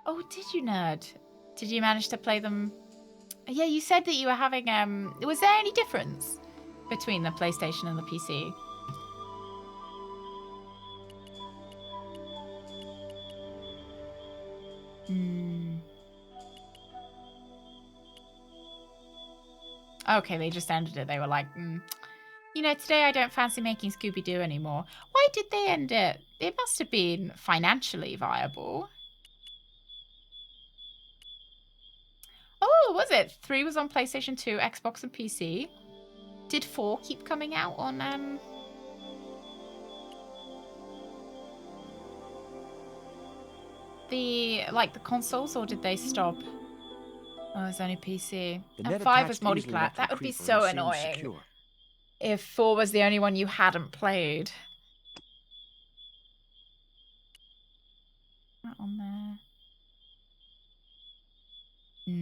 Oh, did you, nerd? Did you manage to play them? Yeah, you said that you were having, was there any difference between the PlayStation and the PC? Okay, they just ended it. They were like, you know, today I don't fancy making Scooby-Doo anymore. Why did they end it? It must have been financially viable. Oh, was it? 3 was on PlayStation 2, Xbox, and PC. Did 4 keep coming out on, the consoles, or did they stop? Oh, it's only PC. And 5 was multiplat. That would be so annoying. Secure. If 4 was the only one you hadn't played. Not on there.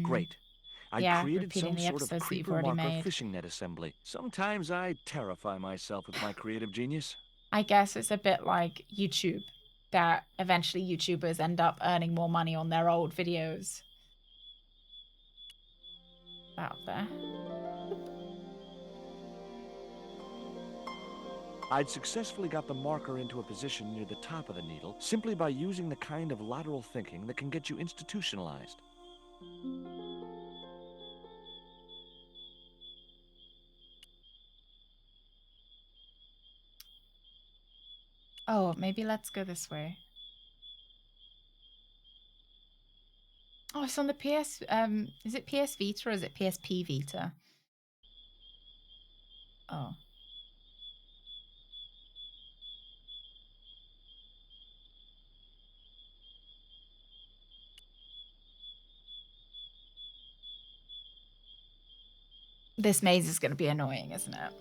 Great. I Yeah, created repeating some the sort of episodes that you've creeper already marker made. fishing net assembly. Sometimes I terrify myself with my creative genius. I guess it's a bit like YouTube, that eventually YouTubers end up earning more money on their old videos. Out there. I'd successfully got the marker into a position near the top of the needle simply by using the kind of lateral thinking that can get you institutionalized. Oh, maybe let's go this way. Oh, it's on the PS. Is it PS Vita or is it PSP Vita? Oh. This maze is going to be annoying, isn't it?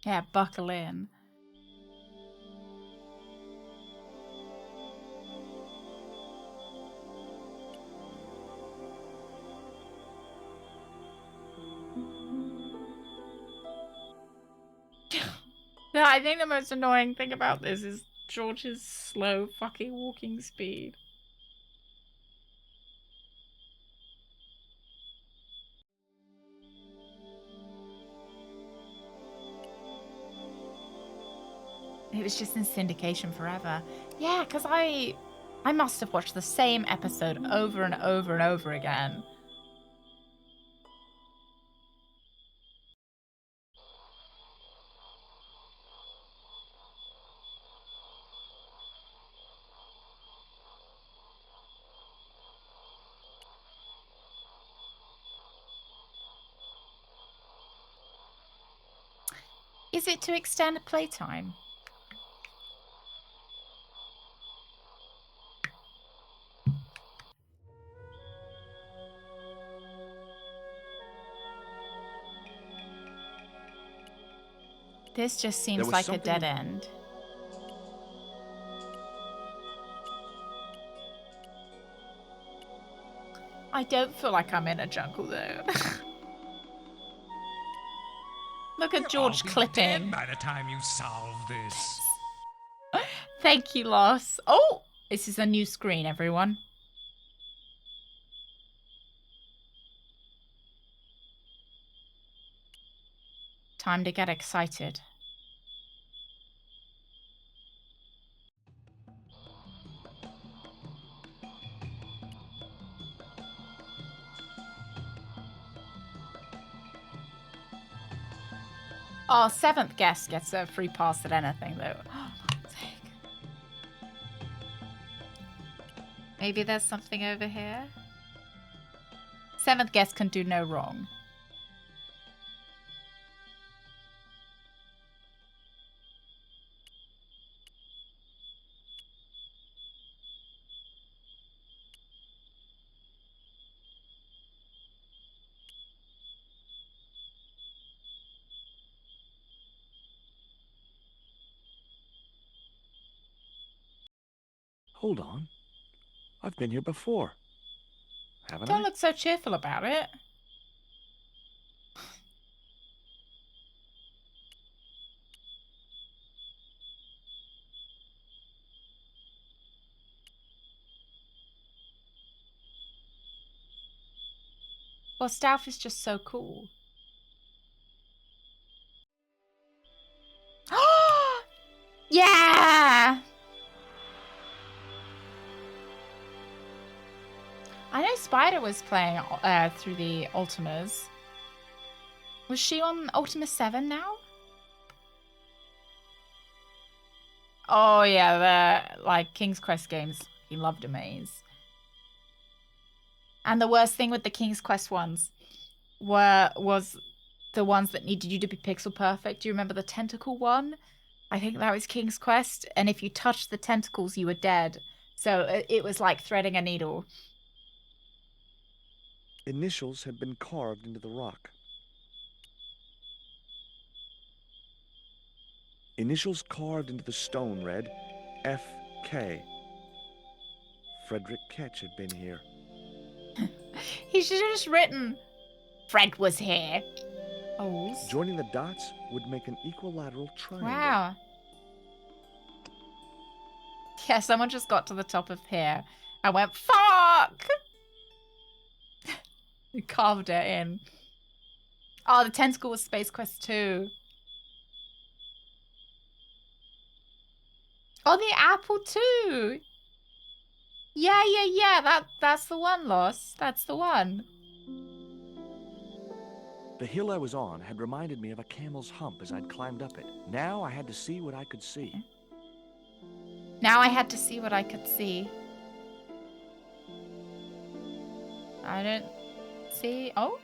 Yeah, buckle in. No, I think the most annoying thing about this is George's slow fucking walking speed. It was just in syndication forever. Yeah, because I must have watched the same episode over and over and over again. Is it to extend playtime? This just seems like a dead end. I don't feel like I'm in a jungle though. Look at George clipping. By the time you solve this. Thank you, Loss. Oh, this is a new screen, everyone. Time to get excited. Our 7th guest gets a free pass at anything, though. Oh, God's sake. Maybe there's something over here? 7th guest can do no wrong. Hold on. I've been here before. Haven't Don't I? look so cheerful about it. Well, Stealth is just so cool. Yeah! I know Spider was playing through the Ultimas. Was she on Ultima 7 now? Oh yeah, the like King's Quest games. He loved a maze. And the worst thing with the King's Quest ones was the ones that needed you to be pixel perfect. Do you remember the tentacle one? I think that was King's Quest. And if you touched the tentacles, you were dead. So it was like threading a needle. Initials had been carved into the rock. Initials carved into the stone read F.K. Frederick Ketch had been here. He should have just written, Fred was here. Oh. Joining the dots would make an equilateral triangle. Wow. Yeah, someone just got to the top of here and went, fuck! They carved it in. Oh, the tentacle was Space Quest 2. Oh, the apple too. Yeah. That's the one, Loss. That's the one. The hill I was on had reminded me of a camel's hump as I'd climbed up it. Now I had to see what I could see. Now I had to see what I could see. I don't see. Oh.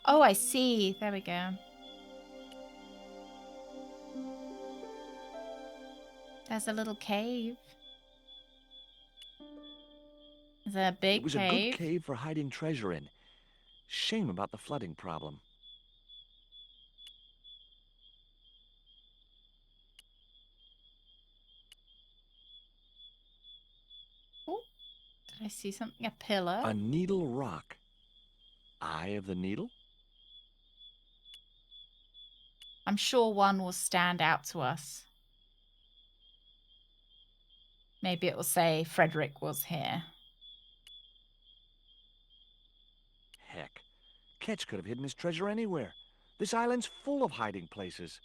Oh, I see. There we go. There's a little cave. There's a big cave. It was a good cave for hiding treasure in. Shame about the flooding problem. Oh, did I see something? A pillar? A needle rock. Eye of the needle? I'm sure one will stand out to us. Maybe it will say Frederick was here. Heck, Ketch could have hidden his treasure anywhere. This island's full of hiding places.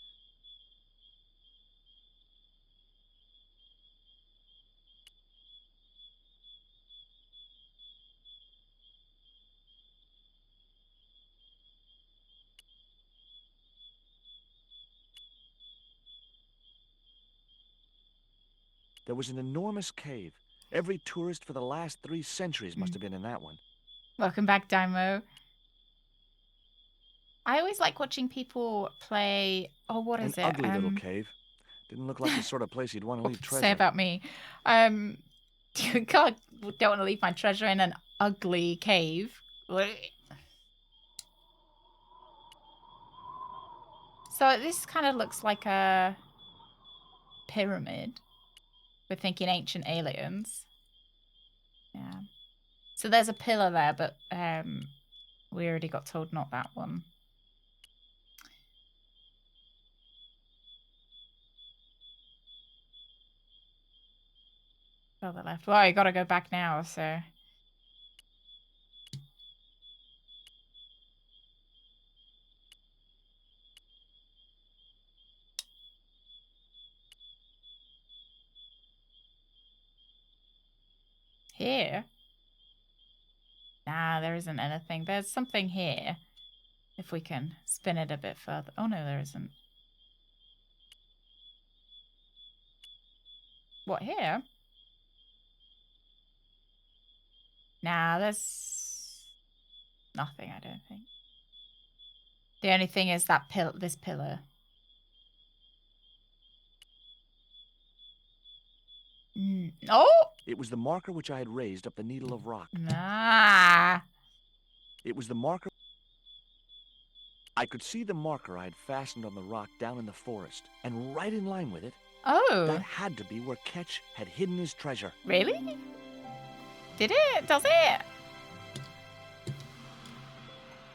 There was an enormous cave. Every tourist for the last 3 centuries must have been in that one. Welcome back, Daimo. I always like watching people play. Oh, what is it? An ugly little cave. Didn't look like the sort of place you'd want to leave treasure. Say about me. God, don't want to leave my treasure in an ugly cave. So this kind of looks like a pyramid. We're thinking ancient aliens. Yeah. So there's a pillar there, but we already got told not that one. Further left. Well, you gotta go back now, so. Here? Nah, there isn't anything. There's something here. If we can spin it a bit further. Oh, no, there isn't. What, here? Nah, there's nothing, I don't think. The only thing is that this pillar. Oh! It was the marker which I had raised up the needle of rock. Nah. It was the marker. I could see the marker I had fastened on the rock down in the forest, and right in line with it, oh, that had to be where Ketch had hidden his treasure. Really? Did it? Does it?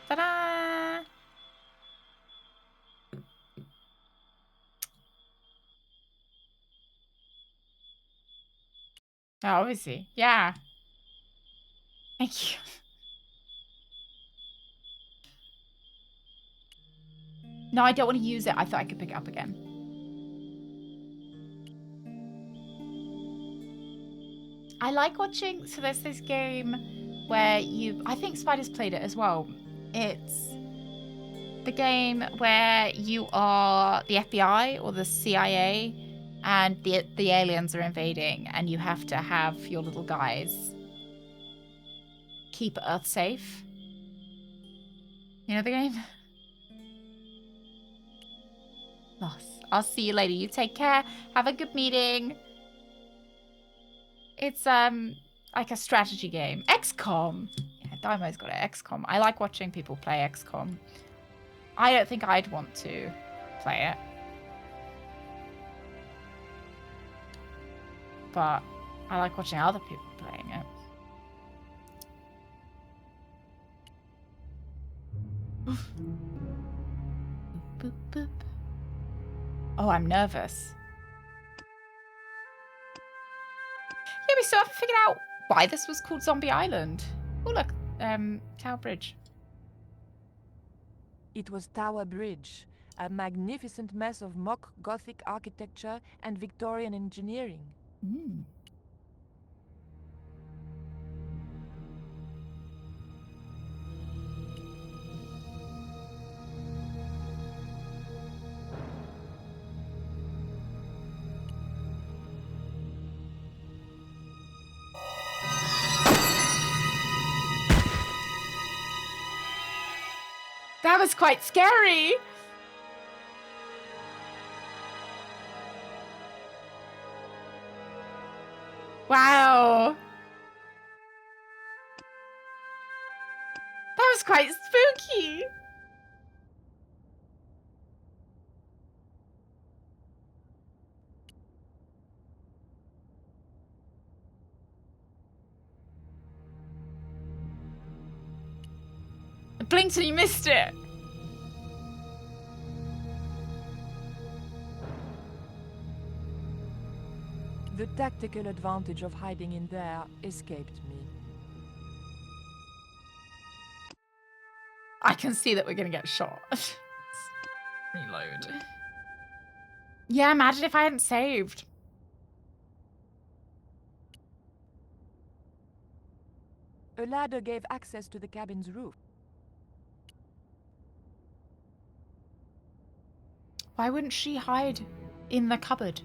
Ta-da! Oh, obviously. Yeah. Thank you. No, I don't want to use it. I thought I could pick it up again. I like watching... So there's this game where you... I think Spider's played it as well. It's the game where you are the FBI or the CIA and the aliens are invading, and you have to have your little guys keep Earth safe. You know the game? Lost. I'll see you later. You take care. Have a good meeting. It's like a strategy game. XCOM. Yeah, Daimo's got it. XCOM. I like watching people play XCOM. I don't think I'd want to play it. But I like watching other people playing it. Boop, boop. Oh, I'm nervous. Yeah, we still haven't figured out why this was called Zombie Island. Oh, look. Tower Bridge. It was Tower Bridge, a magnificent mess of mock Gothic architecture and Victorian engineering. Mm. That was quite scary. Wow. That was quite spooky. I blinked and you missed it. The tactical advantage of hiding in there escaped me. I can see that we're going to get shot. Reload. Yeah, imagine if I hadn't saved. A ladder gave access to the cabin's roof. Why wouldn't she hide in the cupboard?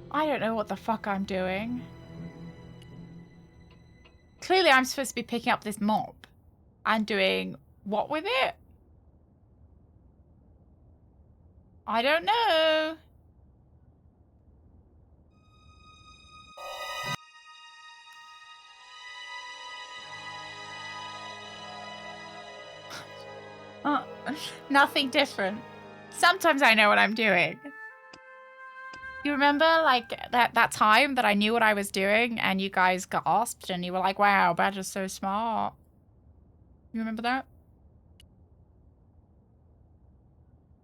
I don't know what the fuck I'm doing. Clearly I'm supposed to be picking up this mop and doing what with it? I don't know. Nothing different. Sometimes I know what I'm doing. You remember, like, that time that I knew what I was doing and you guys gasped and you were like, wow, Badger's so smart. You remember that?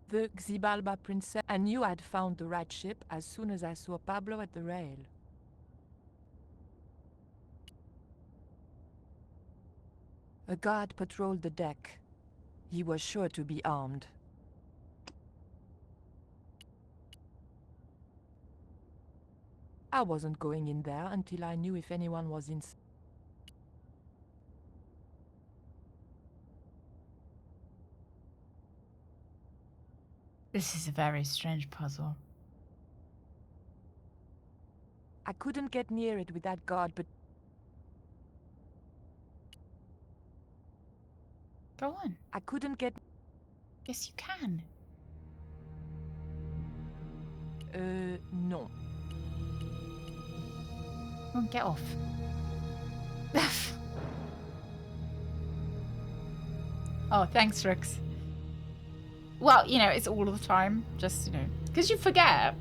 The Xibalba princess, I knew I'd found the right ship as soon as I saw Pablo at the rail. A guard patrolled the deck. He was sure to be armed. I wasn't going in there until I knew if anyone was inside. This is a very strange puzzle. I couldn't get near it with that guard, but... Go on. I couldn't get... Yes, you can. No. Come on, get off. Oh, thanks, Rix. Well, you know, it's all of the time. Just, you know, because you forget.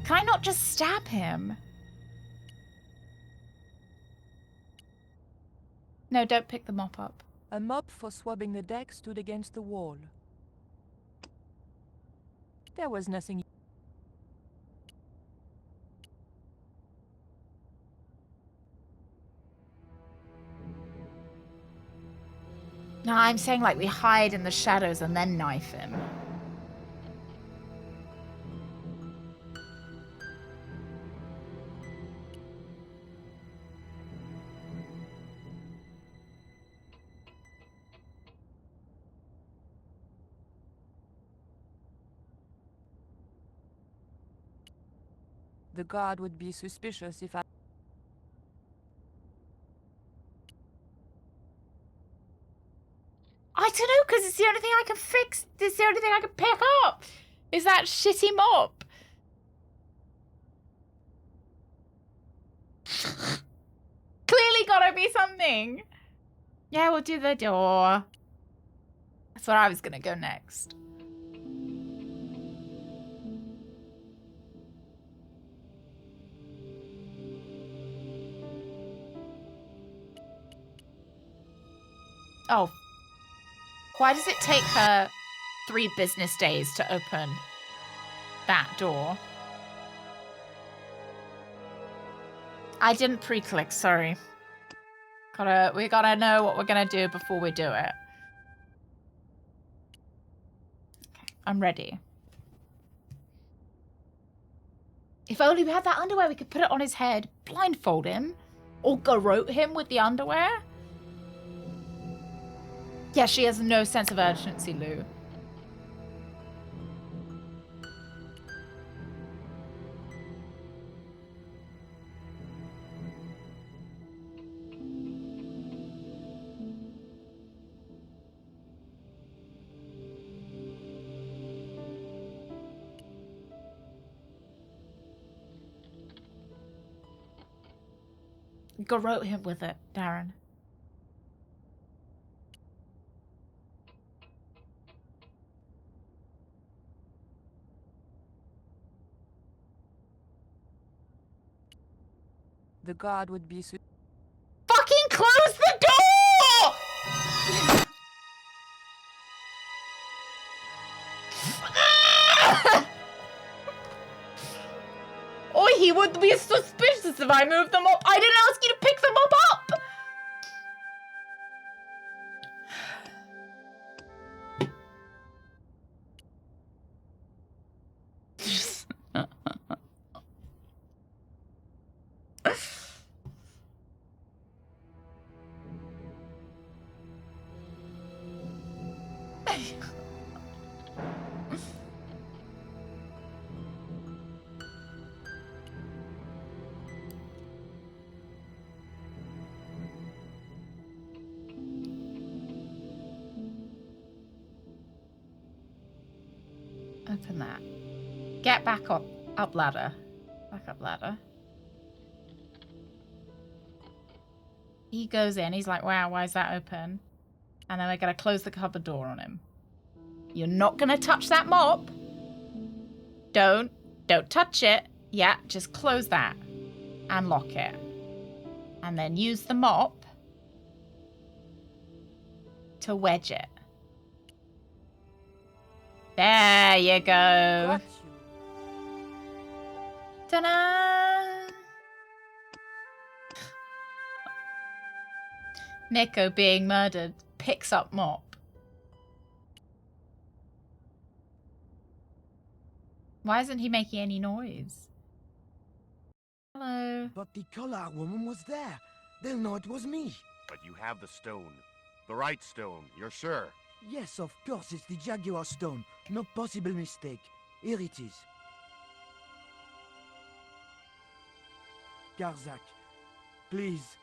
Can I not just stab him? No, don't pick the mop up. A mop for swabbing the deck stood against the wall. There was nothing... No, I'm saying like we hide in the shadows and then knife him. The guard would be suspicious if I... I don't know, because it's the only thing I can fix. It's the only thing I can pick up. Is that shitty mop. Clearly gotta be something. Yeah, we'll do the door. That's where I was gonna go next. Oh. Why does it take her 3 business days to open that door? I didn't pre-click, sorry. We gotta know what we're gonna do before we do it. Okay, I'm ready. If only we had that underwear, we could put it on his head, blindfold him, or garrote him with the underwear. Yeah, she has no sense of urgency, Lou. Garrote him with it, Darren. The guard would be... Fucking close the door! Or he would be suspicious if I moved them up. I didn't ask you to pick them up! Open that. Get back up. Up ladder. Back up ladder. He goes in. He's like, wow, why is that open? And then we're going to close the cupboard door on him. You're not going to touch that mop. Don't touch it. Yeah, just close that. And lock it. And then use the mop to wedge it. There you go. Ta-da! Nico being murdered picks up mop. Why isn't he making any noise? Hello. But the collar woman was there. They'll know it was me. But you have the stone. The right stone, you're sure? Yes, of course, it's the Jaguar stone. No possible mistake. Here it is. Garzak, please.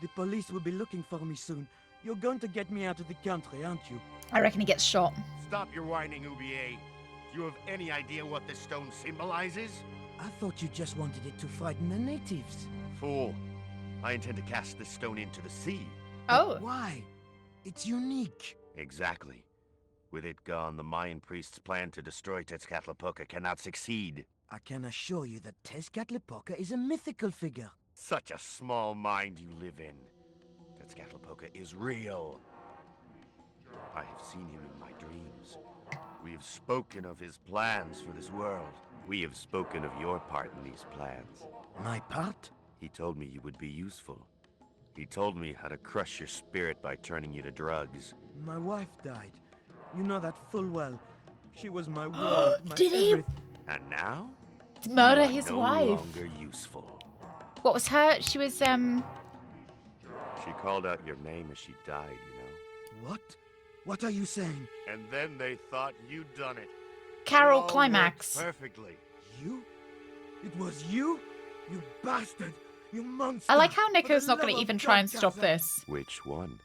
The police will be looking for me soon. You're going to get me out of the country, aren't you? I reckon he gets shot. Stop your whining, Ubier. Do you have any idea what this stone symbolizes? I thought you just wanted it to frighten the natives. Fool. I intend to cast this stone into the sea. Oh. But why? It's unique. Exactly. With it gone, the Mayan priest's plan to destroy Tezcatlipoca cannot succeed. I can assure you that Tezcatlipoca is a mythical figure. Such a small mind you live in. Tezcatlipoca is real. I have seen him in my dreams. We have spoken of his plans for this world. We have spoken of your part in these plans. My part? He told me you would be useful. He told me how to crush your spirit by turning you to drugs. My wife died. You know that full well. She was my world, my Did he? everything. And now? Murder you are his no wife. longer useful. What was her? She was, She called out your name as she died, you know? What? What are you saying? And then they thought you'd done it. Carol It all Climax. worked perfectly. You? It was you? You bastard! You monster! I like how For the Nico's not going love to of even try God, and stop Gaza. this. Which one?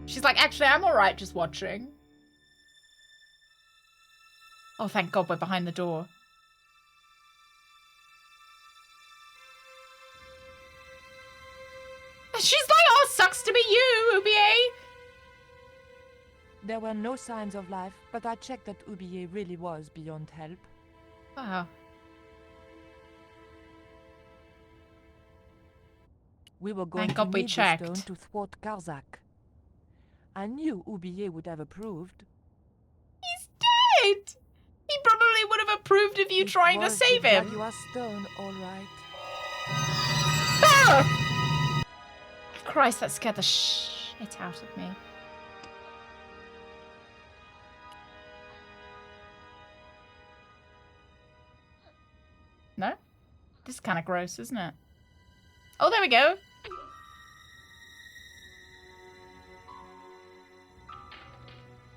She's like, actually, I'm alright just watching. Oh, thank God we're behind the door. She's like, oh, sucks to be you, Ubier. There were no signs of life, but I checked that Ubier really was beyond help. Wow. We were going Thank to God we need the checked. stone to thwart Karzak. I knew Ubier would have approved. He's dead. He probably would have approved of you It trying to was save the him. Jaguar stone, all right. Ah! Christ, that scared the shit out of me. No? This is kind of gross, isn't it? Oh, there we go.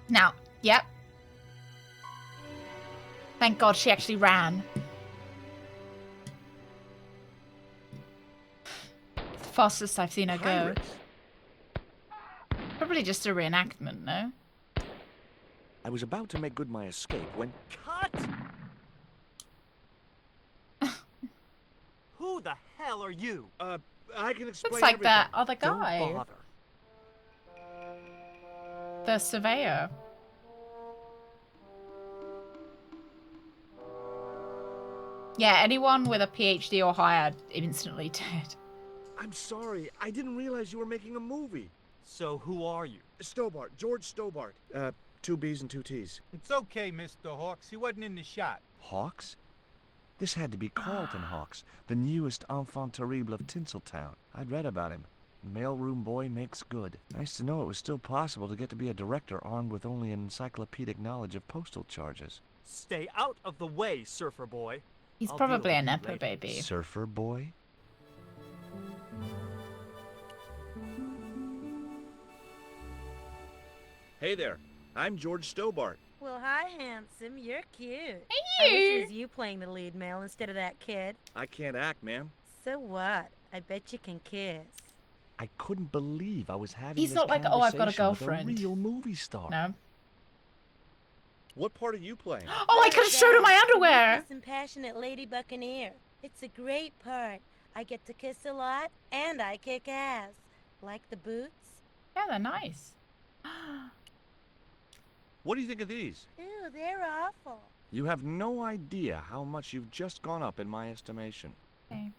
Now, yep. Thank God she actually ran. The fastest I've seen her go. Probably just a reenactment, no? I was about to make good my escape when... Cut! Who the hell are you? I can explain Looks like everything. that other Don't guy. bother. The surveyor. Yeah, anyone with a PhD or higher instantly dead. I'm sorry. I didn't realize you were making a movie. So who are you? Stobart. George Stobart. 2 B's and 2 T's. It's okay, Mr. Hawks. He wasn't in the shot. Hawks? This had to be Carlton Hawks, the newest enfant terrible of Tinseltown. I'd read about him. Mailroom boy makes good. Nice to know it was still possible to get to be a director armed with only an encyclopedic knowledge of postal charges. Stay out of the way, surfer boy. He's I'll probably deal a with you Nepo later. baby. Surfer boy? Hey there. I'm George Stobart. Well, hi, handsome. You're cute. Hey, I wish you. it was you playing the lead male instead of that kid. I can't act, ma'am. So what? I bet you can kiss. I couldn't believe I was having He's this not like, oh, I've got a conversation girlfriend. with a real movie star. No. What part are you playing? Oh, I could have showed her my underwear. Some passionate lady buccaneer. It's a great part. I get to kiss a lot, and I kick ass. Like the boots? Yeah, they're nice. What do you think of these? Ew, they're awful. You have no idea how much you've just gone up in my estimation. Okay.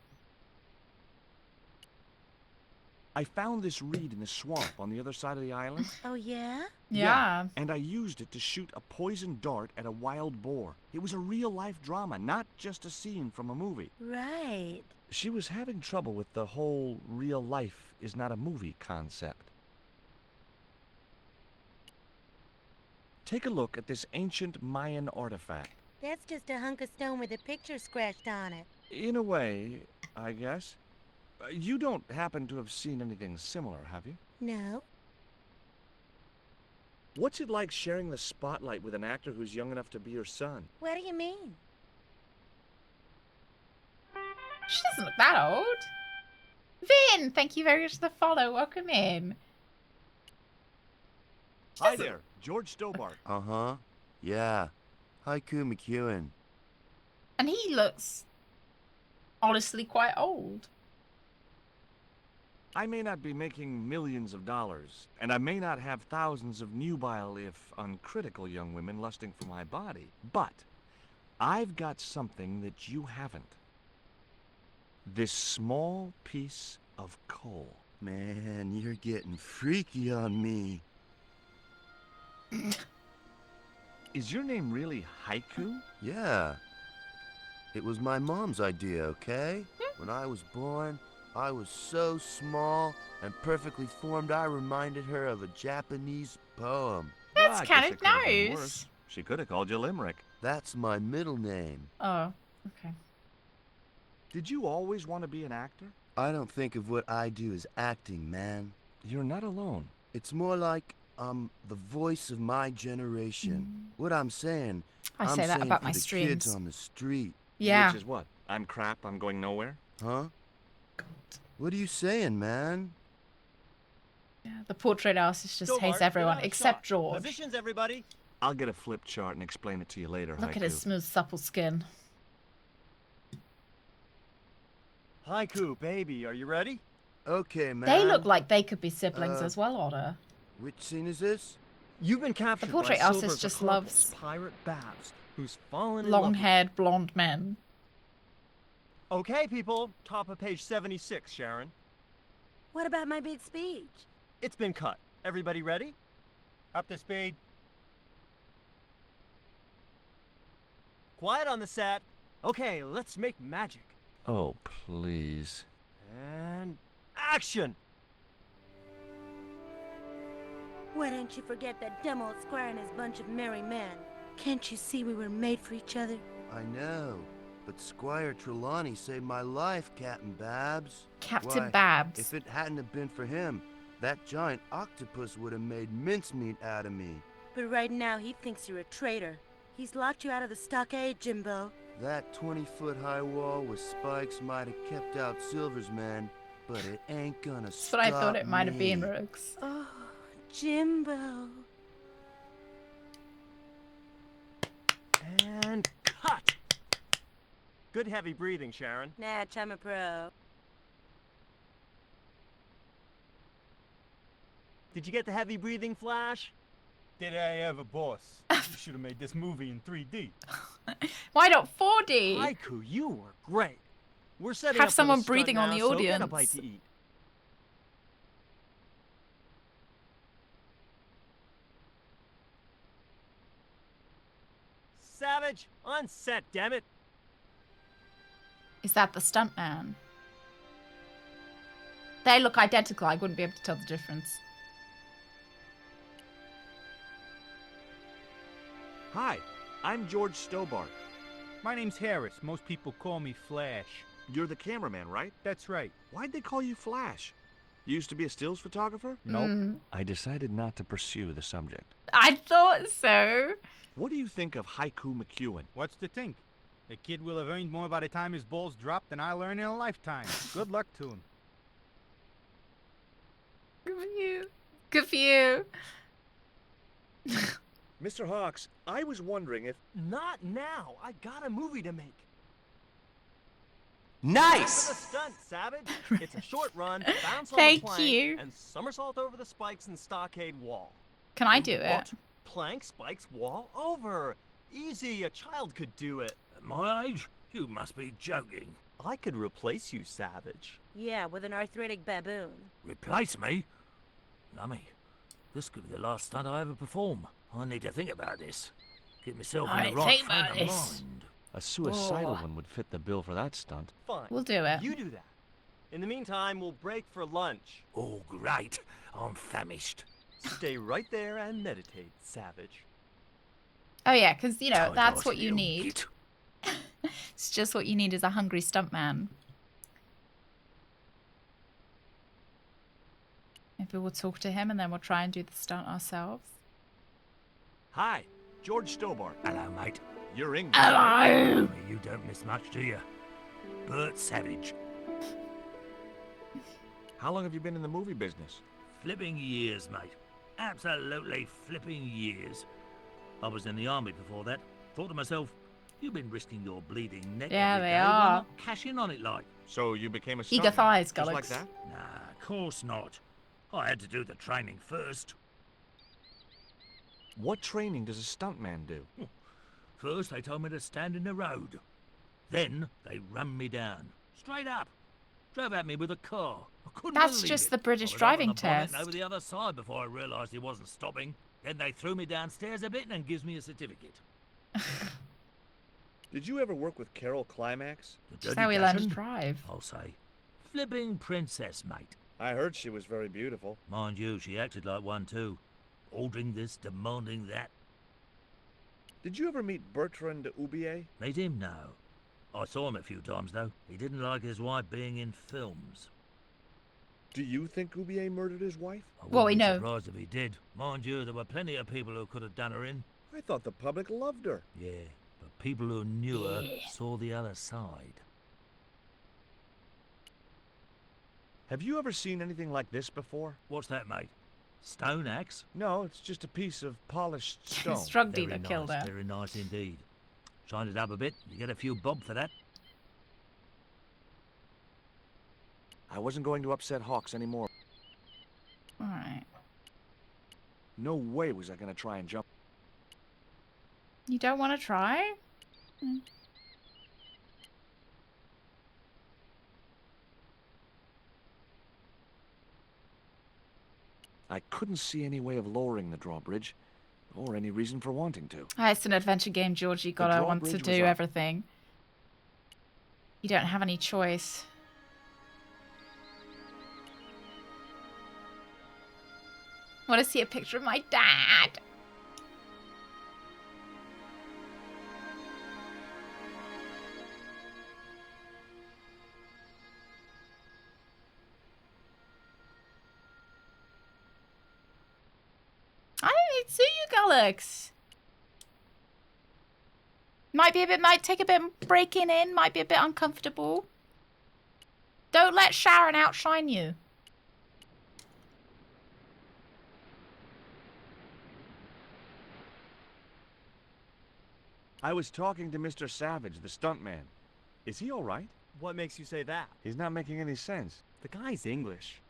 I found this reed in the swamp on the other side of the island. Oh, yeah? Yeah. And I used it to shoot a poison dart at a wild boar. It was a real-life drama, not just a scene from a movie. Right. She was having trouble with the whole real life is not a movie concept. Take a look at this ancient Mayan artifact. That's just a hunk of stone with a picture scratched on it. In a way, I guess. You don't happen to have seen anything similar, have you? No. What's it like sharing the spotlight with an actor who's young enough to be your son? What do you mean? She doesn't look that old. Vin, thank you very much for the follow. Welcome in. Hi there, George Stobart. Uh-huh. Yeah. Haiku McEwen. And he looks honestly quite old. I may not be making millions of dollars, and I may not have thousands of nubile, if uncritical, young women lusting for my body, but I've got something that you haven't. This small piece of coal. Man, you're getting freaky on me. Is your name really Haiku? Yeah. It was my mom's idea, okay? When I was born, I was so small and perfectly formed I reminded her of a Japanese poem. That's I guess kind it of could have been nice. worse. She could have called you Limerick. That's my middle name. Oh, okay. Did you always want to be an actor? I don't think of what I do as acting, man. You're not alone. It's more like I'm the voice of my generation. What I'm saying I I'm say that saying about for my the streams. kids on the street. Yeah. Which is what? I'm crap, I'm going nowhere? Huh? What are you saying, man? Yeah, the portrait artist just hates Stobart, everyone get out of except shot. George. Positions, everybody. I'll get a flip chart and explain it to you later, Look Haiku. at his smooth, supple skin. Haiku, baby, are you ready? Okay, man. They look like they could be siblings as well, Otter. Which scene is this? You've been captured The portrait by artist Silver's just accomplice, loves Pirate Babs, who's fallen in love with you. long-haired blonde men. Okay, people, top of page 76, Sharon. What about my big speech? It's been cut. Everybody ready? Up to speed. Quiet on the set. Okay, let's make magic. Oh, please. And action! Why don't you forget that dumb old squire and his bunch of merry men? Can't you see we were made for each other? I know, but Squire Trelawney saved my life, Captain Babs. Captain Why, Babs. If it hadn't have been for him, that giant octopus would have made mincemeat out of me. But right now he thinks you're a traitor. He's locked you out of the stockade, Jimbo. That 20-foot-high wall with spikes might have kept out Silver's men, but it ain't gonna That's what I thought it might have been, Rogues. Oh, Jimbo. And cut! Good heavy breathing, Sharon. Natch, I'm a pro. Did you get the heavy breathing, Flash? Did I ever, boss? You should have made this movie in 3D. Why not 4D? Haiku, you were great. We're setting Have up for someone the stunt breathing on now, the so get a audience. bite to eat. Savage, on set, damn it. Is that the stuntman? They look identical. I wouldn't be able to tell the difference. Hi, I'm George Stobart. My name's Harris. Most people call me Flash. You're the cameraman, right? That's right. Why'd they call you Flash? You used to be a stills photographer? Nope. I decided not to pursue the subject. I thought so. What do you think of Haiku McEwen? What's to think? The kid will have earned more by the time his balls drop than I'll earn in a lifetime. Good luck to him. Good for you. Good for you. Mr. Hawks, I was wondering if... Not now. I got a movie to make. Nice! For the stunt, Savage. It's a short run, bounce on Thank the plank, you. and somersault over the spikes and stockade wall. Can I do it? What? Plank, spikes, wall, over. Easy, a child could do it. At my age? You must be joking. I could replace you, Savage. Yeah, with an arthritic baboon. Replace me? Lummy, this could be the last stunt I ever perform. I need to think about this. Get myself in the right frame of mind. A suicidal Oh. one would fit the bill for that stunt. Fine. We'll do it. You do that. In the meantime, we'll break for lunch. Oh, great. I'm famished. Stay right there and meditate, Savage. Oh yeah, because you know Time that's lost, what you little need. git. It's just what you need is a hungry stuntman. Maybe we'll talk to him and then we'll try and do the stunt ourselves. Hi, George Stobart. Hello, mate. You're English. Hello. You don't miss much, do you? Bert Savage. How long have you been in the movie business? Flipping years, mate. Absolutely flipping years. I was in the army before that. Thought to myself, you've been risking your bleeding neck Yeah, every they day. Why are. not cash in on it like? So you became a Eager stuntman, thighs, just like Gullix. that? Nah, of course not. I had to do the training first. What training does a stuntman do? First, they told me to stand in the road. Then, they run me down. Straight up. Drove at me with a car. I couldn't That's believe just it. the British I was driving up on the bonnet test. and over the other side before I realised he wasn't stopping. Then they threw me downstairs a bit and gives me a certificate. Did you ever work with Carol Climax? That's how we learned to drive. I'll say. Flipping princess, mate. I heard she was very beautiful. Mind you, she acted like one too. Ordering this, demanding that. Did you ever meet Bertrand de Oubier? Meet him? No. I saw him a few times, though. He didn't like his wife being in films. Do you think Oubier murdered his wife? I Well, we wouldn't be know. surprised if he did. Mind you, there were plenty of people who could have done her in. I thought the public loved her. Yeah, but people who knew her Yeah. saw the other side. Have you ever seen anything like this before? What's that, mate? Stone axe? No, it's just a piece of polished stone. Drug Very dealer nice, killed her. very nice indeed. Shine it up a bit, you get a few bob for that. I wasn't going to upset Hawks anymore. Alright. No way was I going to try and jump. You don't want to try? Hmm. I couldn't see any way of lowering the drawbridge, or any reason for wanting to. Ah, it's an adventure game, Georgie. Gotta want to drawbridge do was up. everything. You don't have any choice. Want to see a picture of my dad? I don't need to see you, Galax. Might take a bit breaking in, might be a bit uncomfortable. Don't let Sharon outshine you. I was talking to Mr. Savage, the stuntman. Is he all right? What makes you say that? He's not making any sense. The guy's English.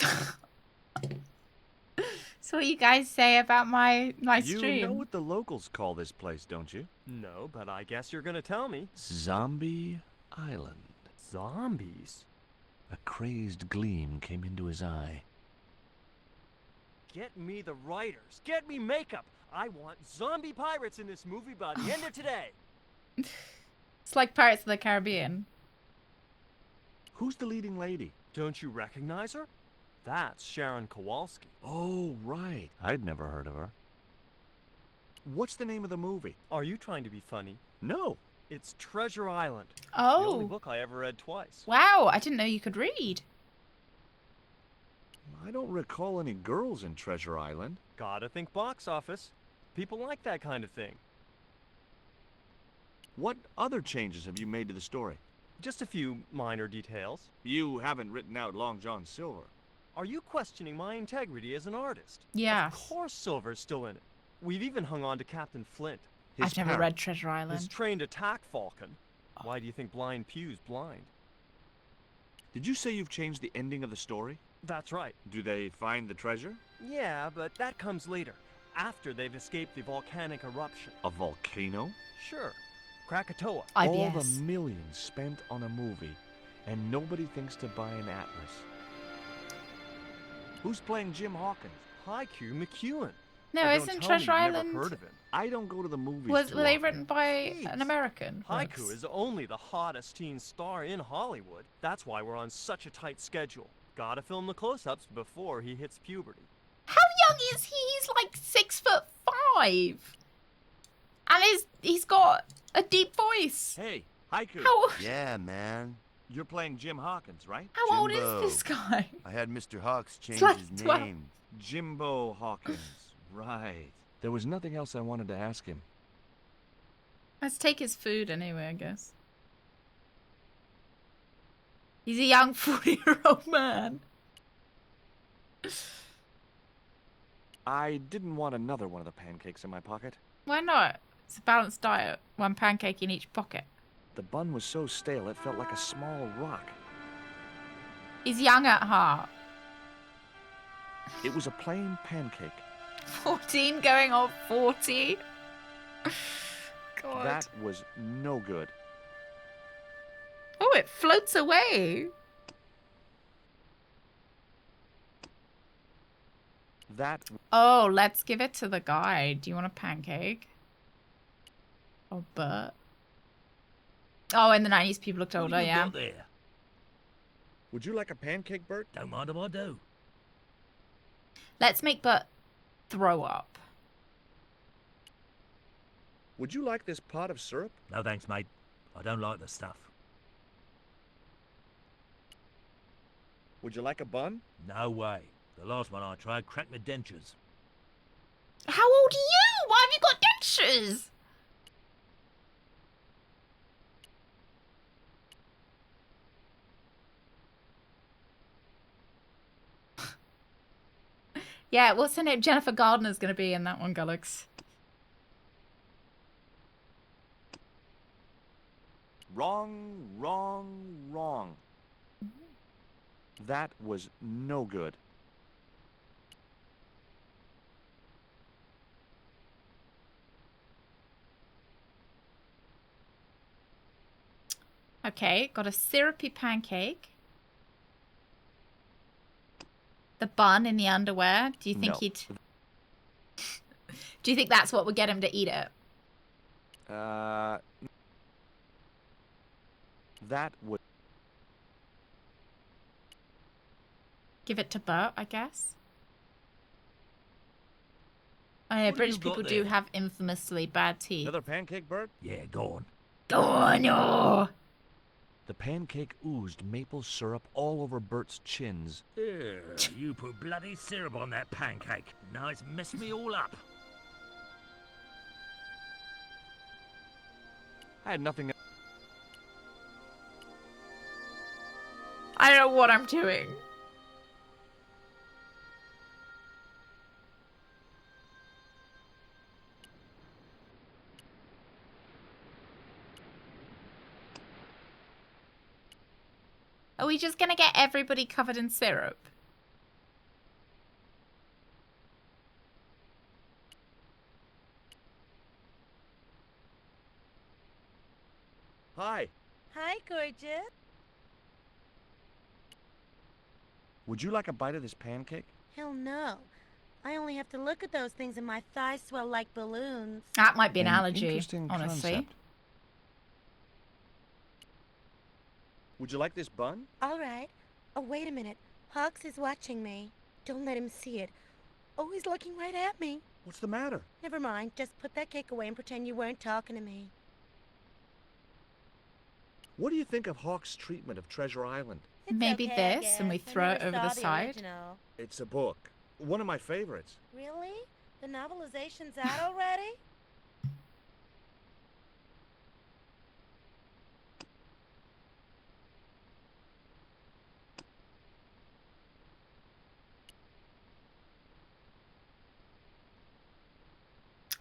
So what you guys say about my stream? You know what the locals call this place, don't you? No, but I guess you're gonna tell me. Zombie Island. Zombies? A crazed gleam came into his eye. Get me the writers. Get me makeup. I want zombie pirates in this movie by the end of today. It's like Pirates of the Caribbean. Who's the leading lady? Don't you recognize her? That's Sharon Kowalski. Oh, right. I'd never heard of her. What's the name of the movie? Are you trying to be funny? No. It's Treasure Island. The only Oh. book I ever read twice. Wow, I didn't know you could read. I don't recall any girls in Treasure Island. Gotta think box office. People like that kind of thing. What other changes have you made to the story? Just a few minor details. You haven't written out Long John Silver. Are you questioning my integrity as an artist? Yes. Of course Silver's still in it. We've even hung on to Captain Flint. I've never read Treasure His Island. trained attack falcon. Why do you think Blind Pew's blind? Did you say you've changed the ending of the story? That's right. Do they find the treasure? Yeah, but that comes later. After they've escaped the volcanic eruption. A volcano? Sure. Krakatoa. All the millions spent on a movie, and nobody thinks to buy an atlas. Who's playing Jim Hawkins? Haiku McEwen. No, Or don't isn't tell me Treasure you've never Island? heard of him. I don't go to the movies. Were too they often. written by Jeez. an American? Haiku Once? is only the hottest teen star in Hollywood. That's why we're on such a tight schedule. Gotta film the close-ups before he hits puberty. How young is he? He's like 6'5", and he's got a deep voice. Hey, Haiku. How Yeah, man. You're playing Jim Hawkins, right? how old Jimbo. is this guy? I had Mr. Hawks change like his 12. name. Jimbo Hawkins. Right. There was nothing else I wanted to ask him. Let's take his food anyway, I guess. He's a young 40-year-old man. I didn't want another one of the pancakes in my pocket. Why not? It's a balanced diet. One pancake in each pocket. The bun was so stale it felt like a small rock. He's young at heart. It was a plain pancake. 14 going on 40. God. That was no good. Oh, it floats away. That Oh, let's give it to the guy. Do you want a pancake? Or Bert? Oh, in the 90s, people looked What older, have you yeah. got there? Would you like a pancake, Bert? Don't mind if I do. Let's make Bert throw up. Would you like this pot of syrup? No thanks, mate. I don't like the stuff. Would you like a bun? No way. The last one I tried cracked my dentures. How old are you? Why have you got inches! Yeah, what's her name? Jennifer Gardner's going to be in that one, Gullux. Wrong, wrong, wrong. That was no good. Okay, got a syrupy pancake. The bun in the underwear. Do you think No. he'd... Do you think that's what would get him to eat it? That would... Give it to Bert, I guess. I know, British people do have infamously bad teeth. Another pancake, Bert? Yeah, go on. Go on, no! The pancake oozed maple syrup all over Bert's chins. You put bloody syrup on that pancake. Now it's messed me all up. I had nothing... I don't know what I'm doing. Are we just gonna get everybody covered in syrup? Hi. Hi, gorgeous. Would you like a bite of this pancake? Hell no. I only have to look at those things and my thighs swell like balloons. That might be an allergy, interesting honestly. concept. Would you like this bun? All right. Oh, wait a minute. Hawks is watching me. Don't let him see it. Oh, he's looking right at me. What's the matter? Never mind. Just put that cake away and pretend you weren't talking to me. What do you think of Hawk's treatment of Treasure Island? It's Maybe okay, I this, and we guess. I throw it never over the saw side. original. It's a book. One of my favorites. Really? The novelization's out already?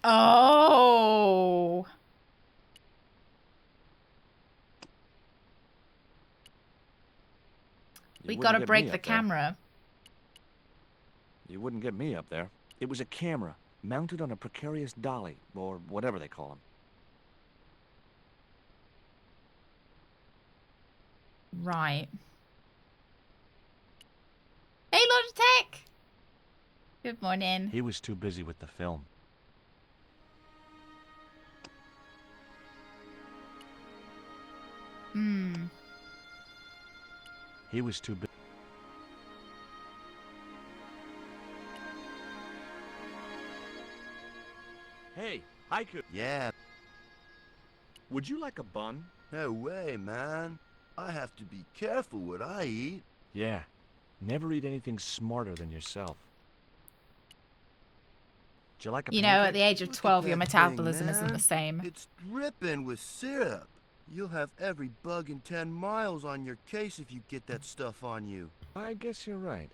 Oh. We gotta break the camera. You wouldn't get me up there. It was a camera, mounted on a precarious dolly, or whatever they call them. Right. Hey, Logitech! Good morning. He was too busy with the film. He was too busy. Hey, Haiku. Yeah. Would you like a bun? No way, man. I have to be careful what I eat. Yeah. Never eat anything smarter than yourself. Do you like a You know, pancake? at the age of Look at 12, your that metabolism thing, isn't the man. same. It's dripping with syrup. You'll have every bug in 10 miles on your case if you get that stuff on you. I guess you're right.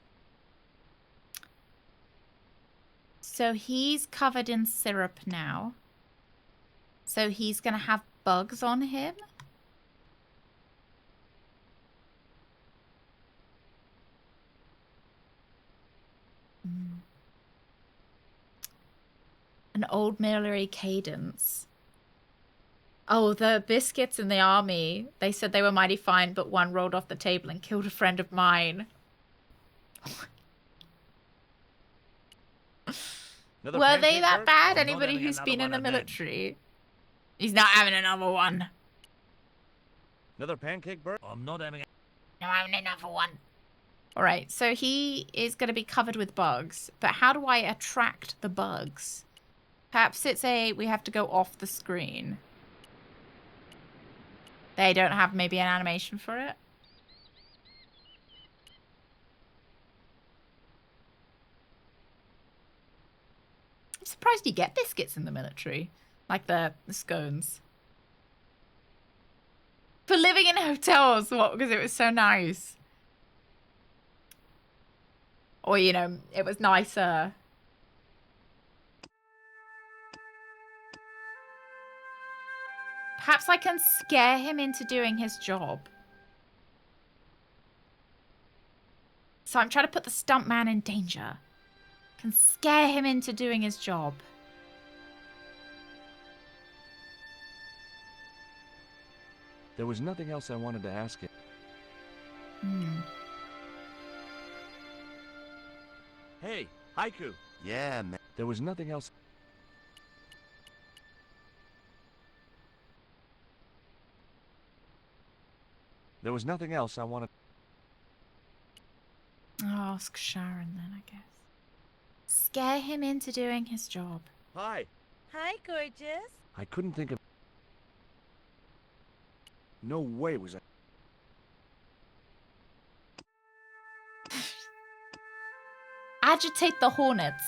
So he's covered in syrup now. So he's gonna have bugs on him? An old military cadence. Oh, the biscuits in the army. They said they were mighty fine, but one rolled off the table and killed a friend of mine. Were they that bad? Anybody who's been in the military? He's not having another one. Another pancake, Bert? I'm not having No, I'm having another one. All right, so he is going to be covered with bugs, but how do I attract the bugs? Perhaps it's we have to go off the screen. They don't have maybe an animation for it? I'm surprised you get biscuits in the military. Like the scones. For living in hotels, what? Because it was so nice. Or, you know, it was nicer. Perhaps I can scare him into doing his job. So I'm trying to put the stuntman in danger. Can scare him into doing his job. There was nothing else I wanted to ask him. Hey, Haiku. Yeah, man. There was nothing else. There was nothing else I wanted. I'll ask Sharon then, I guess. Scare him into doing his job. Hi. Hi, gorgeous. I couldn't think of. No way was I. Agitate the hornets.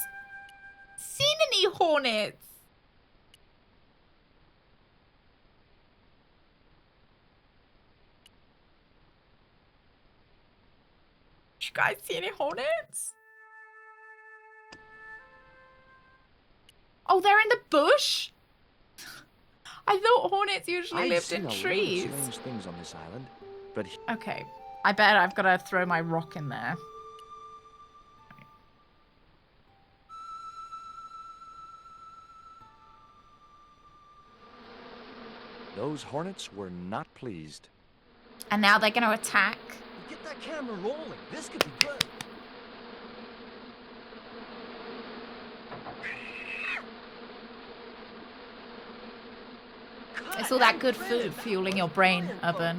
Seen any hornets? You guys see any hornets? Oh, they're in the bush? I thought hornets usually lived in trees. I've seen a lot of strange things on this island, but Okay, I bet I've got to throw my rock in there. those hornets were not pleased. And now they're going to attack. Get that camera rolling. This could be good. It's all that good food fueling your brain, Urban.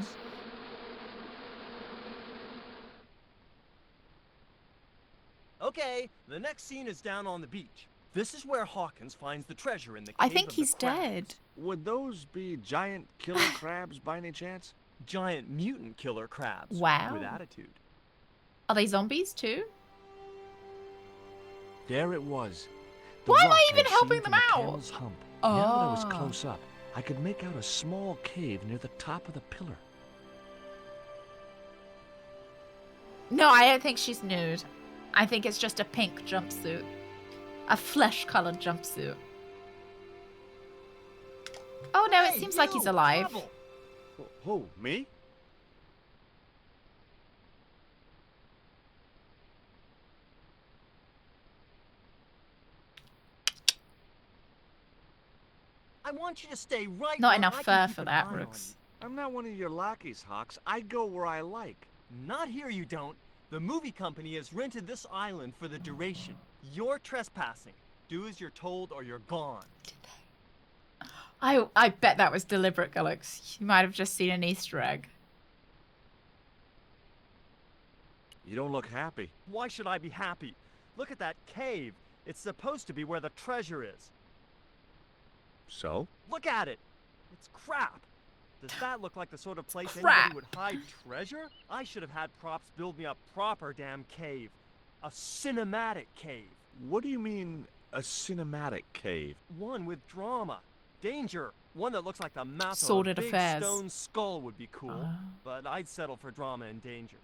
Okay, the next scene is down on the beach. This is where Hawkins finds the treasure in the cave I think of the he's crabs. dead. Would those be giant killer crabs by any chance? Giant mutant killer crabs. Wow. With attitude. Are they zombies too? There it was. Why am rock I even I'd helping seen from them the out? camel's hump. Now that I was Oh. close up, I could make out a small cave near the top of the pillar. No, I don't think she's nude. I think it's just a pink jumpsuit. A flesh-colored jumpsuit. Oh no, it Hey, seems like he's you, alive. Trouble. Who, me? I want you to stay right Not where enough I fur can keep for an that, eye on Rooks. I'm not one of your lackeys, Hawks. I go where I like. you. Not here, you don't. The movie company has rented this island for the duration. You're trespassing. Do as you're told or you're gone. I bet that was deliberate, Gulix. You might have just seen an Easter egg. You don't look happy. Why should I be happy? Look at that cave. It's supposed to be where the treasure is. So? Look at it. It's crap. Does that look like the sort of place Crap. anybody would hide treasure? I should have had props build me a proper damn cave. A cinematic cave. What do you mean, a cinematic cave? One with drama. Danger. One that looks like the mouth Sordid of a big affairs. stone skull would be cool. Oh. But I'd settle for drama and danger.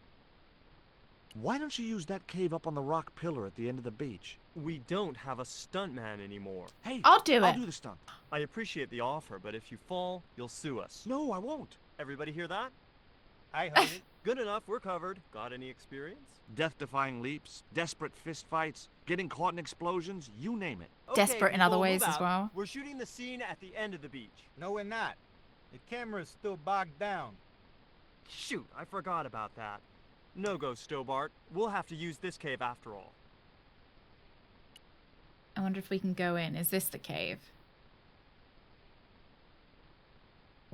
Why don't you use that cave up on the rock pillar at the end of the beach? We don't have a stuntman anymore. Hey, I'll do I'll it. do the stunt. I appreciate the offer, but if you fall, you'll sue us. No, I won't. Everybody hear that? I heard it. Good enough, we're covered. Got any experience? Death-defying leaps, desperate fistfights, getting caught in explosions, you name it. Desperate in people, other move ways as out. well. We're shooting the scene at the end of the beach. No, we're not. The camera's still bogged down. Shoot, I forgot about that. No go, Stobart. We'll have to use this cave after all. I wonder if we can go in. Is this the cave?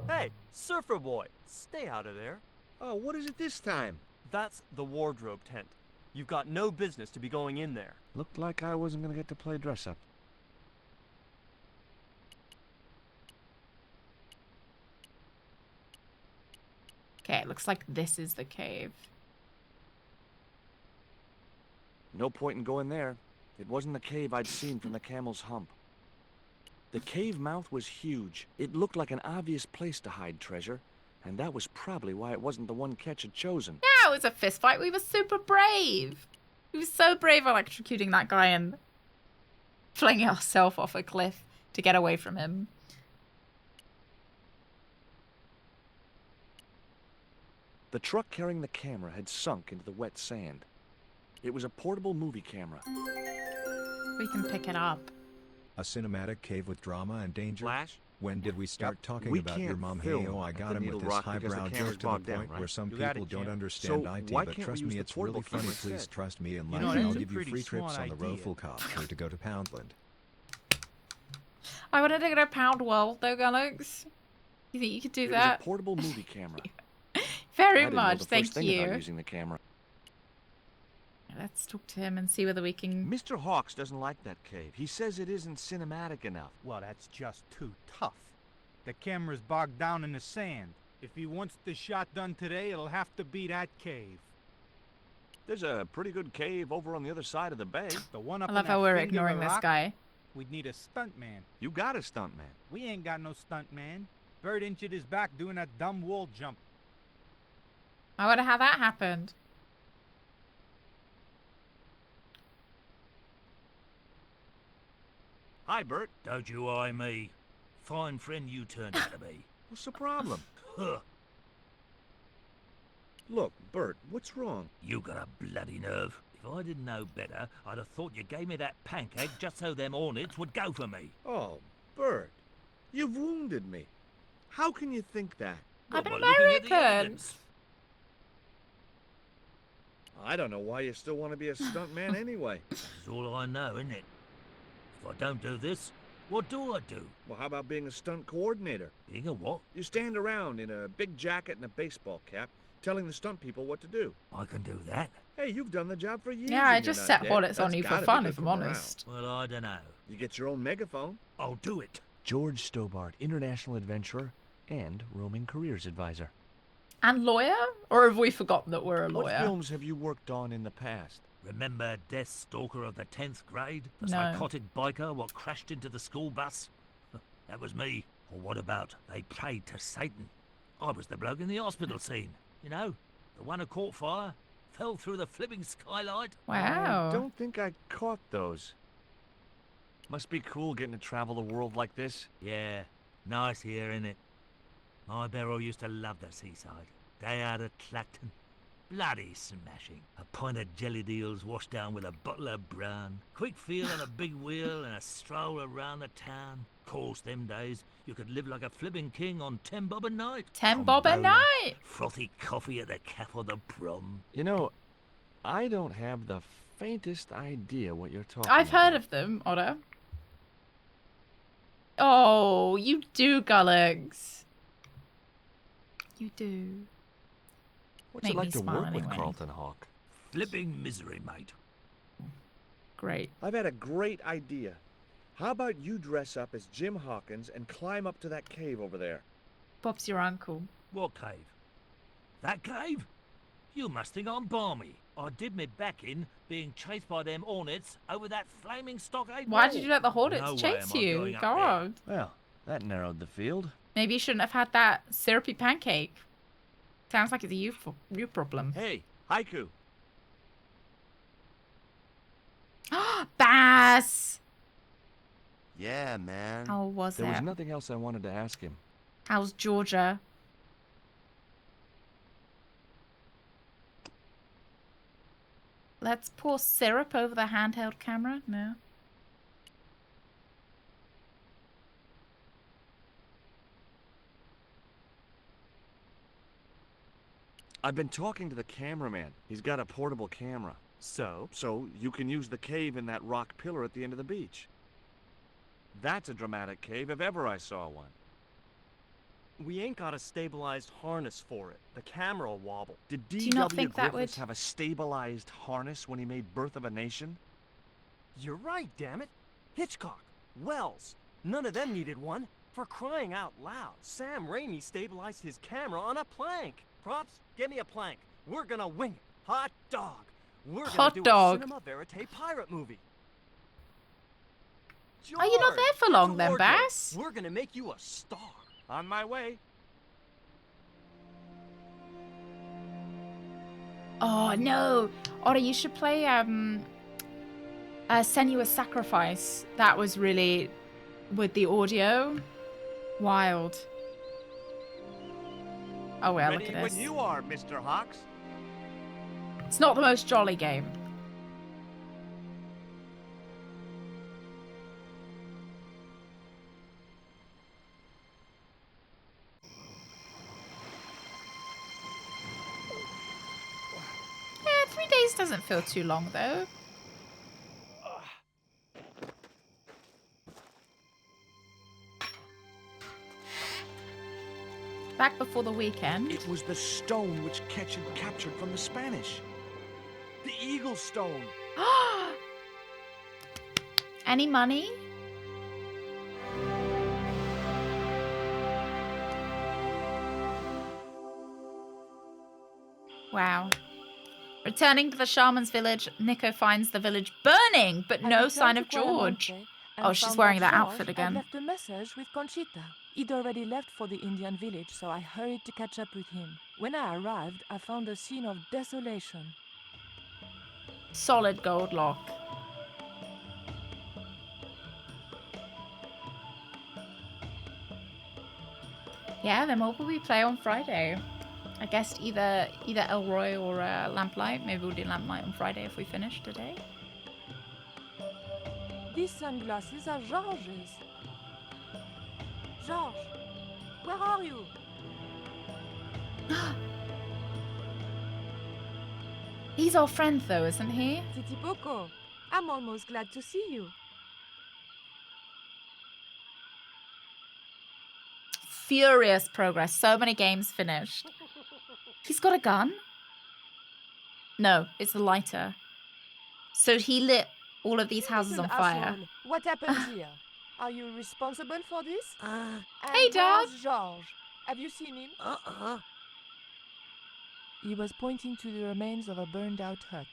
Hey, Surfer Boy, stay out of there. Oh, what is it this time? That's the wardrobe tent. You've got no business to be going in there. Looked like I wasn't gonna get to play dress-up. Okay, it looks like this is the cave. No point in going there. It wasn't the cave I'd seen from the camel's hump. The cave mouth was huge. It looked like an obvious place to hide treasure, and that was probably why it wasn't the one Ketch had chosen. Yeah, it was a fist fight. We were super brave. We were so brave electrocuting that guy and flinging ourselves off a cliff to get away from him. The truck carrying the camera had sunk into the wet sand. It was a portable movie camera. We can pick it up. A cinematic cave with drama and danger? Flash? When did we start talking We about your can't mom? Hey, film oh, I at got the him with Needle this Rock because the highbrow camera's joke to the bogged down, point right? where some You got people it, don't Jim. understand So IT, why but can't we trust use me, the it's really portable funny. camera Please instead? trust me and You let know, me. that's I'll a give you pretty free trips smart on the idea. Roflcop for to go to Poundland. I wanted to go to Pound World though, Galax. You think you could do It that? was a portable movie camera. Very I didn't know much, the first thank thing about you. using the camera. Let's talk to him and see whether we can... Mr. Hawks doesn't like that cave. He says it isn't cinematic enough. Well, that's just too tough. The camera's bogged down in the sand. If he wants the shot done today, it'll have to be that cave. There's a pretty good cave over on the other side of the bay. The one up I in love that how we're finger ignoring of this rock, guy. We'd need a stuntman. You got a stuntman. We ain't got no stuntman. Bird injured his back doing that dumb wall jump. I wonder how that happened. Hi, Bert. Don't you eye me. Fine friend you turned out to be. What's the problem? Huh. Look, Bert, what's wrong? You got a bloody nerve. If I didn't know better, I'd have thought you gave me that pancake just so them hornets would go for me. Oh, Bert, you've wounded me. How can you think that? I'm Well, an by looking at the American. evidence. I don't know why you still want to be a stuntman anyway. That's all I know, isn't it? If I don't do this, what do I do? Well, how about being a stunt coordinator? Being a what? You stand around in a big jacket and a baseball cap, telling the stunt people what to do. I can do that. Hey, you've done the job for years. Yeah, I and you're just not set dead. hornets on That's you for gotta be fun, good if for I'm morale. honest. Well, I don't know. You get your own megaphone. I'll do it. George Stobart, international adventurer and roaming careers advisor. And lawyer? Or have we forgotten that we're a What lawyer? films have you worked on in the past? Remember Death Stalker of the 10th grade? The No. psychotic biker what crashed into the school bus? That was me. Or what about They Prayed to Satan? I was the bloke in the hospital scene. You know, the one who caught fire, fell through the flipping skylight. Wow. I don't think I caught those. Must be cool getting to travel the world like this. Yeah, nice here, innit? My Beryl used to love the seaside. Day out at Clacton. Bloody smashing. A pint of jelly deals washed down with a bottle of brown. Quick feel on a big wheel and a stroll around the town. Course, them days, you could live like a flipping king on 10 bob a night. 10 bob a Tombola, night. Frothy coffee at the cafe or the prom. You know, I don't have the faintest idea what you're talking I've about. heard of them, Otter. Oh, you do, Galax. You do. What's Make it me like to smile work with anyway. Carlton Hawk? Flipping misery, mate. Great. I've had a great idea. How about you dress up as Jim Hawkins and climb up to that cave over there? Bob's your uncle. What cave? That cave? You must think I'm balmy. I did me back in being chased by them hornets over that flaming stockade Why wall. did you let the hornets No way chase am I you? going up there. God. Well, that narrowed the field. Maybe you shouldn't have had that syrupy pancake. Sounds like it's a you problem. Hey, Haiku. Bass! Yeah, man. How was There was it? nothing else I wanted to ask him. How's Georgia? Let's pour syrup over the handheld camera. No. I've been talking to the cameraman. He's got a portable camera. So? So you can use the cave in that rock pillar at the end of the beach. That's a dramatic cave if ever I saw one. We ain't got a stabilized harness for it. The camera will wobble. Did you not D.W. think that Griffiths would- have a stabilized harness when he made Birth of a Nation? You're right, damn it. Hitchcock, Wells, none of them needed one. For crying out loud, Sam Raimi stabilized his camera on a plank. Props, get me a plank. We're gonna wing it. Hot dog. We're Hot gonna do dog. a cinema verite pirate movie. Are you not there for George, long get then, your wardrobe. Bass? We're gonna make you a star. On my way. Oh no, Otter, you should play Senua's Sacrifice. That was really, with the audio, wild. Oh well, Ready look at this. when you are, Mr. Hawks. It's not the most jolly game. Yeah, 3 days doesn't feel too long though. Back before the weekend. It was the stone which Ketch had captured from the Spanish. The Eagle Stone. Any money? Wow. Returning to the shaman's village, Nico finds the village burning, but I no returned sign to of George. Cuaramonte and Oh, she's found wearing that George outfit had again. left a message with Conchita. He'd already left for the Indian village, so I hurried to catch up with him. When I arrived, I found a scene of desolation. Solid gold lock. Yeah, then what will we play on Friday? I guess either Elroy or Lamplight. Maybe we'll do Lamplight on Friday if we finish today. These sunglasses are George's. George, where are you? He's our friend though, isn't he? Titi Poco, I'm almost glad to see you. Furious progress. So many games finished. He's got a gun? No, it's a lighter. So he lit all of these houses on fire. Asshole. What happened here? Are you responsible for this? Hey, Dad. Where's George? Have you seen him? He was pointing to the remains of a burned-out hut.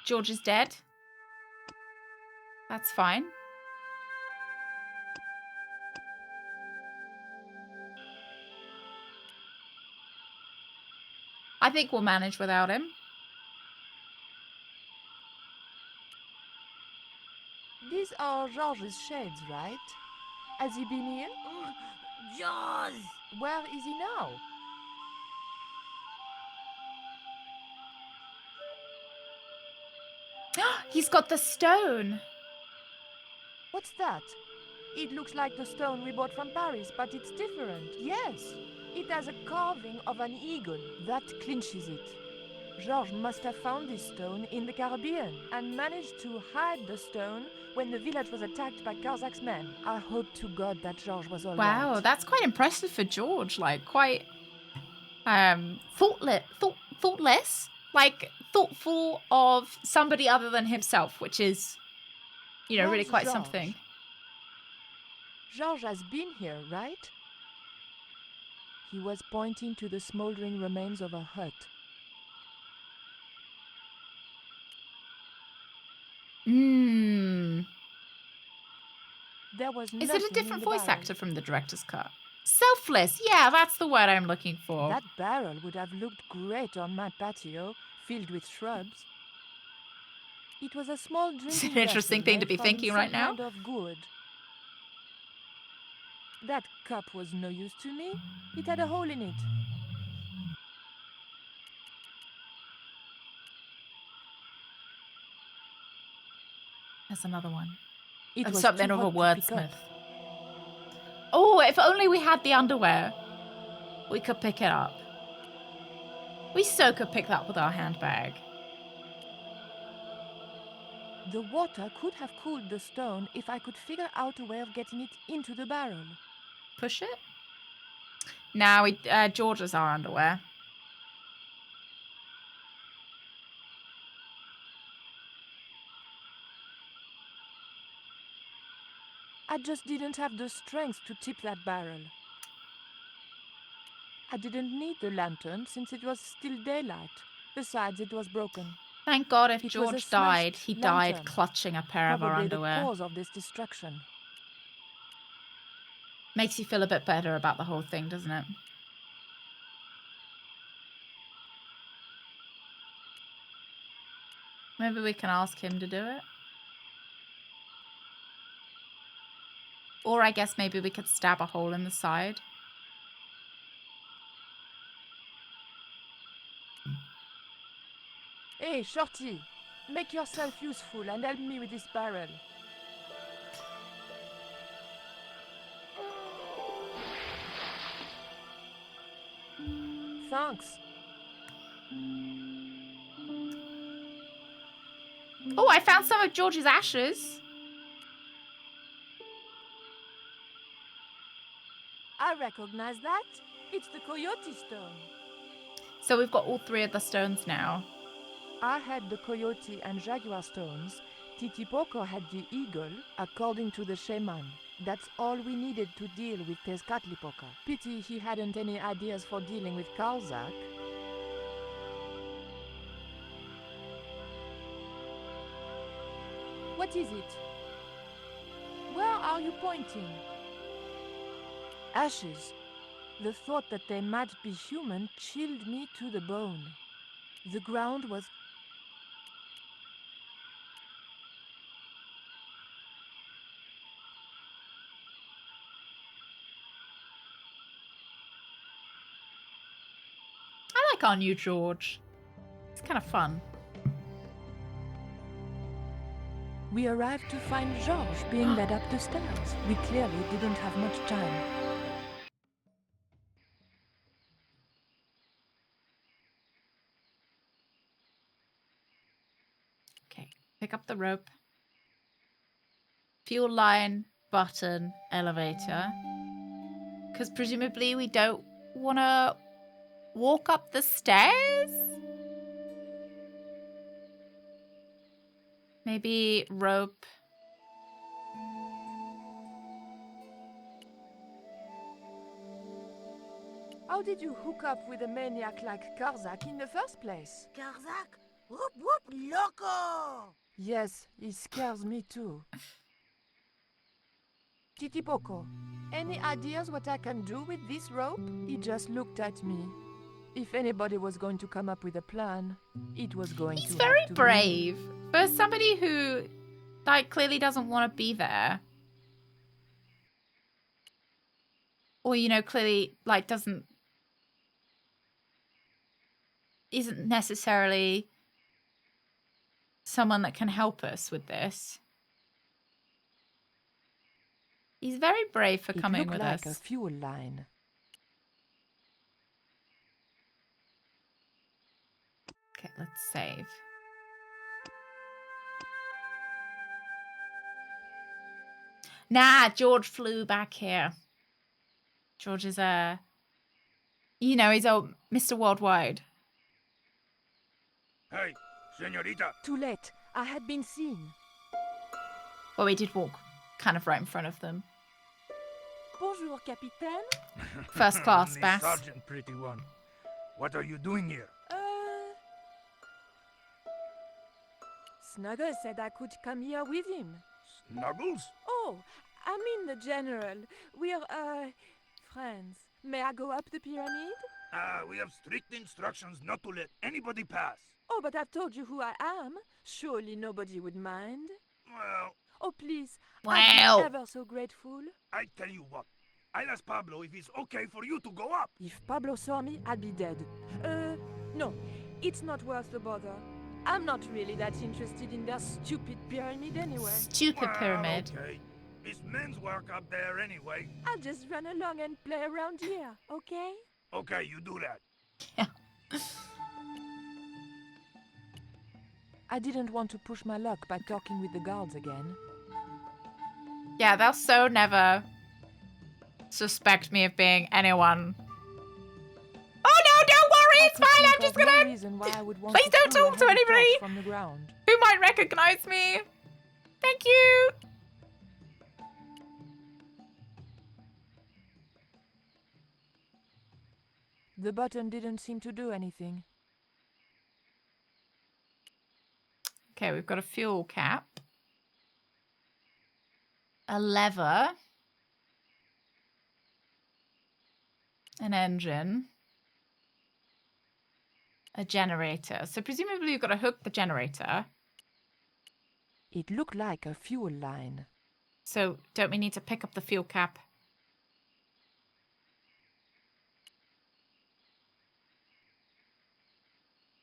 George is dead. That's fine. I think we'll manage without him. These are George's shades, right? Has he been here? Jaws! Where is he now? He's got the stone. What's that? It looks like the stone we bought from Paris, but it's different. Yes, it has a carving of an eagle. That clinches it. George must have found this stone in the Caribbean and managed to hide the stone when the village was attacked by Karzak's men. I hope to God that George was all Wow, right. that's quite impressive for George. Like, quite thoughtless. Like, thoughtful of somebody other than himself, which is, you know, really Where's quite George? something. George has been here, right? He was pointing to the smoldering remains of a hut. There was Is it a nothing in different the voice barrel. actor from the director's cut? Selfless. Yeah, that's the word I'm looking for. That barrel would have looked great on my patio, filled with shrubs. It was a small drinking It's an interesting vessel thing to made be from thinking some right now. kind of wood. That cup was no use to me. It had a hole in it. There's another one. It And was something too of a hot to pick up. wordsmith. Oh, if only we had the underwear. We could pick it up. We so could pick that up with our handbag. The water could have cooled the stone if I could figure out a way of getting it into the barrel. Push it? Now George is our underwear. I just didn't have the strength to tip that barrel. I didn't need the lantern since it was still daylight. Besides, it was broken. Thank God if It was a George died, smashed he died lantern. clutching a pair of our Probably the underwear. cause of this destruction. Makes you feel a bit better about the whole thing, doesn't it? Maybe we can ask him to do it. Or I guess maybe we could stab a hole in the side. Hey, Shorty! Make yourself useful and help me with this barrel. Thanks. Oh, I found some of George's ashes. I recognize that. It's the coyote stone. So we've got all 3 of the stones now. I had the coyote and jaguar stones. Titipoco had the eagle, according to the shaman. That's all we needed to deal with Tezcatlipoca. Pity he hadn't any ideas for dealing with Karzak. What is it? Where are you pointing? Ashes. The thought that they might be human chilled me to the bone. The ground was... I like our new George. It's kind of fun. We arrived to find Georges being led up the stairs. We clearly didn't have much time. Okay, pick up the rope. Fuel line, button, elevator. Because presumably we don't want to walk up the stairs? Maybe rope. How did you hook up with a maniac like Karzak in the first place? Karzak? Whoop whoop loco! Yes, he scares me too. Titipoco, any ideas what I can do with this rope? He just looked at me. If anybody was going to come up with a plan, it was going He's to very have to brave. For somebody who, like, clearly doesn't want to be there. Or, you know, clearly, like, isn't necessarily someone that can help us with this. He's very brave for coming with like us. A fuel line. Okay, let's save. Nah, George flew back here. George is you know, he's old Mr. Worldwide. Hey, señorita. Too late. I had been seen. Well, we did walk kind of right in front of them. Bonjour, Capitaine. First class, Miss Bass. Sergeant, pretty one. What are you doing here? Snuggles said I could come here with him. Snuggles? Oh, I mean the General. We're, friends. May I go up the pyramid? We have strict instructions not to let anybody pass. Oh, but I've told you who I am. Surely nobody would mind. Well... Oh, please. Wow. I'd be ever so grateful. I tell you what. I'll ask Pablo if it's okay for you to go up. If Pablo saw me, I'd be dead. No. It's not worth the bother. I'm not really that interested in their stupid pyramid anyway. Stupid pyramid. Okay. It's men's work up there anyway. I'll just run along and play around here, okay? Okay, you do that. Yeah. I didn't want to push my luck by talking with the guards again. Yeah, they'll so never suspect me of being anyone. Oh no, don't worry, it's fine, I'm just gonna... reason why I would want Please don't talk to anybody from the ground. who might recognize me. Thank you. The button didn't seem to do anything. Okay, we've got a fuel cap. A lever. An engine. A generator. So presumably you've got to hook the generator. It looked like a fuel line. So don't we need to pick up the fuel cap?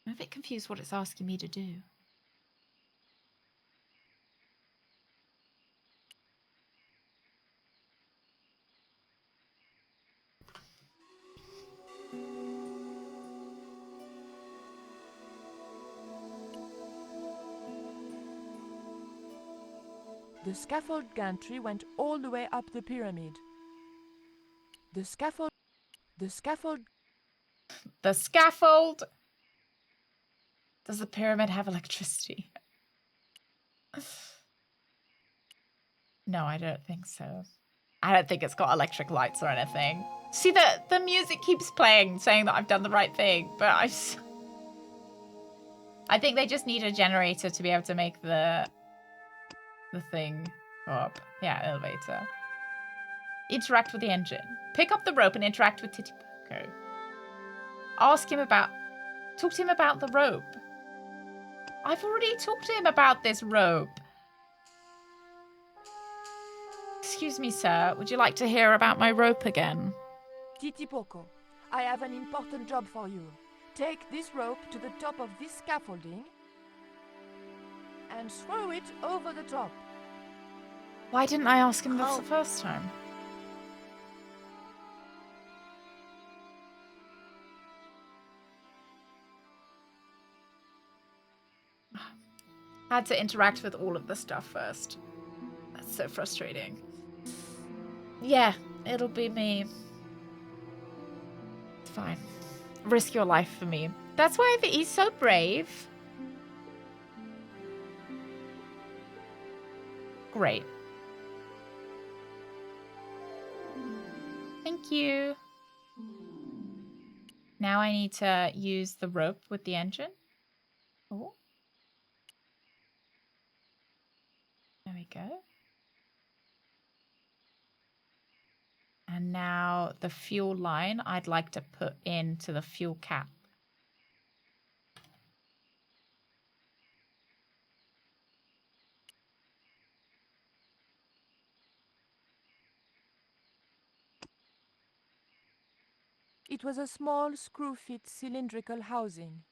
I'm a bit confused what it's asking me to do. The scaffold gantry went all the way up the pyramid. The scaffold... The scaffold... The scaffold! Does the pyramid have electricity? No, I don't think so. I don't think it's got electric lights or anything. See, the music keeps playing, saying that I've done the right thing, but I think they just need a generator to be able to make the thing go up. Yeah, elevator. Interact with the engine. Pick up the rope and interact with Titipoco. Ask him about... Talk to him about the rope. I've already talked to him about this rope. Excuse me, sir. Would you like to hear about my rope again? Titipoco, I have an important job for you. Take this rope to the top of this scaffolding and throw it over the top. Why didn't I ask him this the first time? I had to interact with all of the stuff first. That's so frustrating. Yeah, it'll be me. It's fine. Risk your life for me. That's why he's so brave. Great. Thank you. Now I need to use the rope with the engine. Oh. There we go. And now the fuel line I'd like to put into the fuel cap. It was a small screw-fit cylindrical housing.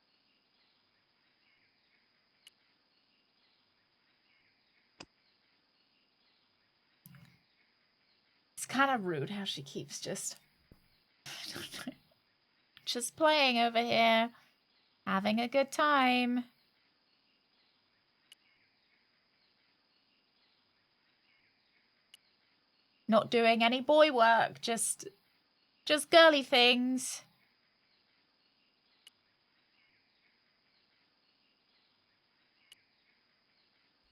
It's kind of rude how she keeps just playing over here, having a good time. Not doing any boy work, just girly things.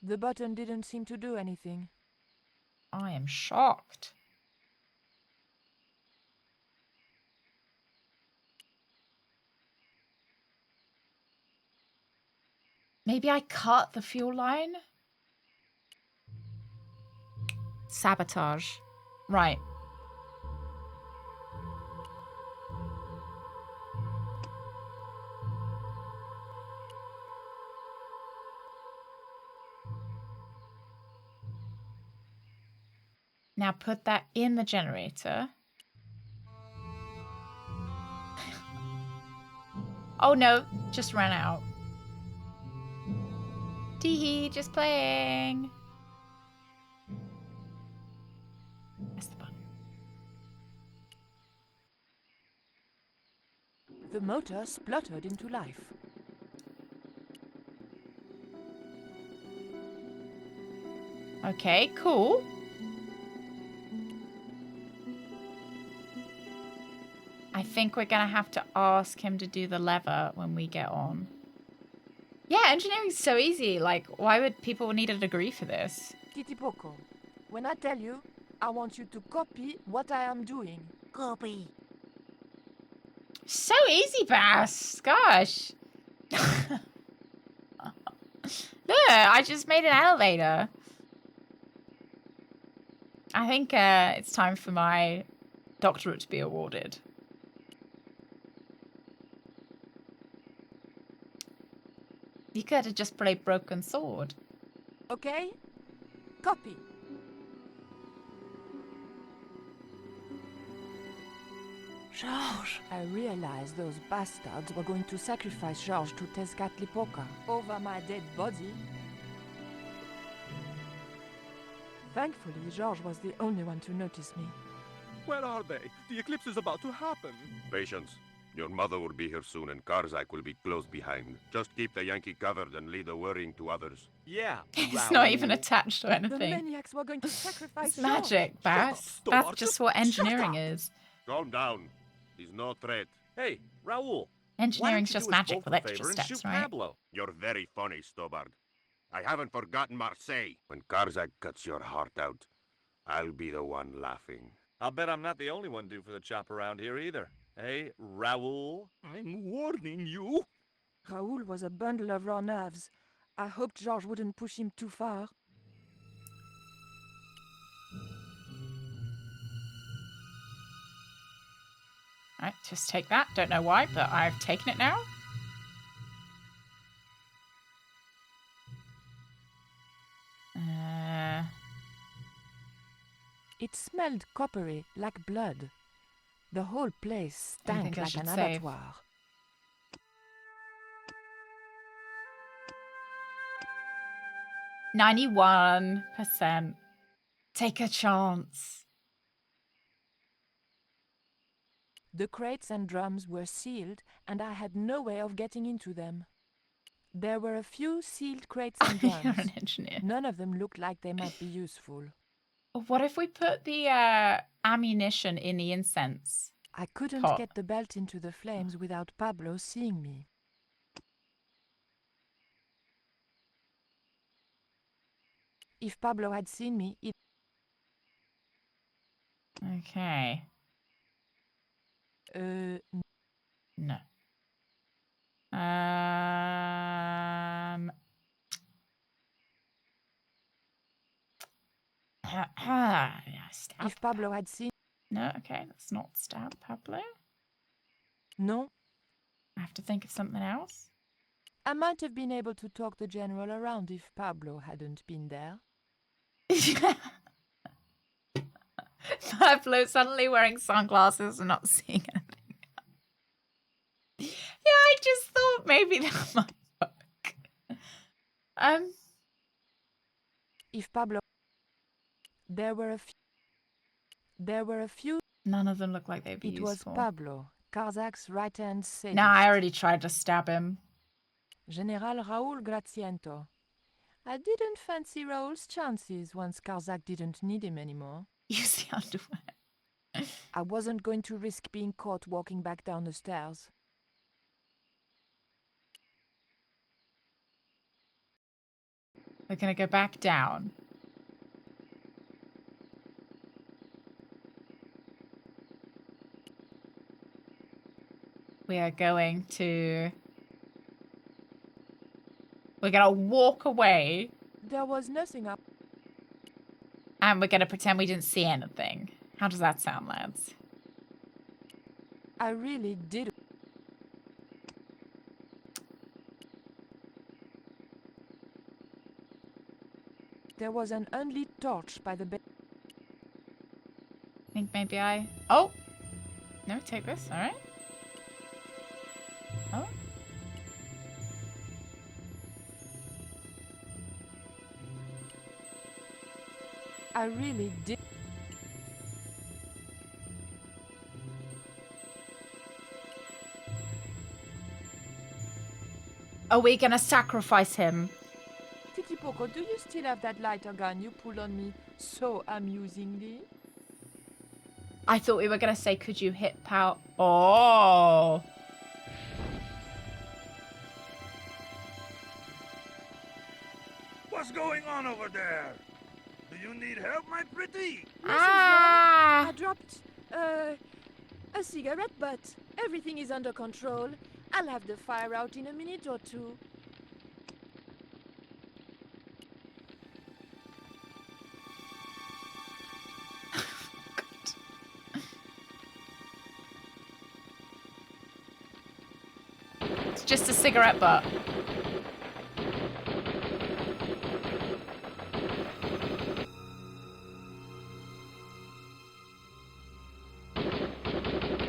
The button didn't seem to do anything. I am shocked. Maybe I cut the fuel line? Sabotage. Right. Now put that in the generator. Oh no, just ran out. Teehee, just playing. Press the button. The motor spluttered into life. Okay, cool. I think we're gonna have to ask him to do the lever when we get on. Yeah, engineering's so easy. Like, why would people need a degree for this? Titipoco, when I tell you, I want you to copy what I am doing. Copy. So easy, Bass. Gosh. Look, I just made an elevator. I think it's time for my doctorate to be awarded. You could have just played Broken Sword. Okay? Copy. Georges! I realized those bastards were going to sacrifice Georges to Tezcatlipoca over my dead body. Thankfully, Georges was the only one to notice me. Where are they? The eclipse is about to happen. Patience. Your mother will be here soon and Karzak will be close behind. Just keep the Yankee covered and leave the worrying to others. Yeah. It's not even attached to The anything. maniacs were going to sacrifice It's magic, Bass. That's just what engineering is. Calm down. He's no threat. Hey, Raoul. Engineering's just magic with extra steps, right? Pablo. You're very funny, Stobart. I haven't forgotten Marseille. When Karzak cuts your heart out, I'll be the one laughing. I'll bet I'm not the only one due for the chop around here either. Hey, Raoul? I'm warning you. Raoul was a bundle of raw nerves. I hoped Georges wouldn't push him too far. Right, just take that. Don't know why, but I've taken it now. It smelled coppery, like blood. The whole place stank like an save. abattoir. %91%. Take a chance. The crates and drums were sealed, and I had no way of getting into them. There were a few sealed crates and drums. You're an engineer. None of them looked like they might be useful. What if we put the ammunition in the incense? I couldn't pot? get the belt into the flames without Pablo seeing me. If Pablo had seen me, it... Okay. No. Stab. If Pablo had seen... No, okay, let's not stab Pablo. No. I have to think of something else. I might have been able to talk the general around if Pablo hadn't been there. Pablo suddenly wearing sunglasses and not seeing anything. Yeah, I just thought maybe that might work. If Pablo... There were a few... None of them look like they'd be useful. It was Pablo, Karzak's right-hand sadist. Nah, I already tried to stab him. General Raúl Graciento. I didn't fancy Raúl's chances once Karzak didn't need him anymore. Use the underwear. I wasn't going to risk being caught walking back down the stairs. We're gonna go back down. We are going to... We're gonna walk away. There was nothing up. And we're gonna pretend we didn't see anything. How does that sound, lads? I really did. There was an unlit torch by the bed. I think maybe I... Oh! No, take this, alright. Oh. I really did. Are we gonna sacrifice him? Titipoco, do you still have that lighter gun you pulled on me so amusingly? I thought we were gonna say, could you hit pow? Oh! What's going on over there? Do you need help, my pretty? I dropped a cigarette butt. Everything is under control. I'll have the fire out in a minute or two. It's just a cigarette butt.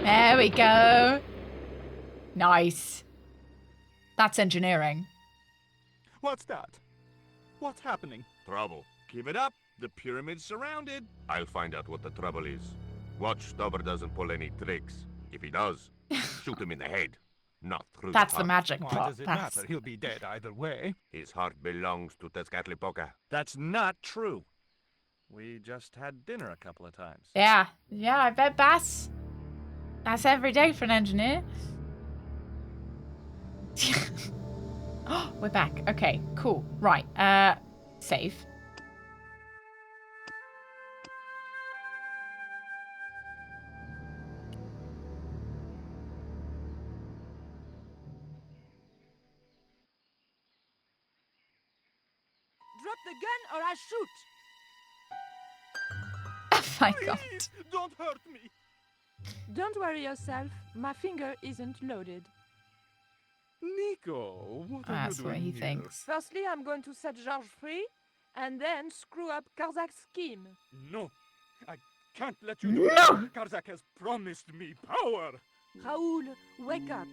There we go. Nice. That's engineering. What's that? What's happening? Trouble. Give it up. The pyramid's surrounded. I'll find out what the trouble is. Watch Stubber doesn't pull any tricks. If he does, shoot him in the head. Not through That's the the heart. magic Why plot. does it matter? He'll be dead either way. His heart belongs to Tezcatlipoca. That's not true. We just had dinner a couple of times. Yeah, I bet that's every day for an engineer. Oh, we're back. Okay, cool. Right, save. Drop the gun or I shoot. Oh my god. Please, don't hurt me. Don't worry yourself. My finger isn't loaded. Nico, what are That's you what doing he here? thinks. Firstly, I'm going to set Georges free, and then screw up Karzak's scheme. No, I can't let you do it. No! Karzak has promised me power. Raoul, wake up.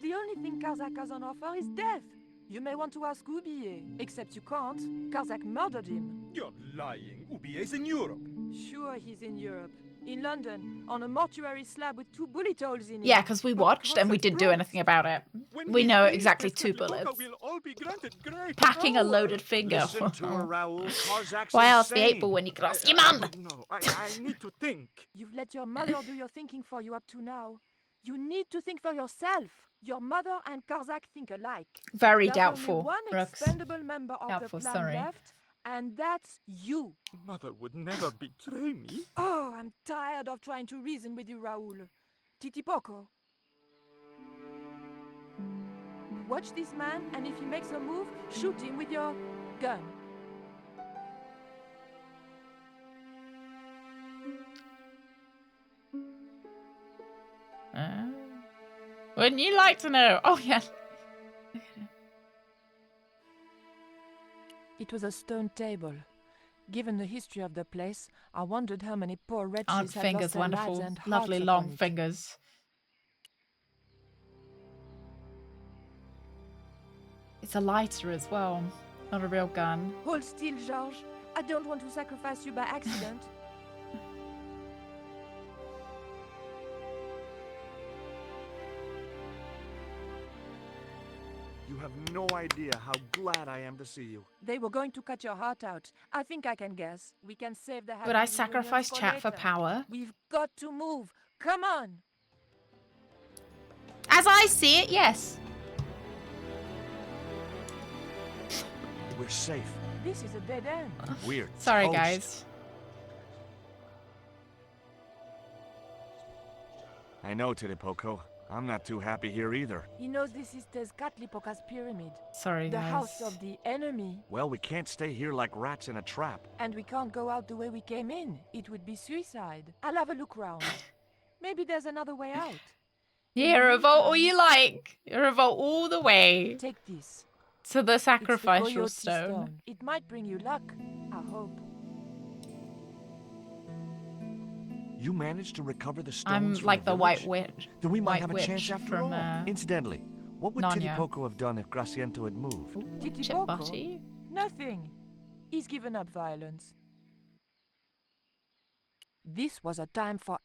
The only thing Karzak has on offer is death. You may want to ask Oublier, except you can't. Karzak murdered him. You're lying. Ubier's in Europe. Sure, he's in Europe. In London, on a mortuary slab with 2 bullet holes in it. Yeah, because we watched and we didn't do anything about it. We know exactly 2 bullets. We'll all be granted great Packing a power. loaded finger. Listen to her, Raoul. Karzak's Why else the insane. 8 ball when you could ask your mum? No, I need to think. You've let your mother do your thinking for you up to now. You need to think for yourself. Your mother and Karzak think alike. Very There's doubtful, only one Rux. expendable member of Doubtful, the plan sorry. left, and that's you. Mother would never betray me. Oh, I'm tired of trying to reason with you, Raoul. Titipoco. Watch this man, and if he makes a move, shoot him with your gun. Wouldn't you like to know? Oh, yeah. It was a stone table. Given the history of the place, I wondered how many poor wretches Aunt had fingers, lost their lives wonderful. and Lovely hearts long upon it. fingers. It's a lighter as well. Not a real gun. Hold still, Georges. I don't want to sacrifice you by accident. You have no idea how glad I am to see you. They were going to cut your heart out. I think I can guess. We can save the happy Would I reunion sacrifice for chat for later. power? We've got to move. Come on. As I see it, yes. We're safe. This is a dead end. Weird. Sorry, Toast. guys. I know, Titipoco. I'm not too happy here either. He knows this is Tezcatlipoca's pyramid. Sorry, The guys. house of the enemy. Well, we can't stay here like rats in a trap. And we can't go out the way we came in. It would be suicide. I'll have a look round. Maybe there's another way out. Yeah, revolt all you like. Revolt all the way Take this. to the It's the sacrificial Coyote stone. It might bring you luck. I hope. You managed to recover the I'm stones from like the White village? Witch. Then we might White have a Witch chance after from, all. Incidentally, what would Narnia. Titipoco have done if Graciento had moved? Titipoco? Chipbutty? Nothing. He's given up violence. This was a time for...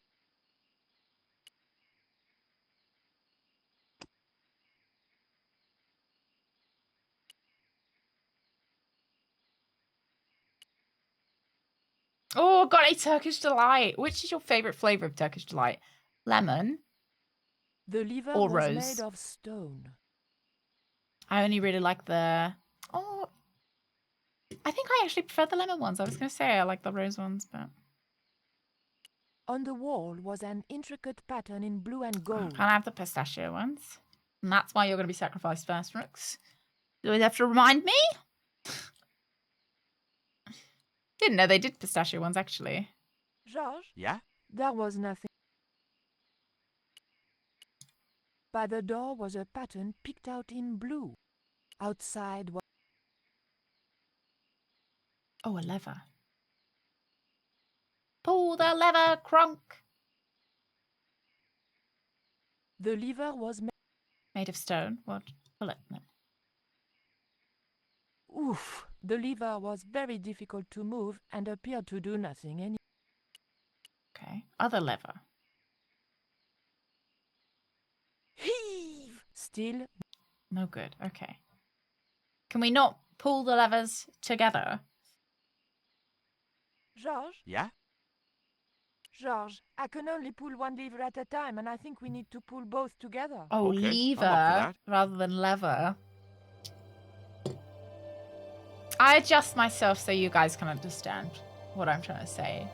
Oh, got a Turkish delight. Which is your favorite flavor of Turkish delight? Lemon? The liver Or was rose. made of stone. I only really like the... Oh, I think I actually prefer the lemon ones. I was going to say I like the rose ones, but... On the wall was an intricate pattern in blue and gold. Can't have the pistachio ones. And that's why you're going to be sacrificed first, Rooks. Do we have to remind me? Didn't know they did pistachio ones, actually. Georges? Yeah? There was nothing. By the door was a pattern picked out in blue. Outside was... Oh, a lever. Pull the lever, Kronk. The lever was made of stone. What? Pull it. No. Oof! The lever was very difficult to move and appeared to do nothing. Okay. Other lever. Heave! Still. No good. Okay. Can we not pull the levers together? George? Yeah? George, I can only pull one lever at a time, and I think we need to pull both together. Oh, Okay, lever I'm up for that. rather than lever. I adjust myself so you guys can understand what I'm trying to say.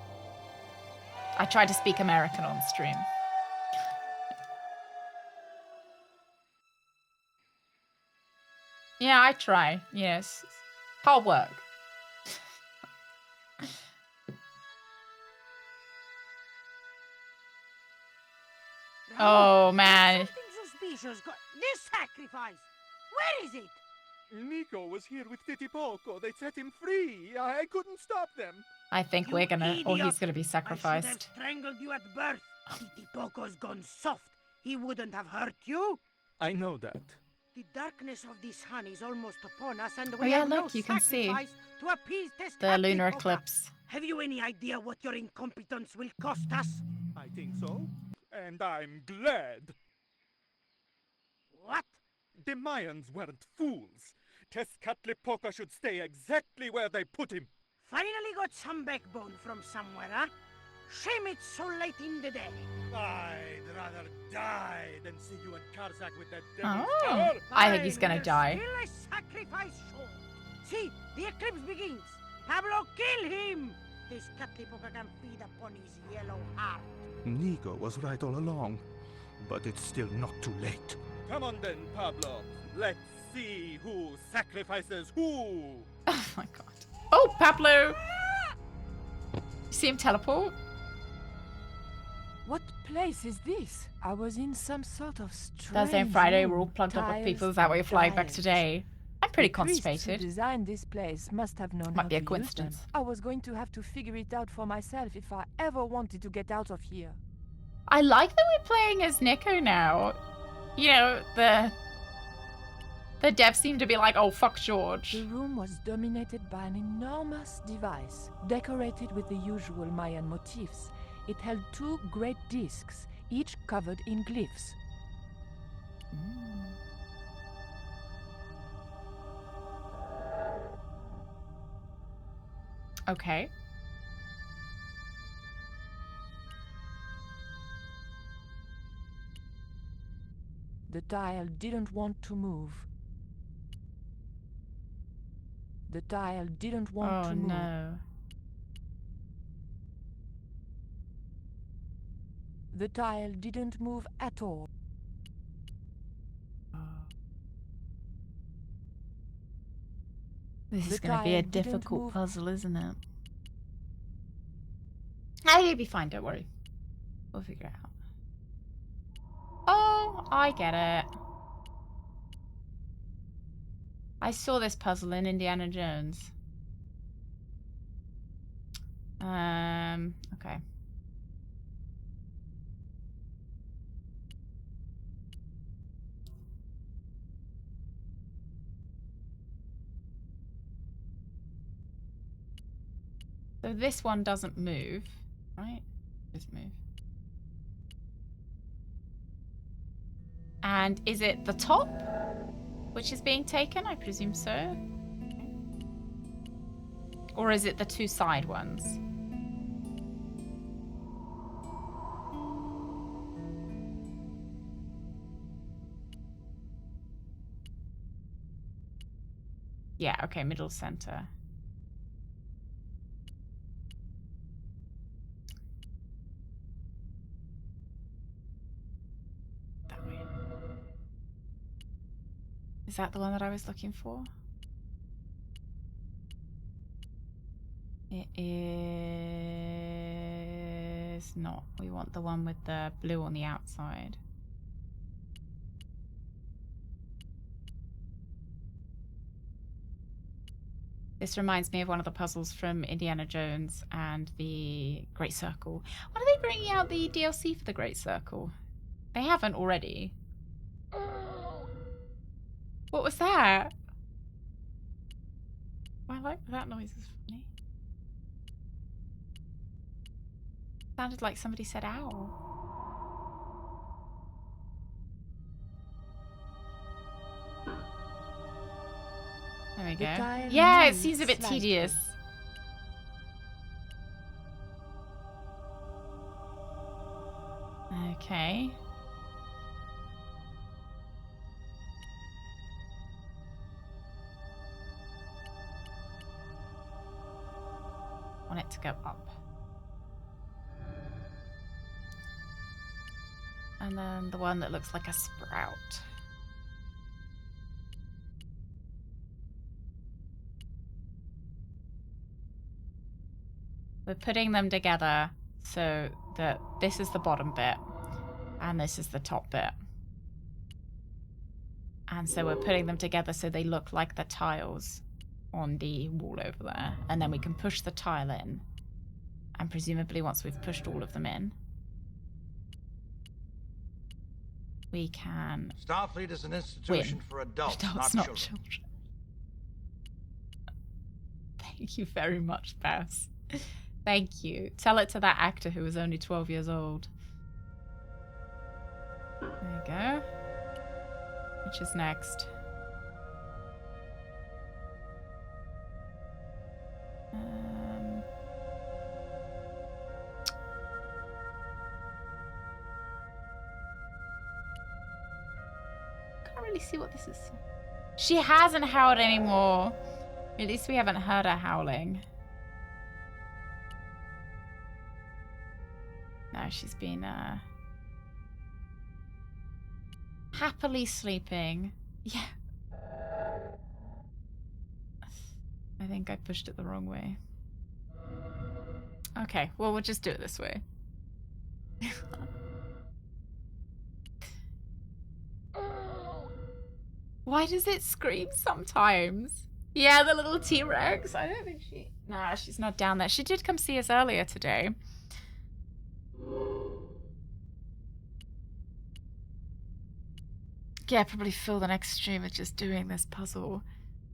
I try to speak American on stream. Yeah, I try. Yes. Hard work. Oh, man. Something suspicious. This sacrifice. Where is it? Nico was here with Titi Poco. They set him free. I couldn't stop them. I think we're gonna, or he's gonna be I should sacrificed. have strangled you at birth. Titi Poco's gone soft. He wouldn't have hurt you. I know that. The darkness of this sun is almost upon us, and Oh we yeah, have no look, you can see sacrifice to appease this the lunar eclipse. Have you any idea what your incompetence will cost us? I think so. And I'm glad. What? The Mayans weren't fools. Tezcatlipoca should stay exactly where they put him. Finally got some backbone from somewhere, huh? Shame it's so late in the day. I'd rather die than see you and Karzak with that devil's Oh, power. I think he's gonna There's die. Still a sacrifice short. See, the eclipse begins. Pablo, kill him! This Catlipoca can feed upon his yellow heart. Nico was right all along, but it's still not too late. Come on then, Pablo. Let's see who sacrifices who. Oh my god. Oh, Pablo! You see him teleport? What place is this? I was in some sort of strange Thursday and Friday, we're all room. plugged up with Tiles, people. Is that why you're flying back tiles. today? I'm pretty The priests who constipated. designed this place must have known Might how be a to use coincidence. them. I was going to have to figure it out for myself if I ever wanted to get out of here. I like that we're playing as Nico now. You know, the devs seem to be like, oh, fuck George. The room was dominated by an enormous device, decorated with the usual Mayan motifs. It held two great discs, each covered in glyphs. Okay. The tile didn't want to move. The tile didn't want to move. Oh no. The tile didn't move at all. This is The going to be a tile didn't difficult move. puzzle, isn't it? Ah, you'll be fine, don't worry. We'll figure it out. Oh, I get it. I saw this puzzle in Indiana Jones. Okay. So this one doesn't move, right? Doesn't move. And is it the top which is being taken? I presume so. Okay. Or is it the two side ones? Yeah, okay, middle center. That way. Is that the one that I was looking for? It is not. We want the one with the blue on the outside. This reminds me of one of the puzzles from Indiana Jones and the Great Circle. When are they bringing out the DLC for the Great Circle? They haven't already. What was that? I like that noise. Is funny. Sounded like somebody said ow. There we go. Yeah, it seems a bit tedious. Okay. Want it to go up. And then the one that looks like a sprout. We're putting them together so that this is the bottom bit and this is the top bit. And so we're putting them together so they look like the tiles on the wall over there. And then we can push the tile in. And presumably once we've pushed all of them in, we can Starfleet is an institution for adults, not children. Thank you very much, Bess. Thank you. Tell it to that actor who was only 12 years old. There you go. Which is next? Can't really see what this is. She hasn't howled anymore. At least we haven't heard her howling. No, she's been happily sleeping. Yeah. I think I pushed it the wrong way. Okay, well, we'll just do it this way. Why does it scream sometimes? Yeah, the little T-Rex. I don't think she... Nah, she's not down there. She did come see us earlier today. Yeah, probably fill the next stream with just doing this puzzle.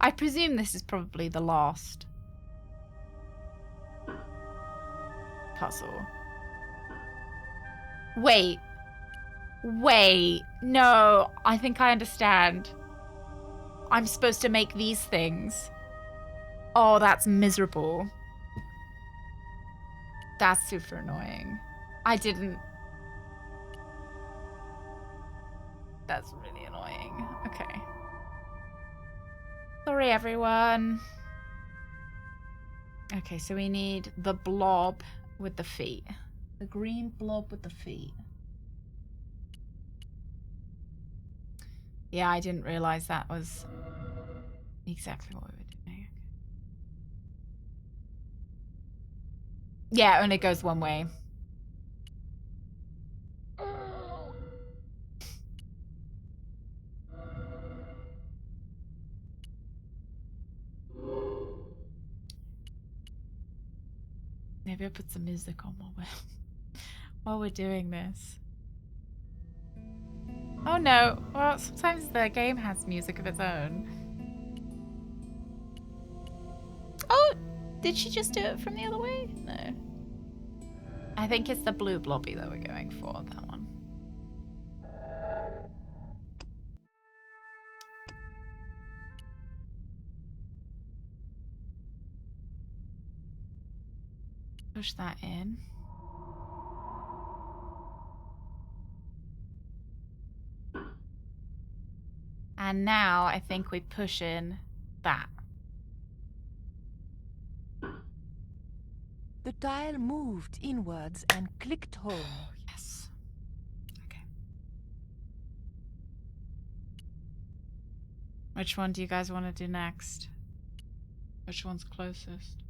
I presume this is probably the last puzzle. Wait. Wait. No, I think I understand. I'm supposed to make these things. Oh, that's miserable. That's super annoying. I didn't... That's really annoying. Okay. Sorry, everyone. Okay, so we need the blob with the feet. The green blob with the feet. Yeah, I didn't realize that was exactly what we were doing. Yeah, it only goes one way. Maybe I'll put some music on while we're doing this. Oh no, well, sometimes the game has music of its own. Oh, did she just do it from the other way? No. I think it's the blue blobby that we're going for, that one. Push that in. And now I think we push in that. The tile moved inwards and clicked home. Yes. Okay. Which one do you guys want to do next? Which one's closest?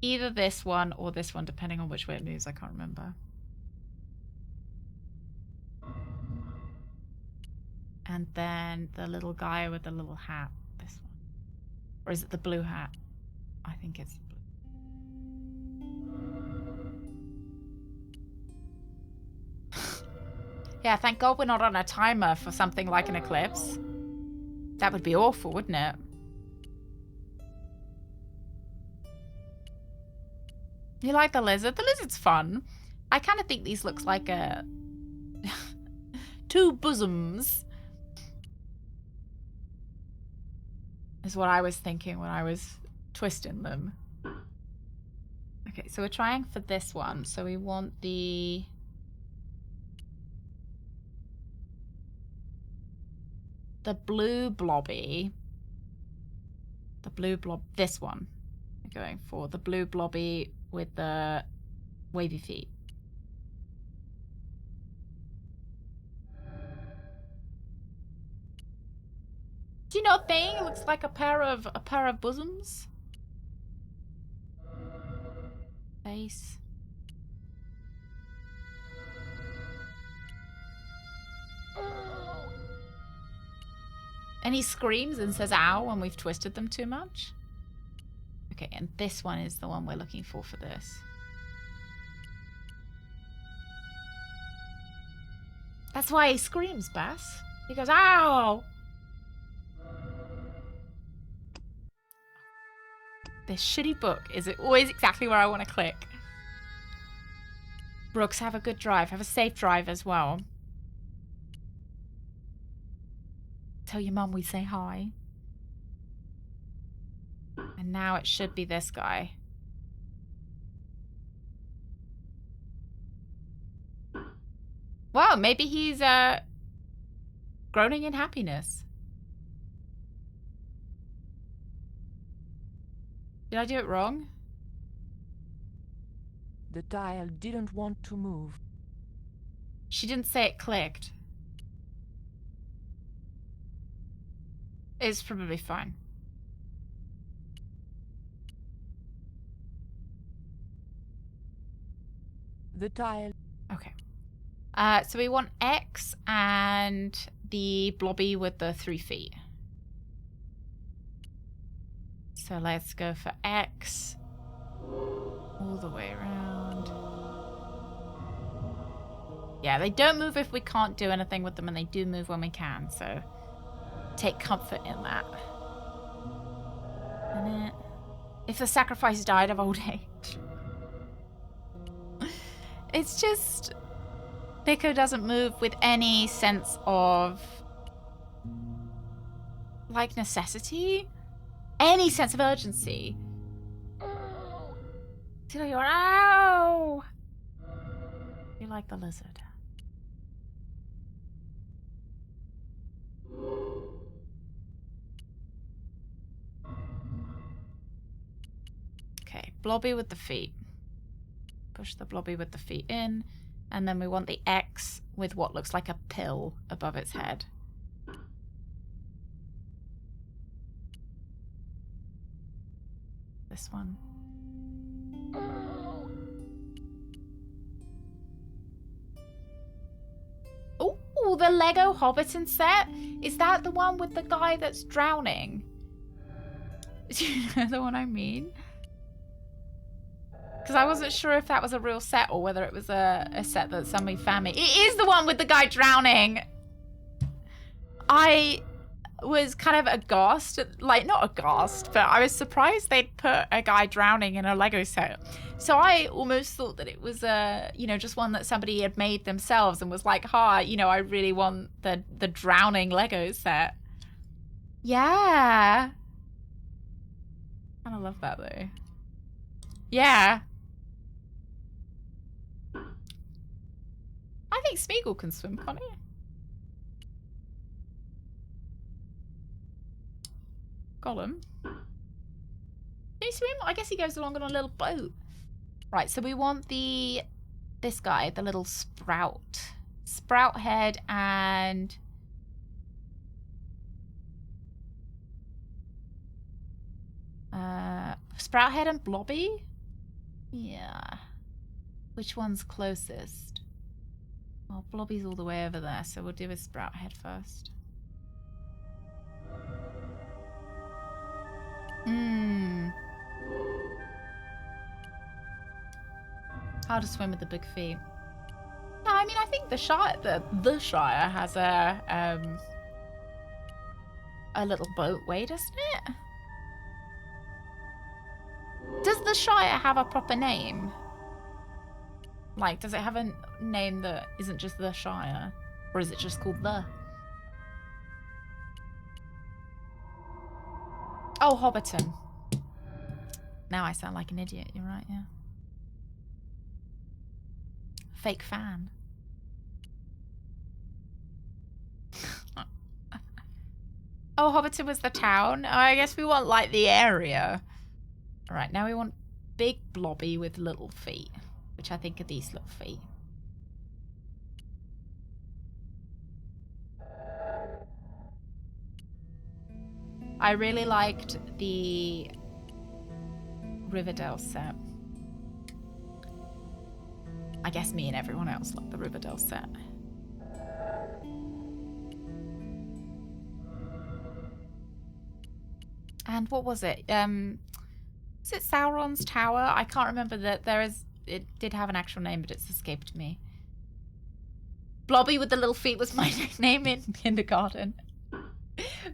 Either this one or this one, depending on which way it moves. I can't remember. And then the little guy with the little hat. This one. Or is it the blue hat? I think it's blue. Yeah, thank God we're not on a timer for something like an eclipse. That would be awful, wouldn't it? You like the lizard? The lizard's fun. I kind of think these looks like a... two bosoms. Is what I was thinking when I was twisting them. Okay, so we're trying for this one. So we want the... blue blobby. The blue blob... This one. We're going for the blue blobby with the wavy feet. Do you not think it looks like a pair of bosoms? Face. And he screams and says ow when we've twisted them too much. Okay, and this one is the one we're looking for this. That's why he screams, Bass. He goes, ow! This shitty book is always exactly where I want to click. Brooks, have a good drive. Have a safe drive as well. Tell your mum we say hi. And now it should be this guy. Wow, maybe he's groaning in happiness. Did I do it wrong? The tile didn't want to move. She didn't say it clicked. It's probably fine. The tile. Okay. So we want X and the blobby with the 3 feet. So let's go for X. All the way around. Yeah, they don't move if we can't do anything with them, and they do move when we can, so take comfort in that. And if the sacrifice died of old age. It's just... Pico doesn't move with any sense of... like, necessity? Any sense of urgency. So you're, ow! You like the lizard. Okay, blobby with the feet. Push the blobby with the feet in. And then we want the X with what looks like a pill above its head. This one. Oh, the Lego Hobbiton set? Is that the one with the guy that's drowning? Do you know the one I mean? Because I wasn't sure if that was a real set or whether it was a set that somebody found me. It is the one with the guy drowning. I was kind of aghast. Like, not aghast, but I was surprised they'd put a guy drowning in a Lego set. So I almost thought that it was, you know, just one that somebody had made themselves and was like, ha, you know, I really want the drowning Lego set. Yeah. I kind of love that, though. Yeah. I think Smeagol can swim, can't he? Gollum. Can he swim? I guess he goes along on a little boat. Right, so we want this guy, the little sprout. Sprout head and... Sprout head and blobby? Yeah. Which one's closest? Well, blobby's all the way over there, so we'll do a sprout head first. How to swim with the big feet. No, I mean, I think the Shire has a little boatway, doesn't it? Does the Shire have a proper name? Like, does it have a name that isn't just the Shire? Or is it just called the? Oh, Hobbiton. Now I sound like an idiot, you're right, yeah. Fake fan. Oh, Hobbiton was the town? Oh, I guess we want, like, the area. Alright, now we want big blobby with little feet. Which I think are these little feet. I really liked the Riverdale set. I guess me and everyone else liked the Riverdale set. And what was it? Is it Sauron's Tower? I can't remember that it did have an actual name, but it's escaped me. Blobby with the little feet was my nickname in kindergarten.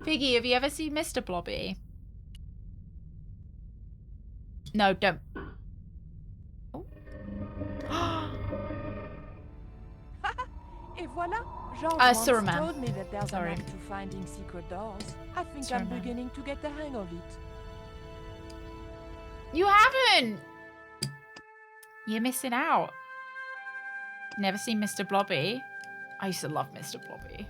Piggy, have you ever seen Mr. Blobby? No, don't. Oh. Et voilà, Jean Suruman. told me that there's Sorry. a knack to finding secret doors. I think Suruman. I'm beginning to get the hang of it. You haven't! You're missing out. Never seen Mr. Blobby? I used to love Mr. Blobby.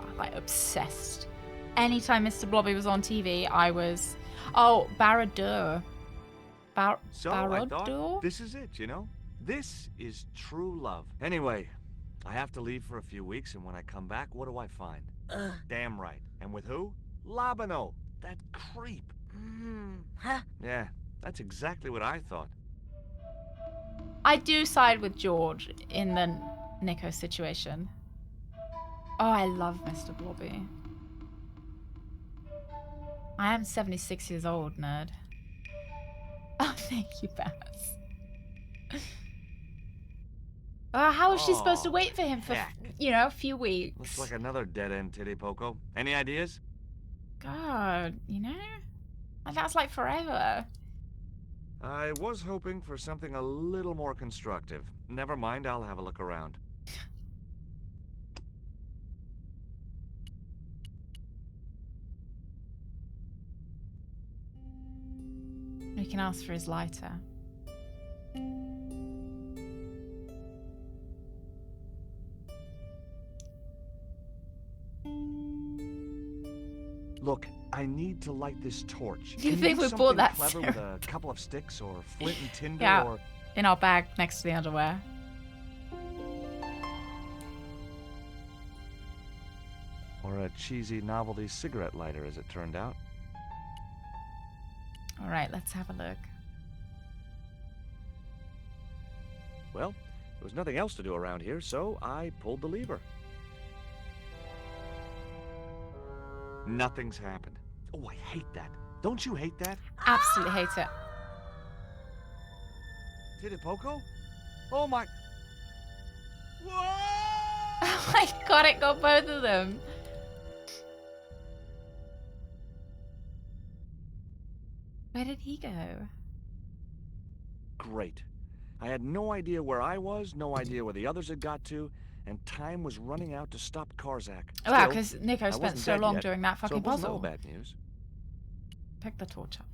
I'm like obsessed. Anytime Mr. Blobby was on TV, I was... Oh, Barad-dûr. So I thought, this is it, you know? This is true love. Anyway, I have to leave for a few weeks, and when I come back, what do I find? Damn right. And with who? Labano, that creep. Huh? Yeah, that's exactly what I thought. I do side with George in the Nico situation. Oh, I love Mr. Blobby. I am 76 years old, nerd. Oh, thank you, Bass. How is she supposed to wait for him for, you know, a few weeks? Looks like another dead-end titty poco. Any ideas? God, you know? That's like forever. I was hoping for something a little more constructive. Never mind, I'll have a look around. We can ask for his lighter. Look, I need to light this torch. You Can think do we bought something that clever syrup? with a couple of sticks or flint and tinder Yeah, or... in our bag next to the underwear. Or a cheesy novelty cigarette lighter, as it turned out. All right, let's have a look. Well, there was nothing else to do around here, so I pulled the lever. Nothing's happened. Oh, I hate that. Don't you hate that? Absolutely hate it. Titty poco? Oh my... Oh my god, it got both of them. Where did he go? Great. I had no idea where I was, no idea where the others had got to, and time was running out to stop Karzak. Oh, wow, Still, because Nico I spent wasn't so dead long yet, doing that so fucking it wasn't puzzle. all bad news. Pick the torch up.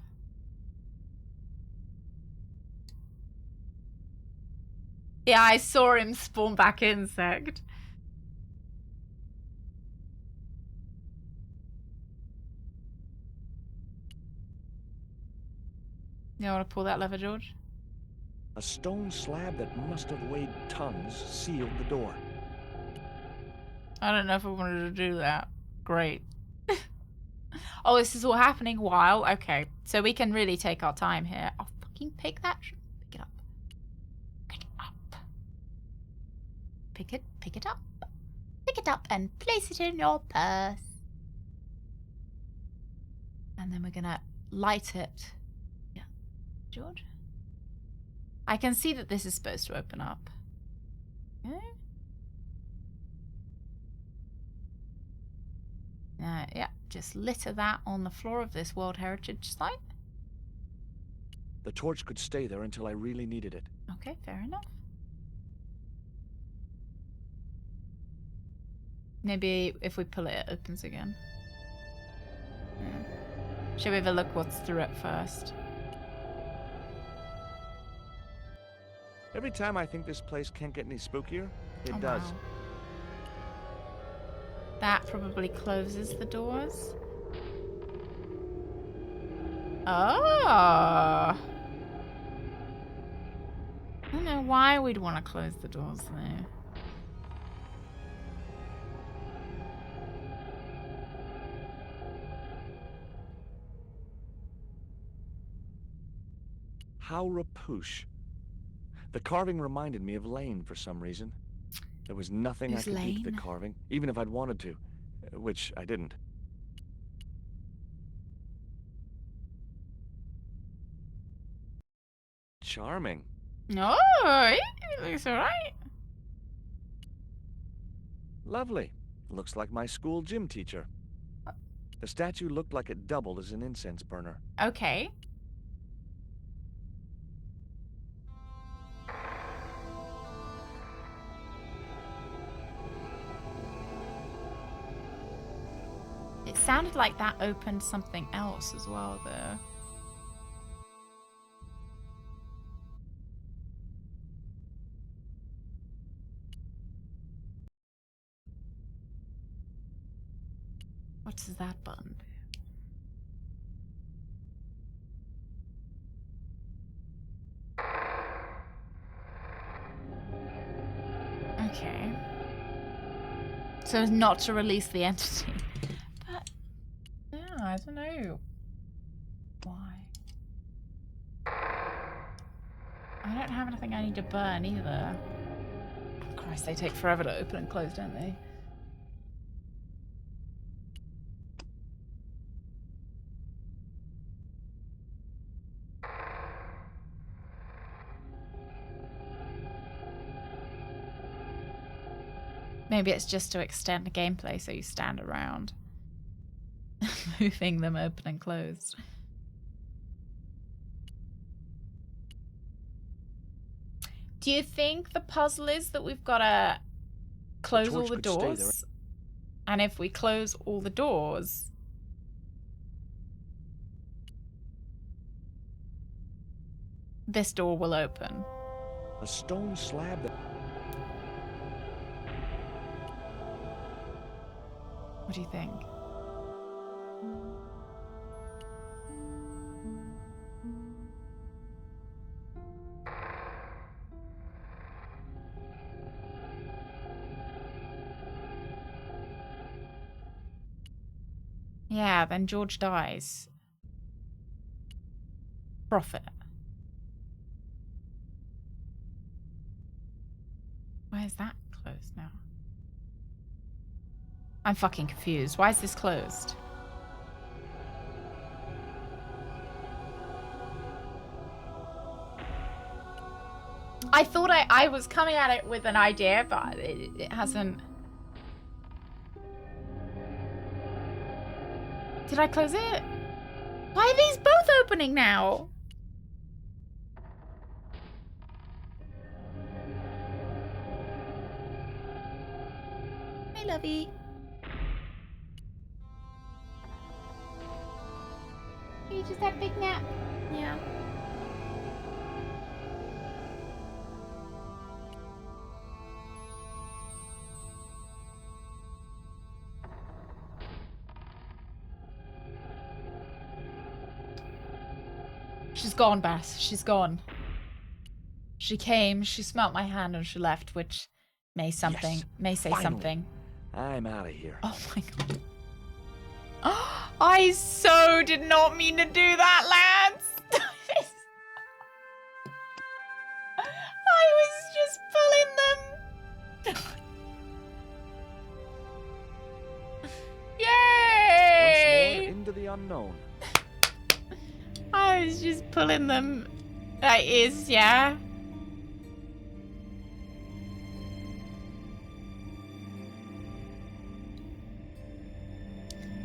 Yeah, I saw him spawn back insect. You want to pull that lever, George? A stone slab that must have weighed tons sealed the door. I don't know if I wanted to do that. Great. Oh, this is all happening while... Okay, so we can really take our time here. I'll fucking pick that... Pick it up. Pick it up. Pick it up. Pick it up and place it in your purse. And then we're gonna light it. Yeah. George? I can see that this is supposed to open up. Okay. Yeah, just litter that on the floor of this World Heritage Site. The torch could stay there until I really needed it. Okay, fair enough. Maybe if we pull it, it opens again. Yeah. Shall we have a look what's through it first? Every time I think this place can't get any spookier, it does. Wow. That probably closes the doors. Oh! I don't know why we'd want to close the doors though. How rapoosh. The carving reminded me of Lane for some reason. There was nothing I Who's could do to the Lane? carving, even if I'd wanted to, which I didn't. Charming. No, it looks alright. Lovely. Looks like my school gym teacher. The statue looked like it doubled as an incense burner. Okay. It sounded like that opened something else as well, though. What does that button do? Okay. So as not to release the entity. But, yeah, I don't know. Why? I don't have anything I need to burn either. Christ, they take forever to open and close, don't they? Maybe it's just to extend the gameplay so you stand around. Moving them open and closed. Do you think the puzzle is that we've got to close all the doors? And if we close all the doors... this door will open. A stone slab that... What do you think? Yeah, then George dies. Profit. Why is that closed now? I'm fucking confused. Why is this closed? I thought I was coming at it with an idea, but it hasn't. Did I close it? Why are these both opening now? Hey, lovey. You just had a big nap. Yeah. She's gone, Bass. She's gone. She came, she smelt my hand, and she left, which may something. Yes, may say finally. something. I'm out of here. Oh my god. I so did not mean to do that, lads. I was just pulling them. Yay! Once more into the unknown. I was just pulling them. That is, yeah.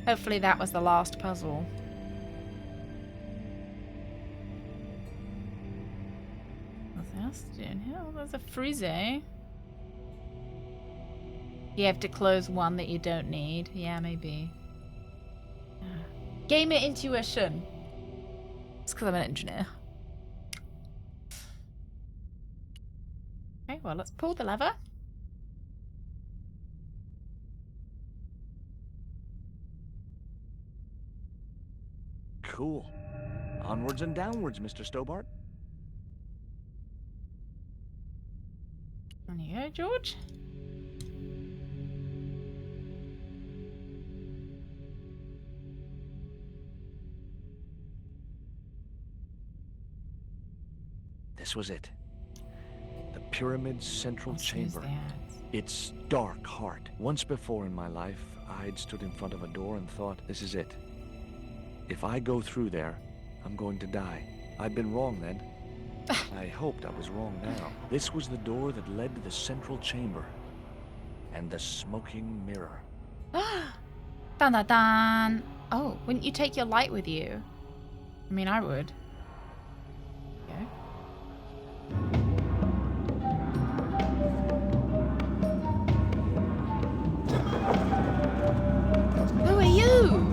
Hopefully that was the last puzzle. Nothing else to do in here. Oh, there's a frizzy. You have to close one that you don't need. Yeah, maybe. Gamer intuition. It's because I'm an engineer. Okay, well, let's pull the lever. Cool. Onwards and downwards, Mr. Stobart. On you go, George. This was it. The pyramid's central chamber. Its dark heart. Once before in my life, I'd stood in front of a door and thought, this is it. If I go through there, I'm going to die. I'd been wrong then. I hoped I was wrong now. This was the door that led to the central chamber. And the smoking mirror. Dun dun dun. Oh, wouldn't you take your light with you? I mean, I would. Okay. Who are you?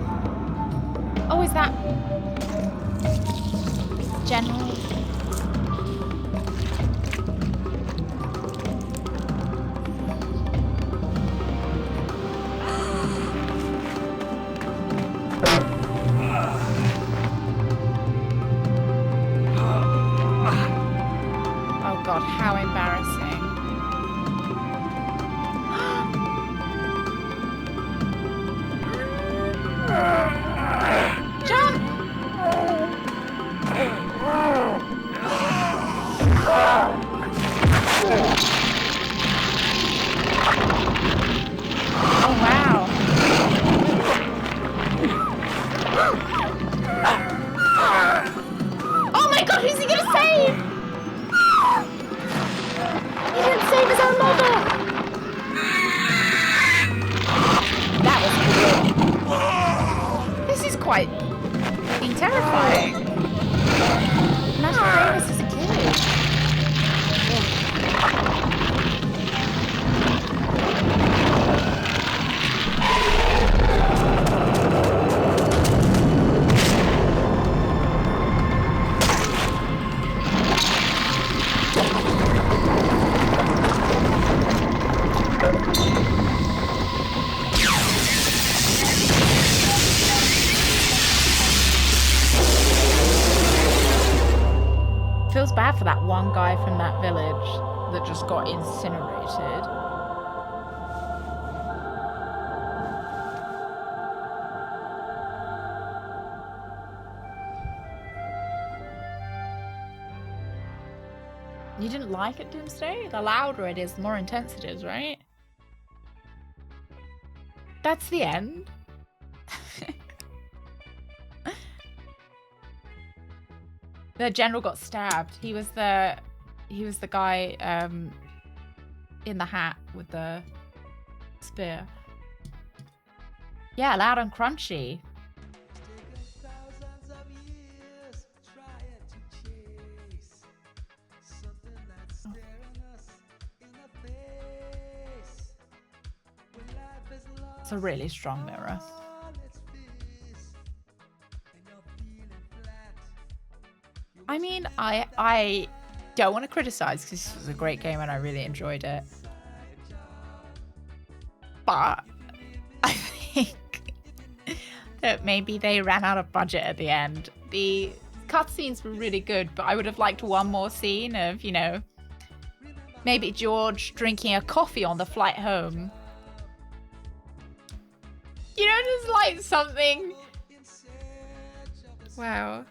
Oh, is that General? Oh God, how embarrassing. Jump! Oh wow. Oh my God, who's he gonna save? He didn't save his own mother. That was cool. This is quite terrifying. Imagine playing this as a kid. Feels bad for that one guy from that village that just got incinerated. You didn't like it, Doomsday? The louder it is, the more intense it is, right? That's the end. The general got stabbed. He was the guy in the hat with the spear. Yeah, loud and crunchy. It's a really strong mirror. I mean, I don't want to criticize because this was a great game and I really enjoyed it. But I think that maybe they ran out of budget at the end. The cutscenes were really good, but I would have liked one more scene of, you know, maybe George drinking a coffee on the flight home. You know, just like something. Wow.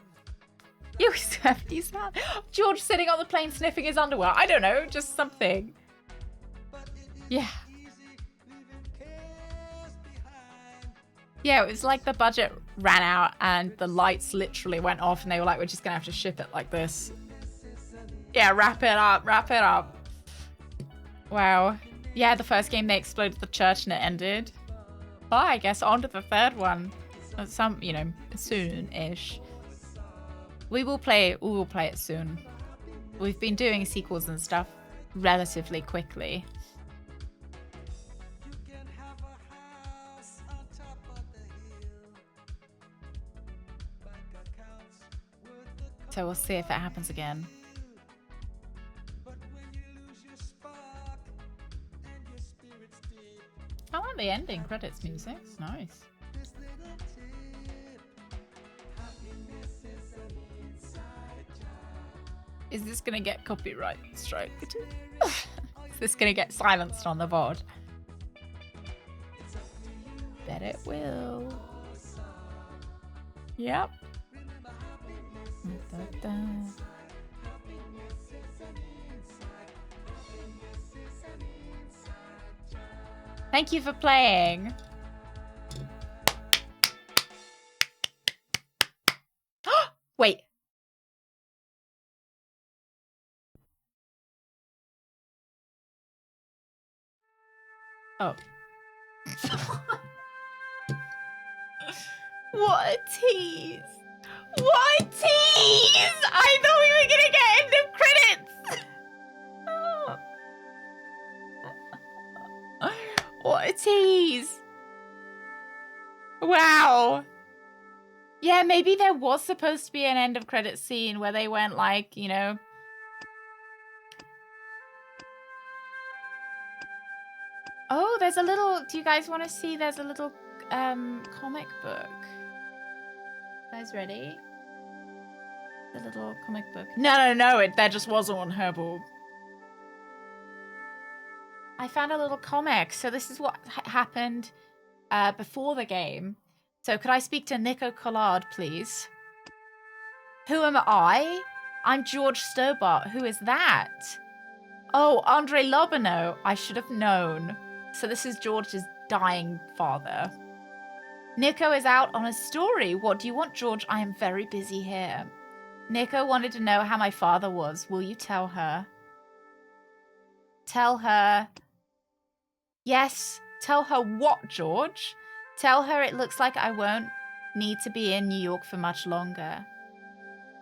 You have these sound. George sitting on the plane sniffing his underwear. I don't know, just something. Yeah. Yeah, it was like the budget ran out and the lights literally went off and they were like, we're just gonna have to ship it like this. Yeah, wrap it up, wrap it up. Wow. Yeah, the first game they exploded the church and it ended. I guess on to the third one. Some, you know, soon-ish. We will play it soon. We've been doing sequels and stuff relatively quickly. So we'll see if it happens again. I like the ending credits music. It's nice. Is this gonna get copyright striked? Is this gonna get silenced on the VOD? Bet it will. Yep. Thank you for playing. Wait. Oh. What a tease. What a tease! I thought we were gonna get end of credits. What a tease. Wow. Yeah, maybe there was supposed to be an end of credits scene where they went like, you know. Oh, there's a little, do you guys want to see? There's a little comic book. You guys ready? The little comic book. No, there just wasn't one, Herbal. I found a little comic. So this is what happened before the game. So could I speak to Nico Collard, please? Who am I? I'm George Stobart. Who is that? Oh, Andre Lobino. I should have known. So this is George's dying father. Nico is out on a story. What do you want, George? I am very busy here. Nico wanted to know how my father was. Will you tell her? Tell her. Yes. Tell her what, George? Tell her it looks like I won't need to be in New York for much longer.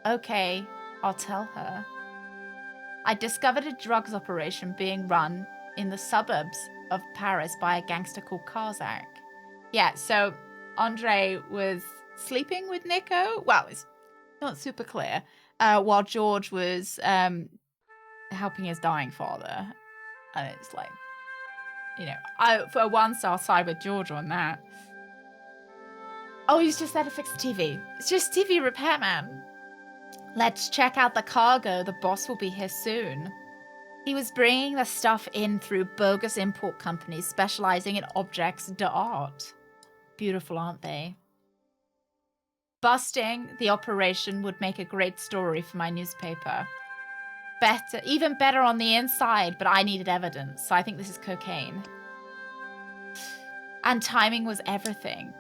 Okay, I'll tell her. I discovered a drugs operation being run in the suburbs of Paris by a gangster called Karzak. Yeah, so Andre was sleeping with Nico. Well, it's not super clear. While George was helping his dying father. And it's like, you know, for once I'll side with George on that. Oh, he's just there to fix the TV. It's just TV repairman. Let's check out the cargo. The boss will be here soon. He was bringing the stuff in through bogus import companies specializing in objects d'art. Beautiful, aren't they? Busting the operation would make a great story for my newspaper. Better, even better on the inside, but I needed evidence, so I think this is cocaine. And timing was everything.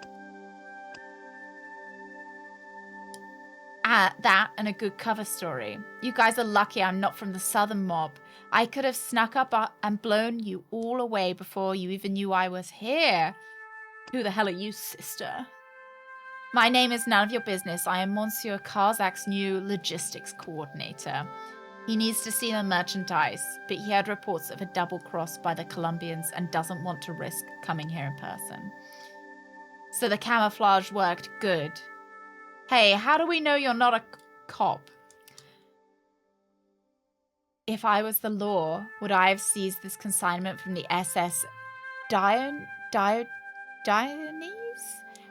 That and a good cover story. You guys are lucky I'm not from the southern mob. I could have snuck up and blown you all away before you even knew I was here. Who the hell are you, sister? My name is none of your business. I am Monsieur Karzak's new logistics coordinator. He needs to see the merchandise, but he had reports of a double cross by the Colombians and doesn't want to risk coming here in person. So the camouflage worked good. Hey, how do we know you're not a cop? If I was the law, would I have seized this consignment from the SS Dionys?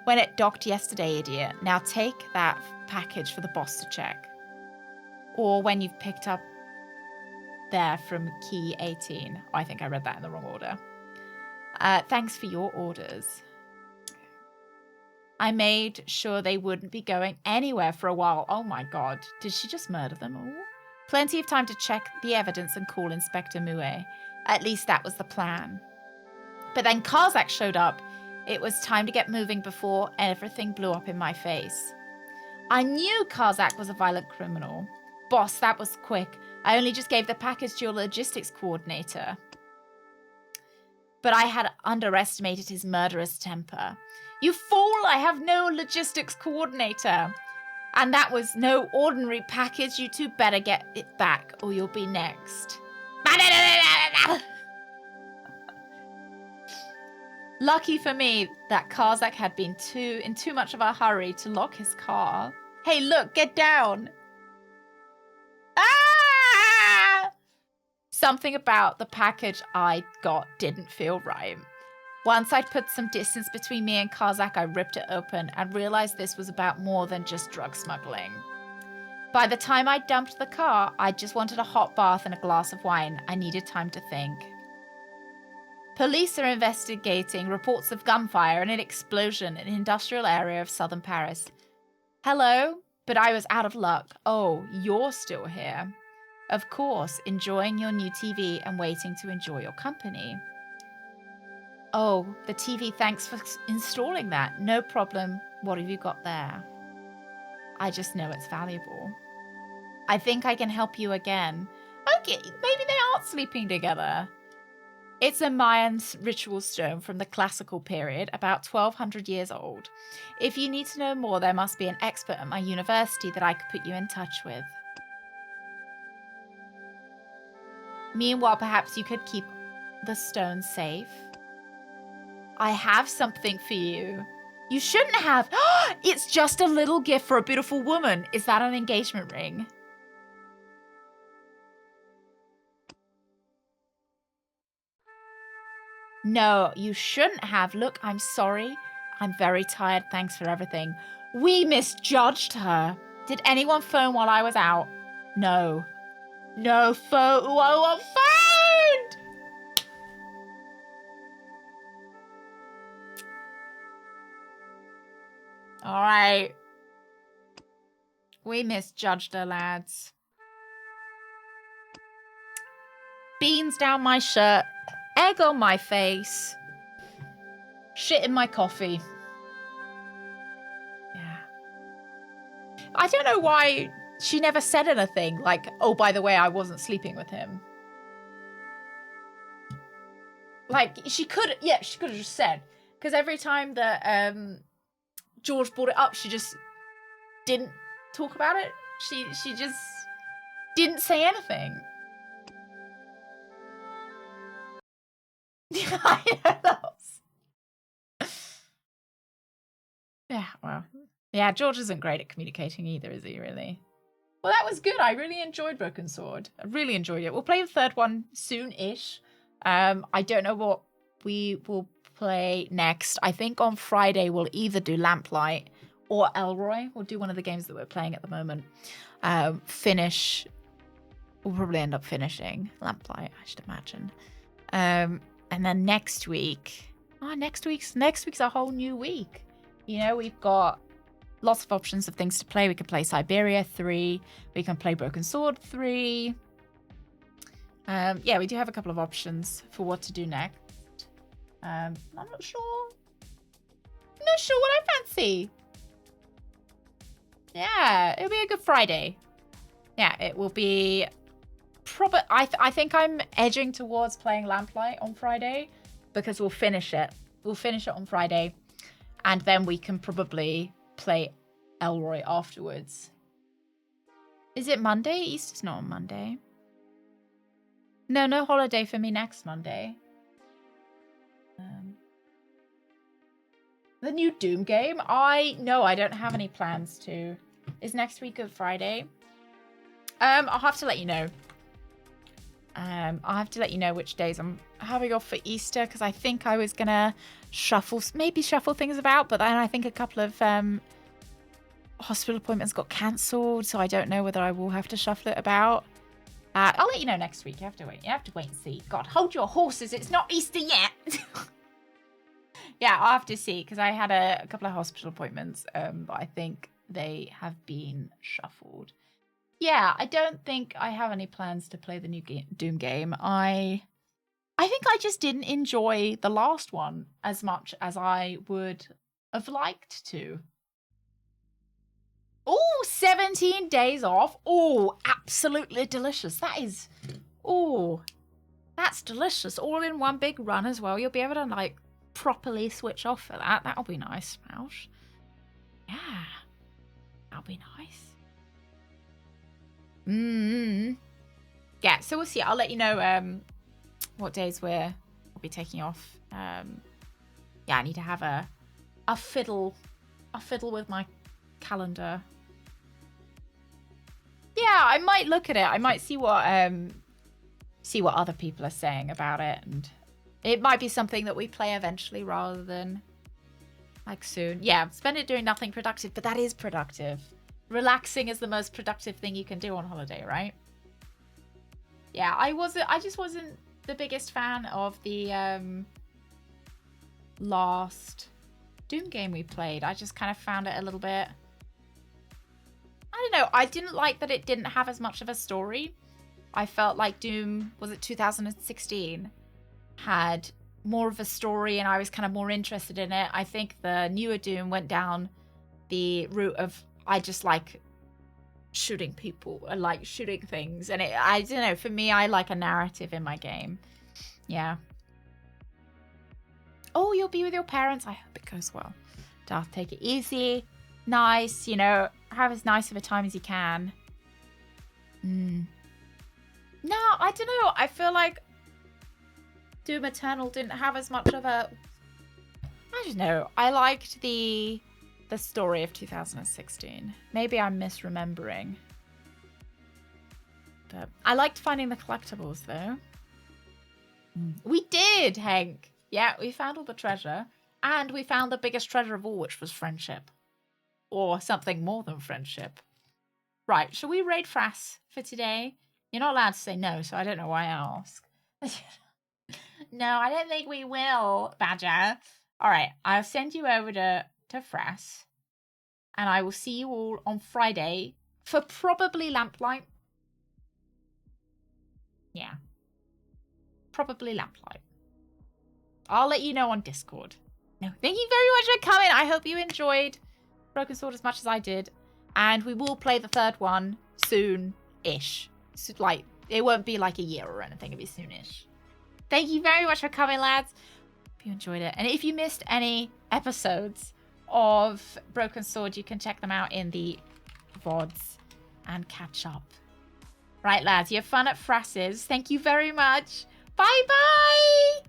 When it docked yesterday, idiot. Now take that package for the boss to check. Or when you've picked up there from key 18. I think I read that in the wrong order. Thanks for your orders. I made sure they wouldn't be going anywhere for a while. Oh my god. Did she just murder them all? Plenty of time to check the evidence and call Inspector Mouet. At least that was the plan. But then Karzak showed up. It was time to get moving before everything blew up in my face. I knew Karzak was a violent criminal. Boss, that was quick. I only just gave the package to your logistics coordinator. but I had underestimated his murderous temper. You fool! I have no logistics coordinator. And that was no ordinary package. You two better get it back or you'll be next. Lucky for me that Karzak had been in too much of a hurry to lock his car. Hey, look, get down. Ah! Something about the package I got didn't feel right. Once I'd put some distance between me and Karzak, I ripped it open and realized this was about more than just drug smuggling. By the time I dumped the car, I just wanted a hot bath and a glass of wine. I needed time to think. Police are investigating reports of gunfire and an explosion in an industrial area of southern Paris. Hello? But I was out of luck. Oh, you're still here. Of course, enjoying your new TV and waiting to enjoy your company. Oh, the TV, thanks for installing that. No problem. What have you got there? I just know it's valuable. I think I can help you again. Okay, maybe they aren't sleeping together. It's a Mayan ritual stone from the classical period, about 1200 years old. If you need to know more, there must be an expert at my university that I could put you in touch with. Meanwhile, perhaps you could keep the stone safe. I have something for you. You shouldn't have. It's just a little gift for a beautiful woman. Is that an engagement ring? No, you shouldn't have. Look, I'm sorry. I'm very tired. Thanks for everything. We misjudged her. Did anyone phone while I was out? No. No phone. No one phoned! All right. We misjudged her, lads. Beans down my shirt. Egg on my face. Shit in my coffee. Yeah. I don't know why she never said anything like, oh, by the way, I wasn't sleeping with him. Like, she could have just said. Because every time that George brought it up, she just didn't talk about it. She just didn't say anything. I know. Yeah, well. Yeah, George isn't great at communicating either, is he, really? Well, that was good. I really enjoyed Broken Sword. I really enjoyed it. We'll play the third one soon-ish. I don't know what we will play next. I think on Friday we'll either do Lamplight or Elroy. We'll do one of the games that we're playing at the moment. We'll probably end up finishing Lamplight, I should imagine. And then next week... next week's a whole new week. You know, we've got lots of options of things to play. We can play Siberia 3. We can play Broken Sword 3. Yeah, we do have a couple of options for what to do next. I'm not sure. Not sure what I fancy. Yeah, it'll be a good Friday. Yeah, it will be... I think I'm edging towards playing Lamplight on Friday because we'll finish it. We'll finish it on Friday. And then we can probably play Elroy afterwards. Is it Monday? Easter's not on Monday. No holiday for me next Monday. The new Doom game? I don't have any plans to. Is next week Good Friday? I'll have to let you know. I'll have to let you know which days I'm having off for Easter, because I think I was gonna shuffle things about, but then I think a couple of hospital appointments got cancelled, so I don't know whether I will have to shuffle it about. I'll let you know next week. You have to wait and see. God, hold your horses. It's not Easter yet. Yeah, I'll have to see, because I had a couple of hospital appointments, but I think they have been shuffled. Yeah, I don't think I have any plans to play the new Doom game. I think I just didn't enjoy the last one as much as I would have liked to. Oh, 17 days off. Oh, absolutely delicious. That is... Oh, That's delicious. All in one big run as well. You'll be able to, like, properly switch off for that. That'll be nice, Sprout. Yeah. That'll be nice. Yeah, so we'll see. I'll let you know what days we'll be taking off. Yeah, I need to have a fiddle with my calendar. Yeah, I might look at it. I might see what other people are saying about it, and it might be something that we play eventually rather than like soon. Yeah, spend it doing nothing productive, but that is productive. Relaxing is the most productive thing you can do on holiday, right? Yeah, I just wasn't the biggest fan of the last Doom game we played. I just kind of found it a little bit, I don't know, I didn't like that it didn't have as much of a story. I felt like Doom, was it 2016, had more of a story and I was kind of more interested in it. I think the newer Doom went down the route of, I just like shooting people and like shooting things. And I don't know, for me, I like a narrative in my game. Yeah. Oh, you'll be with your parents. I hope it goes well. Darth, take it easy. Nice, you know, have as nice of a time as you can. No, I don't know. I feel like Doom Eternal didn't have as much of a... I don't know. I liked the story of 2016. Maybe I'm misremembering. But I liked finding the collectibles, though. We did, Hank. Yeah, we found all the treasure. And we found the biggest treasure of all, which was friendship. Or something more than friendship. Right, shall we raid Frass for today? You're not allowed to say no, so I don't know why I ask. No, I don't think we will, Badger. All right, I'll send you over to Frass. And I will see you all on Friday for probably Lamplight. Yeah. Probably Lamplight. I'll let you know on Discord. No, thank you very much for coming. I hope you enjoyed Broken Sword as much as I did. And we will play the third one soon-ish. So, like, it won't be like a year or anything. It'll be soon-ish. Thank you very much for coming, lads. Hope you enjoyed it. And if you missed any episodes of Broken Sword, you can check them out in the VODs and catch up. Right, lads, you have fun at Frass's. Thank you very much. Bye-bye!